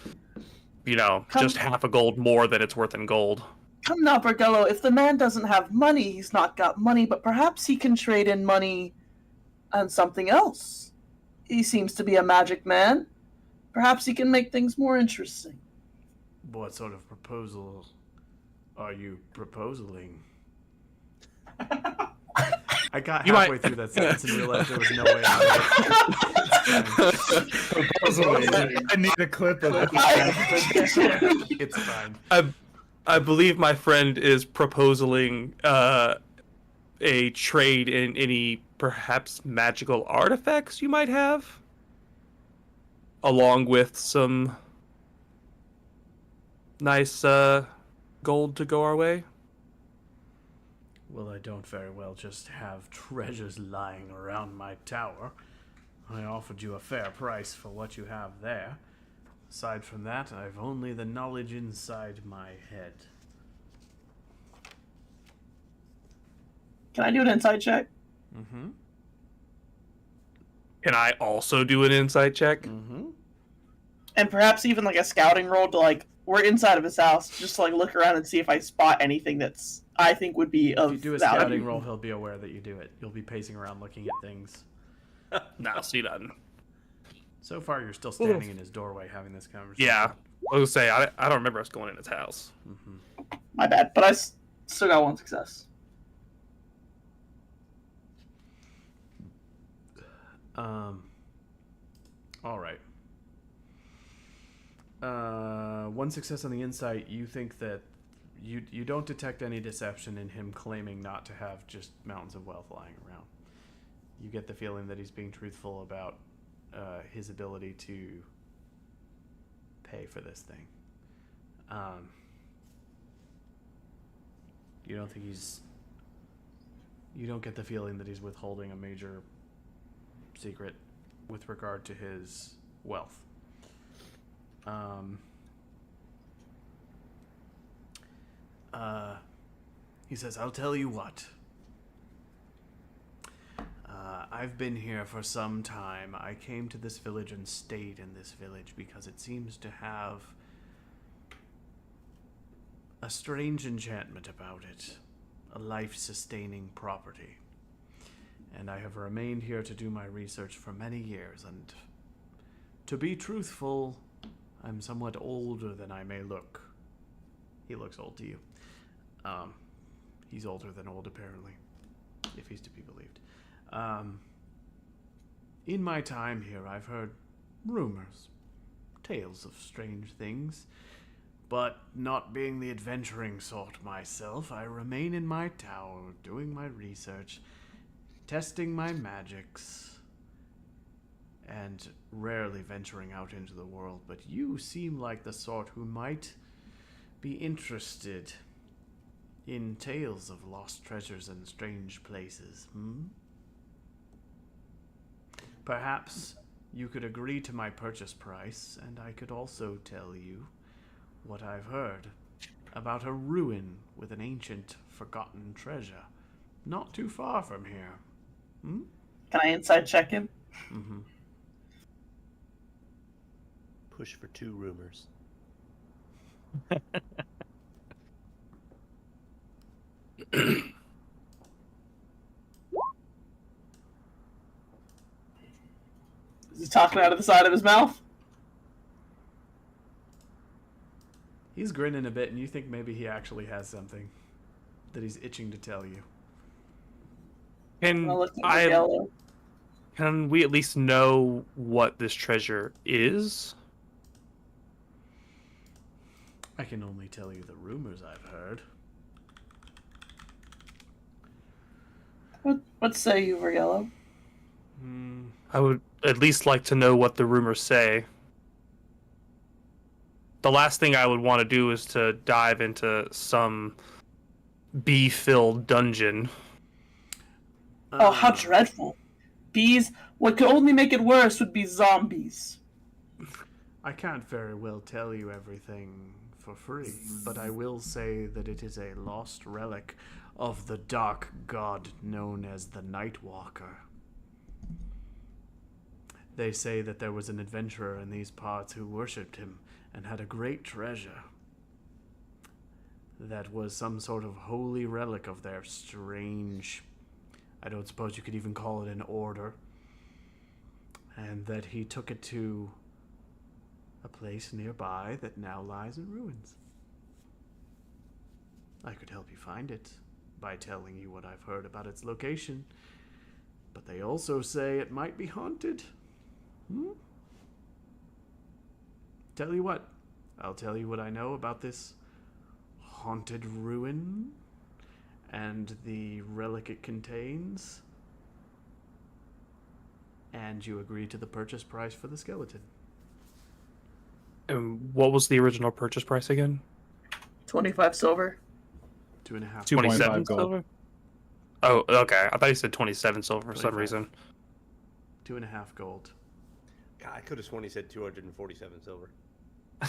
just half a gold more than it's worth in gold. Come now, Bergello, if the man doesn't have money, he's not got money, but perhaps he can trade in money on something else. He seems to be a magic man. Perhaps he can make things more interesting. What sort of proposal are you proposing? I got halfway through that sentence and realized there was no way out of it. I need a clip of it. It's fine. I believe my friend is proposing a trade in any perhaps magical artifacts you might have, along with some nice gold to go our way. Well, I don't very well just have treasures lying around my tower. I offered you a fair price for what you have there. Aside from that, I've only the knowledge inside my head. Can I do an insight check? Mm-hmm. Can I also do an insight check? Mm-hmm. And perhaps even like a scouting roll to we're inside of his house, just to look around and see if I spot anything that's I think would be of If you do a value. scouting roll, he'll be aware that you do it. You'll be pacing around looking at things. Nah, see nothing. So far, you're still standing in his doorway having this conversation. Yeah, I was gonna say I don't remember us going in his house. Mm-hmm. My bad, but I still got one success. All right. One success on the insight. You think that you don't detect any deception in him claiming not to have just mountains of wealth lying around. You get the feeling that he's being truthful about his ability to pay for this thing. You don't think you don't get the feeling that he's withholding a major secret with regard to his wealth. He says, I'll tell you what. I've been here for some time. I came to this village and stayed in this village because it seems to have a strange enchantment about it, a life-sustaining property. And I have remained here to do my research for many years, and to be truthful, I'm somewhat older than I may look. He looks old to you. He's older than old, apparently, if he's to be believed. In my time here, I've heard rumors, tales of strange things, but not being the adventuring sort myself, I remain in my tower, doing my research, testing my magics, and rarely venturing out into the world. But you seem like the sort who might be interested in tales of lost treasures and strange places, Perhaps you could agree to my purchase price, and I could also tell you what I've heard about a ruin with an ancient, forgotten treasure, not too far from here. Can I inside check him? Mm-hmm. Push for 2 rumors. Is he talking out of the side of his mouth? He's grinning a bit, and you think maybe he actually has something. that he's itching to tell you. Can I'll look at yellow. can we at least know what this treasure is? I can only tell you the rumors I've heard. What say you, Yellow? I would at least like to know what the rumors say. The last thing I would want to do is to dive into some bee-filled dungeon. Oh, how dreadful. Bees, what could only make it worse would be zombies. I can't very well tell you everything for free, but I will say that it is a lost relic of the dark god known as the Nightwalker. They say that there was an adventurer in these parts who worshipped him and had a great treasure that was some sort of holy relic of their strange, I don't suppose you could even call it an order, and that he took it to a place nearby that now lies in ruins. I could help you find it by telling you what I've heard about its location, but they also say it might be haunted. Tell you what, I'll tell you what I know about this haunted ruin and the relic it contains, and you agree to the purchase price for the skeleton. And what was the original purchase price again? 25 silver. 2.5. 27 gold. silver? Oh, okay. I thought you said 27 silver for some 25. reason. 2.5 gold. God, I could have sworn he said 247 silver. I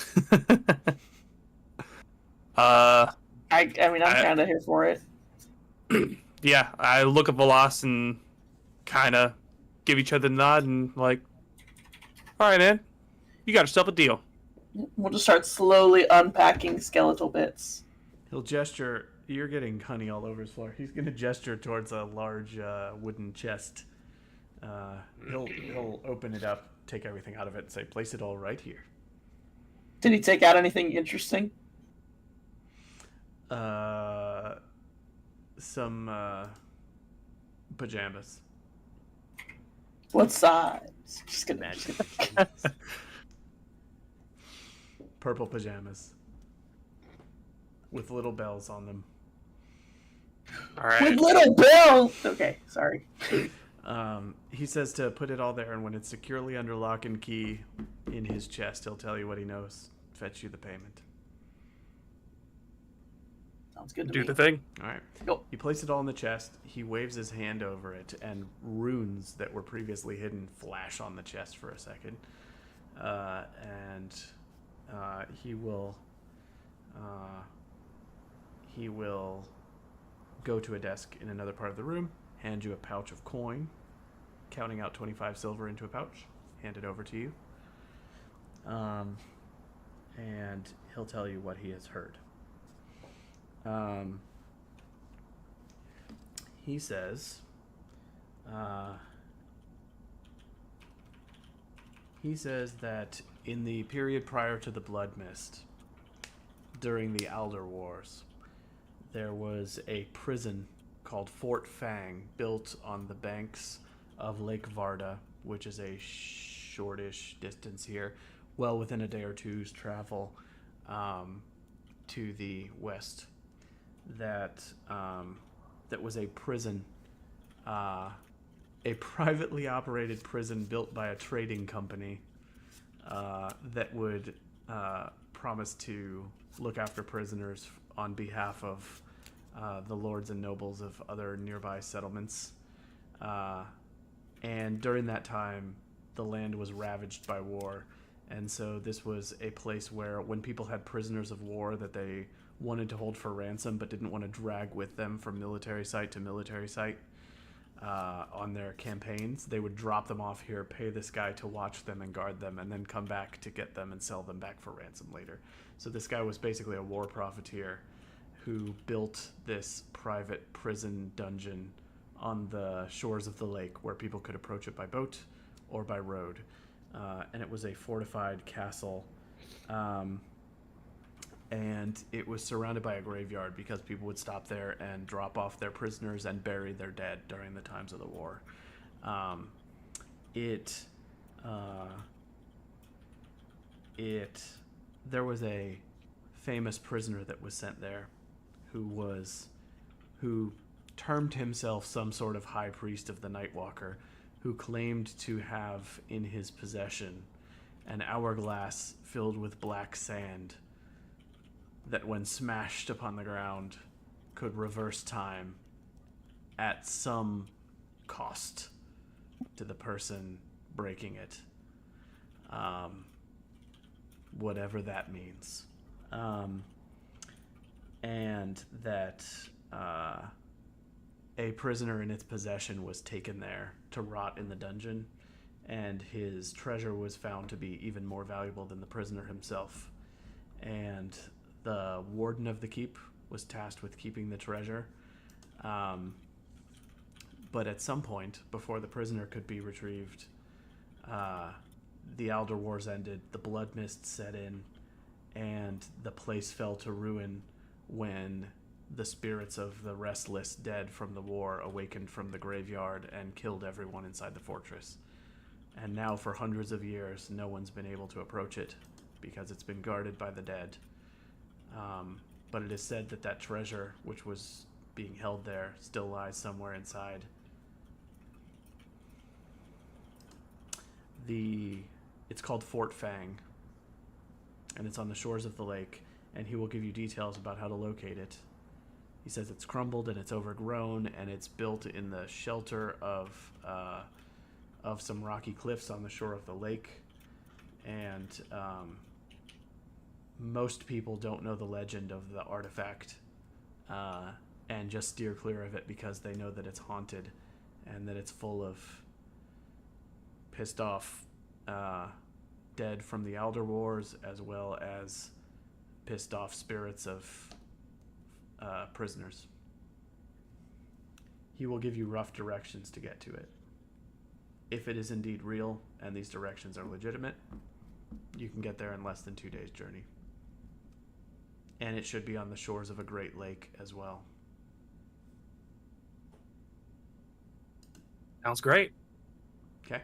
mean, I'm kind of here for it. Yeah, I look at Velas and kind of give each other a nod and like, all right, man, you got yourself a deal. We'll just start slowly unpacking skeletal bits. He'll gesture. You're getting honey all over his floor. He's going to gesture towards a large wooden chest. He'll open it up, take everything out of it, and say, place it all right here. Did he take out anything interesting? Some pajamas. What size? Just gonna Magic. Purple pajamas. With little bells on them. All right. With little Bill. Okay, sorry. He says to put it all there, and when it's securely under lock and key in his chest, he'll tell you what he knows. Fetch you the payment. Sounds good to Do me. the thing. All right. Go. You place it all in the chest. He waves his hand over it, and runes that were previously hidden flash on the chest for a second. He will go to a desk in another part of the room, hand you a pouch of coin, counting out 25 silver into a pouch, hand it over to you, and he'll tell you what he has heard. He says, that in the period prior to the Blood Mist, during the Alder Wars, there was a prison called Fort Fang built on the banks of Lake Varda, which is a shortish distance here, well within a day or two's travel to the west. That was a prison, a privately operated prison built by a trading company that would promise to look after prisoners on behalf of the lords and nobles of other nearby settlements. And during that time, the land was ravaged by war. And so this was a place where when people had prisoners of war that they wanted to hold for ransom but didn't want to drag with them from military site to military site on their campaigns, they would drop them off here, pay this guy to watch them and guard them, and then come back to get them and sell them back for ransom later. So this guy was basically a war profiteer who built this private prison dungeon on the shores of the lake where people could approach it by boat or by road. And it was a fortified castle and it was surrounded by a graveyard because people would stop there and drop off their prisoners and bury their dead during the times of the war. There was a famous prisoner that was sent there who termed himself some sort of high priest of the Nightwalker, who claimed to have in his possession an hourglass filled with black sand that, when smashed upon the ground, could reverse time at some cost to the person breaking it. Whatever that means. And that a prisoner in its possession was taken there to rot in the dungeon, and his treasure was found to be even more valuable than the prisoner himself. And the warden of the keep was tasked with keeping the treasure. But at some point, before the prisoner could be retrieved, the Alder Wars ended, the blood mist set in, and the place fell to ruin when the spirits of the restless dead from the war awakened from the graveyard and killed everyone inside the fortress. And now for hundreds of years, no one's been able to approach it because it's been guarded by the dead. But it is said that that treasure, which was being held there, still lies somewhere inside. It's called Fort Fang, and it's on the shores of the lake, and he will give you details about how to locate it. He says it's crumbled and it's overgrown, and it's built in the shelter of some rocky cliffs on the shore of the lake. And most people don't know the legend of the artifact, and just steer clear of it because they know that it's haunted and that it's full of pissed off dead from the Alder Wars, as well as pissed off spirits of prisoners. He will give you rough directions to get to it. If it is indeed real and these directions are legitimate, you can get there in less than 2 days' journey. And it should be on the shores of a great lake as well. Sounds great. Okay.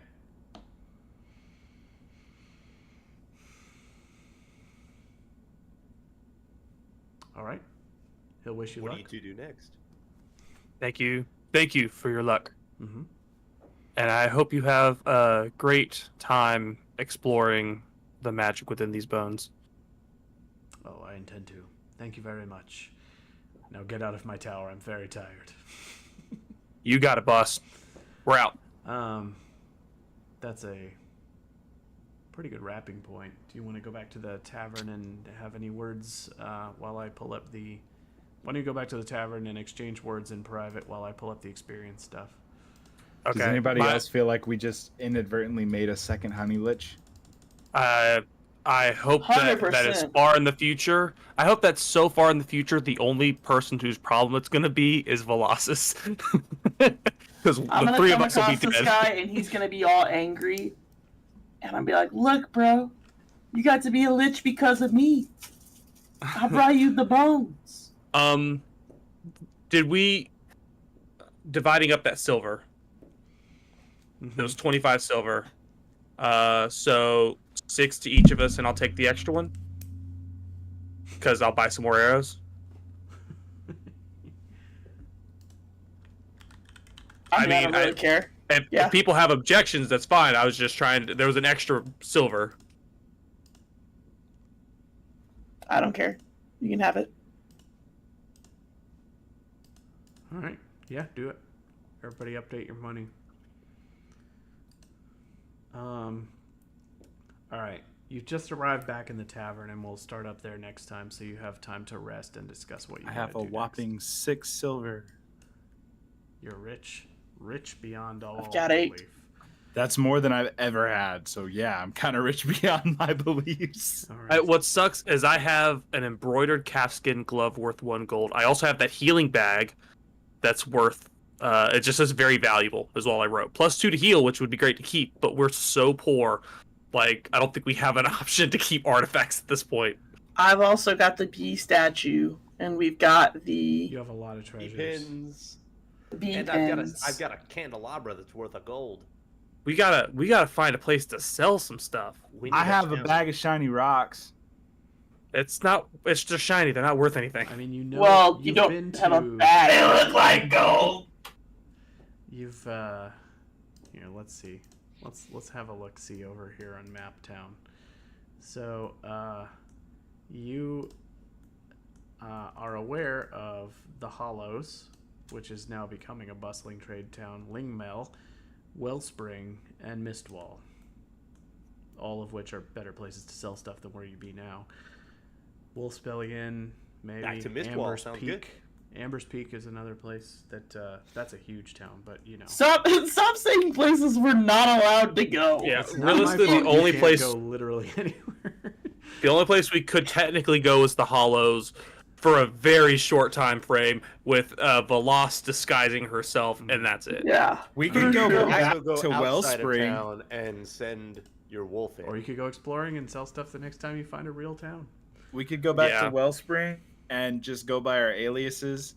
All right. He'll wish you What luck. do you two do next? Thank you. Thank you for your luck. Mm-hmm. And I hope you have a great time exploring the magic within these bones. Oh, I intend to. Thank you very much. Now get out of my tower. I'm very tired. You got it, boss. We're out. That's a pretty good wrapping point. Do you want to go back to the tavern and have any words while I pull up the... Why don't you go back to the tavern and exchange words in private while I pull up the experience stuff? Okay. Does anybody else feel like we just inadvertently made a second Honeylich? I hope that is 100%. far in the future. I hope that so far in the future, the only person whose problem it's going to be is Velocus. Because I'm the gonna three of come us will be across this dead. guy and he's gonna be all angry, and I'll be like, "Look, bro, you got to be a lich because of me. I brought you the bones." Did we dividing up that silver? It was 25 silver. So 6 to each of us, and I'll take the extra one because I'll buy some more arrows. I don't really care. If people have objections, that's fine. I was just trying to. There was an extra silver. I don't care. You can have it. All right. Yeah, do it. Everybody update your money. All right. You've just arrived back in the tavern, and we'll start up there next time, so you have time to rest and discuss what you I gotta have a do whopping next. 6 silver. You're rich beyond all I've got 8. belief. That's more than I've ever had. So yeah, I'm kind of rich beyond my beliefs. All right. What sucks is I have an embroidered calfskin glove worth 1 gold. I also have that healing bag that's worth. It just says very valuable is all I wrote. Plus 2 to heal, which would be great to keep, but we're so poor. Like, I don't think we have an option to keep artifacts at this point. I've also got the bee statue, and we've got the You have a lot of treasures. Pins. bee And pins. I've got a candelabra that's worth a gold. We gotta find a place to sell some stuff. We need I have a town. bag of shiny rocks. It's just shiny. They're not worth anything. I mean, you know. Well, you you've don't been have a to- bag. They look like gold. You've here. Let's see. Let's have a look. See over here on Map Town. So you are aware of the Hollows, which is now becoming a bustling trade town. Lingmel, Wellspring, and Mistwall. All of which are better places to sell stuff than where you be now. Wolfsbelly Inn, maybe. Back to Mistwall, Amber's sounds Peak. good. Amber's Peak is another place that's a huge town, but you know. Stop saying places we're not allowed to go. Yeah, It's not my realistically, fault the you only can't place go literally anywhere. the only place we could technically go is the Hollows for a very short time frame with Veloz disguising herself, and that's it. Yeah. We could go sure. back Also go to outside of Wellspring. town and send your wolf in. Or you could go exploring and sell stuff the next time you find a real town. We could go back Yeah. to Wellspring and just go by our aliases,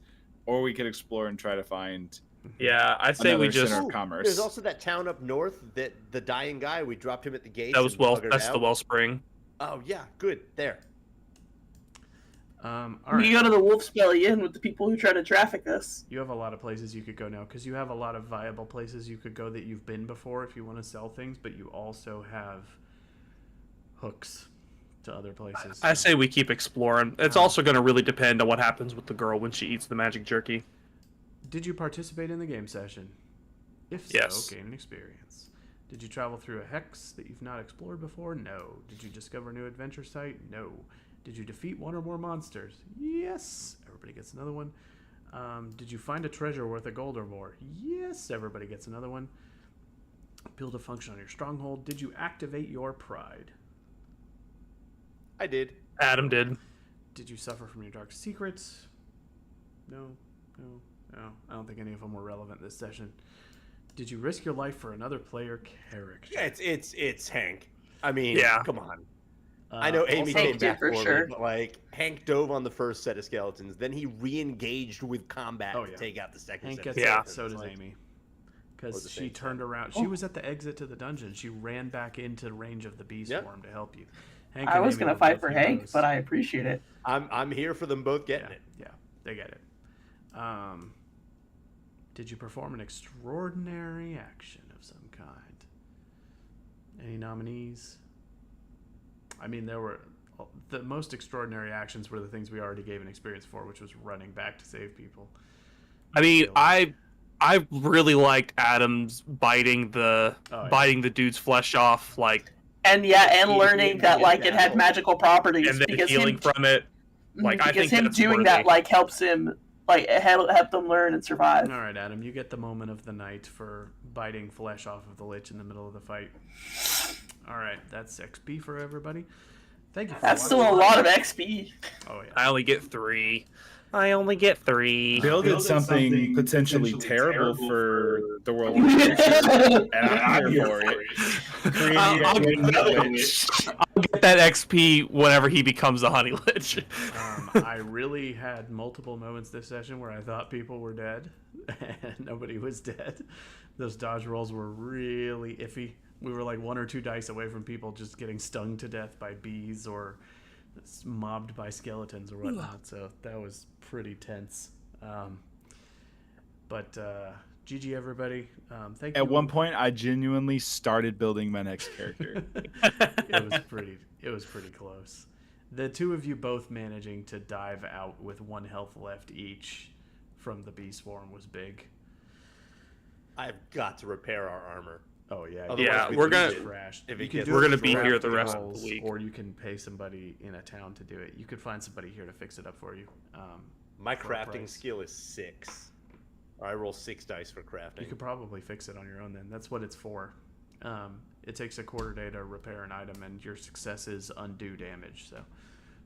or we could explore and try to find Yeah, I'd say we another just center of commerce. There's also that town up north that the dying guy, we dropped him at the gate. that's the Wellspring. Oh yeah, good. There. All We right. go to the Wolf's Belly Inn with the people who try to traffic us. You have a lot of places you could go now because you have a lot of viable places you could go that you've been before if you want to sell things, but you also have hooks to other places. I say we keep exploring. It's also going to really depend on what happens with the girl when she eats the magic jerky. Did you participate in the game session? If so, Yes. gain an experience. Did you travel through a hex that you've not explored before? No. Did you discover a new adventure site? No. Did you defeat one or more monsters? Yes. Everybody gets another one. Did you find a treasure worth a gold or more? Yes. Everybody gets another one. Build a function on your stronghold. Did you activate your pride? I did. Adam did. Did you suffer from your dark secrets? No. I don't think any of them were relevant this session. Did you risk your life for another player character? Yeah, it's Hank. I mean, Yeah. come on. I know Amy also- came back Hank did, for for sure. me, but like Hank dove on the first set of skeletons, then he re-engaged with combat Oh, to yeah. take out the second Hank set. gets of Yeah. it, skeletons. so does Like, Amy. Or Because the she same turned thing. around. She was at the exit to the dungeon. She ran back into range of the bee Yep. swarm to help you. Hank I and was Amy gonna were fight both for Hank, heroes. but I appreciate it. I'm here for them both getting Yeah, it. yeah, they get it. Did you perform an extraordinary action of some kind? Any nominees? I mean, there were the most extraordinary actions were the things we already gave an experience for, which was running back to save people. I mean, Really. I really liked Adam's biting the Oh, yeah. biting the dude's flesh off, like, And yeah, and He learning didn't that get like that it had whole- magical properties and then because healing him from it. Like, I because think him that's doing worthy. that like helps him like help them learn and survive. All right, Adam, you get the moment of the night for biting flesh off of the lich in the middle of the fight. All right, that's XP for everybody. Thank you for That's watching. still a lot of XP. Oh yeah. I only get 3. I only get 3. Bill did something potentially terrible for the world, and I'm here for it. Creating I'll a get another that- witch. I'll get that XP whenever he becomes a Honeylich. I really had multiple moments this session where I thought people were dead, and nobody was dead. Those dodge rolls were really iffy. We were like 1 or 2 dice away from people just getting stung to death by bees or mobbed by skeletons or whatnot. So that was pretty tense. But GG everybody. Thank you. At one point, I genuinely started building my next character. It was pretty close. The two of you both managing to dive out with 1 health left each from the bee swarm was big. I've got to repair our armor. Oh yeah, Otherwise Yeah, we we're lose gonna- it. crashed. If You it can gets- do We're it gonna with be here the crafting rest of the rolls, week. or you can pay somebody in a town to do it. You could find somebody here to fix it up for you. My for a crafting price. skill is 6. I roll 6 dice for crafting. You could probably fix it on your own. Then that's what it's for. It takes a quarter day to repair an item, and your success is undo damage. So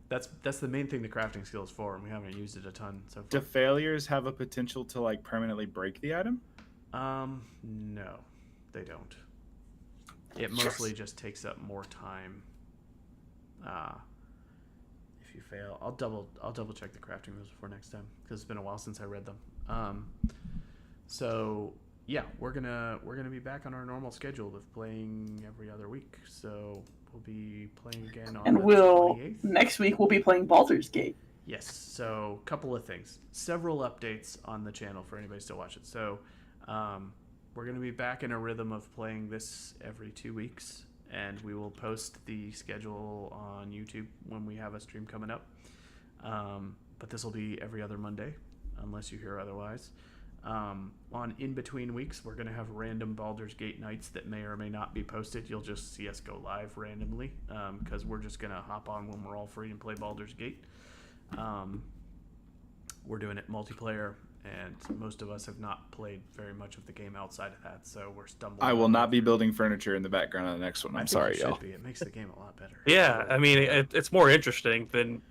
that's the main thing the crafting skill is for, and we haven't used it a ton so Do far. failures have a potential to like permanently break the item? No, they don't. It mostly just takes up more time. If if you fail. I'll double check the crafting rules before next time because it's been a while since I read them. So yeah, we're gonna be back on our normal schedule of playing every other week. So we'll be playing again on And the 28th. next week we'll be playing Baldur's Gate. Yes. So a couple of things, several updates on the channel for anybody still watching. So we're gonna be back in a rhythm of playing this every 2 weeks. And we will post the schedule on YouTube when we have a stream coming up. But this will be every other Monday, unless you hear otherwise. On in-between weeks, we're going to have random Baldur's Gate nights that may or may not be posted. You'll just see us go live randomly because we're just going to hop on when we're all free and play Baldur's Gate. We're doing it multiplayer. And most of us have not played very much of the game outside of that, so we're stumbling. I will not be building furniture in the background on the next one. I'm sorry, y'all. It makes the game a lot better. Yeah, I mean, it's more interesting than,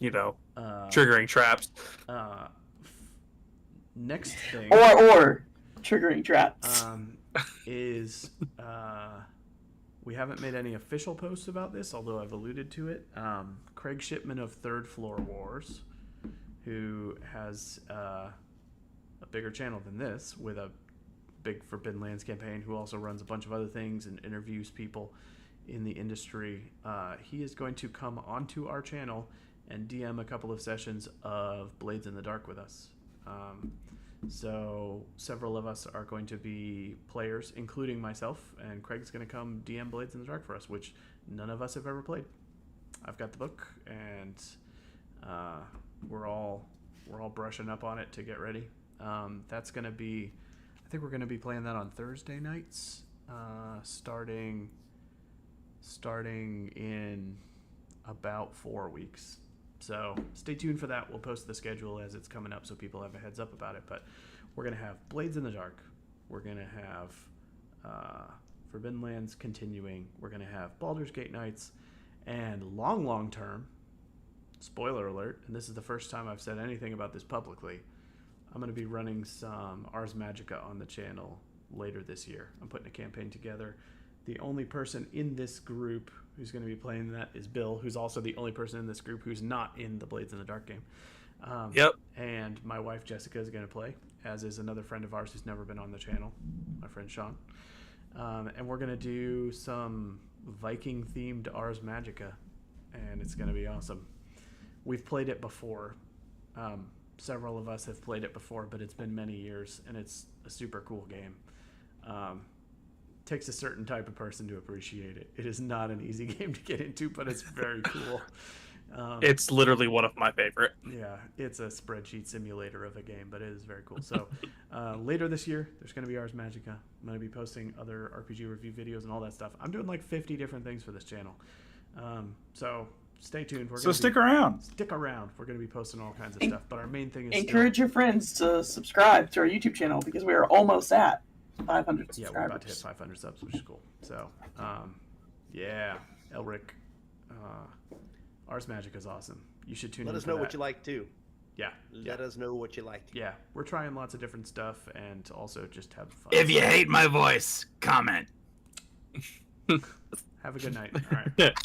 triggering traps. Next thing. Or triggering traps. Is we haven't made any official posts about this, although I've alluded to it. Craig Shipman of Third Floor Wars, who has a bigger channel than this with a big Forbidden Lands campaign, who also runs a bunch of other things and interviews people in the industry. He is going to come onto our channel and DM a couple of sessions of Blades in the Dark with us. So several of us are going to be players, including myself, and Craig's going to come DM Blades in the Dark for us, which none of us have ever played. I've got the book, and we're all brushing up on it to get ready. That's going to be, I think we're going to be playing that on Thursday nights, starting in about 4 weeks. So stay tuned for that. We'll post the schedule as it's coming up so people have a heads up about it. But we're going to have Blades in the Dark. We're going to have Forbidden Lands continuing. We're going to have Baldur's Gate nights. And long term, spoiler alert, and this is the first time I've said anything about this publicly, I'm going to be running some Ars Magica on the channel later this year. I'm putting a campaign together. The only person in this group who's going to be playing that is Bill, who's also the only person in this group who's not in the Blades in the Dark game. Yep. And my wife Jessica is going to play, as is another friend of ours who's never been on the channel, my friend Sean. And we're going to do some Viking-themed Ars Magica, and it's going to be awesome. We've played it before. Several of us have played it before, but it's been many years, and it's a super cool game. Takes a certain type of person to appreciate it. It is not an easy game to get into, but it's very cool. It's literally one of my favorite. Yeah, it's a spreadsheet simulator of a game, but it is very cool. So later this year, there's going to be Ars Magica. I'm going to be posting other RPG review videos and all that stuff. I'm doing like 50 different things for this channel. So stay tuned. Stick around. Stick around. We're going to be posting all kinds of stuff. But our main thing is encourage your friends to subscribe to our YouTube channel because we are almost at 500 subscribers. Yeah, we're about to hit 500 subs, which is cool. So, yeah, Elric, Ars Magica is awesome. You should tune in. Let us know what you like too. Yeah. Let us know what you like. Yeah, we're trying lots of different stuff and also just have fun. If you hate my voice, comment. Have a good night. All right.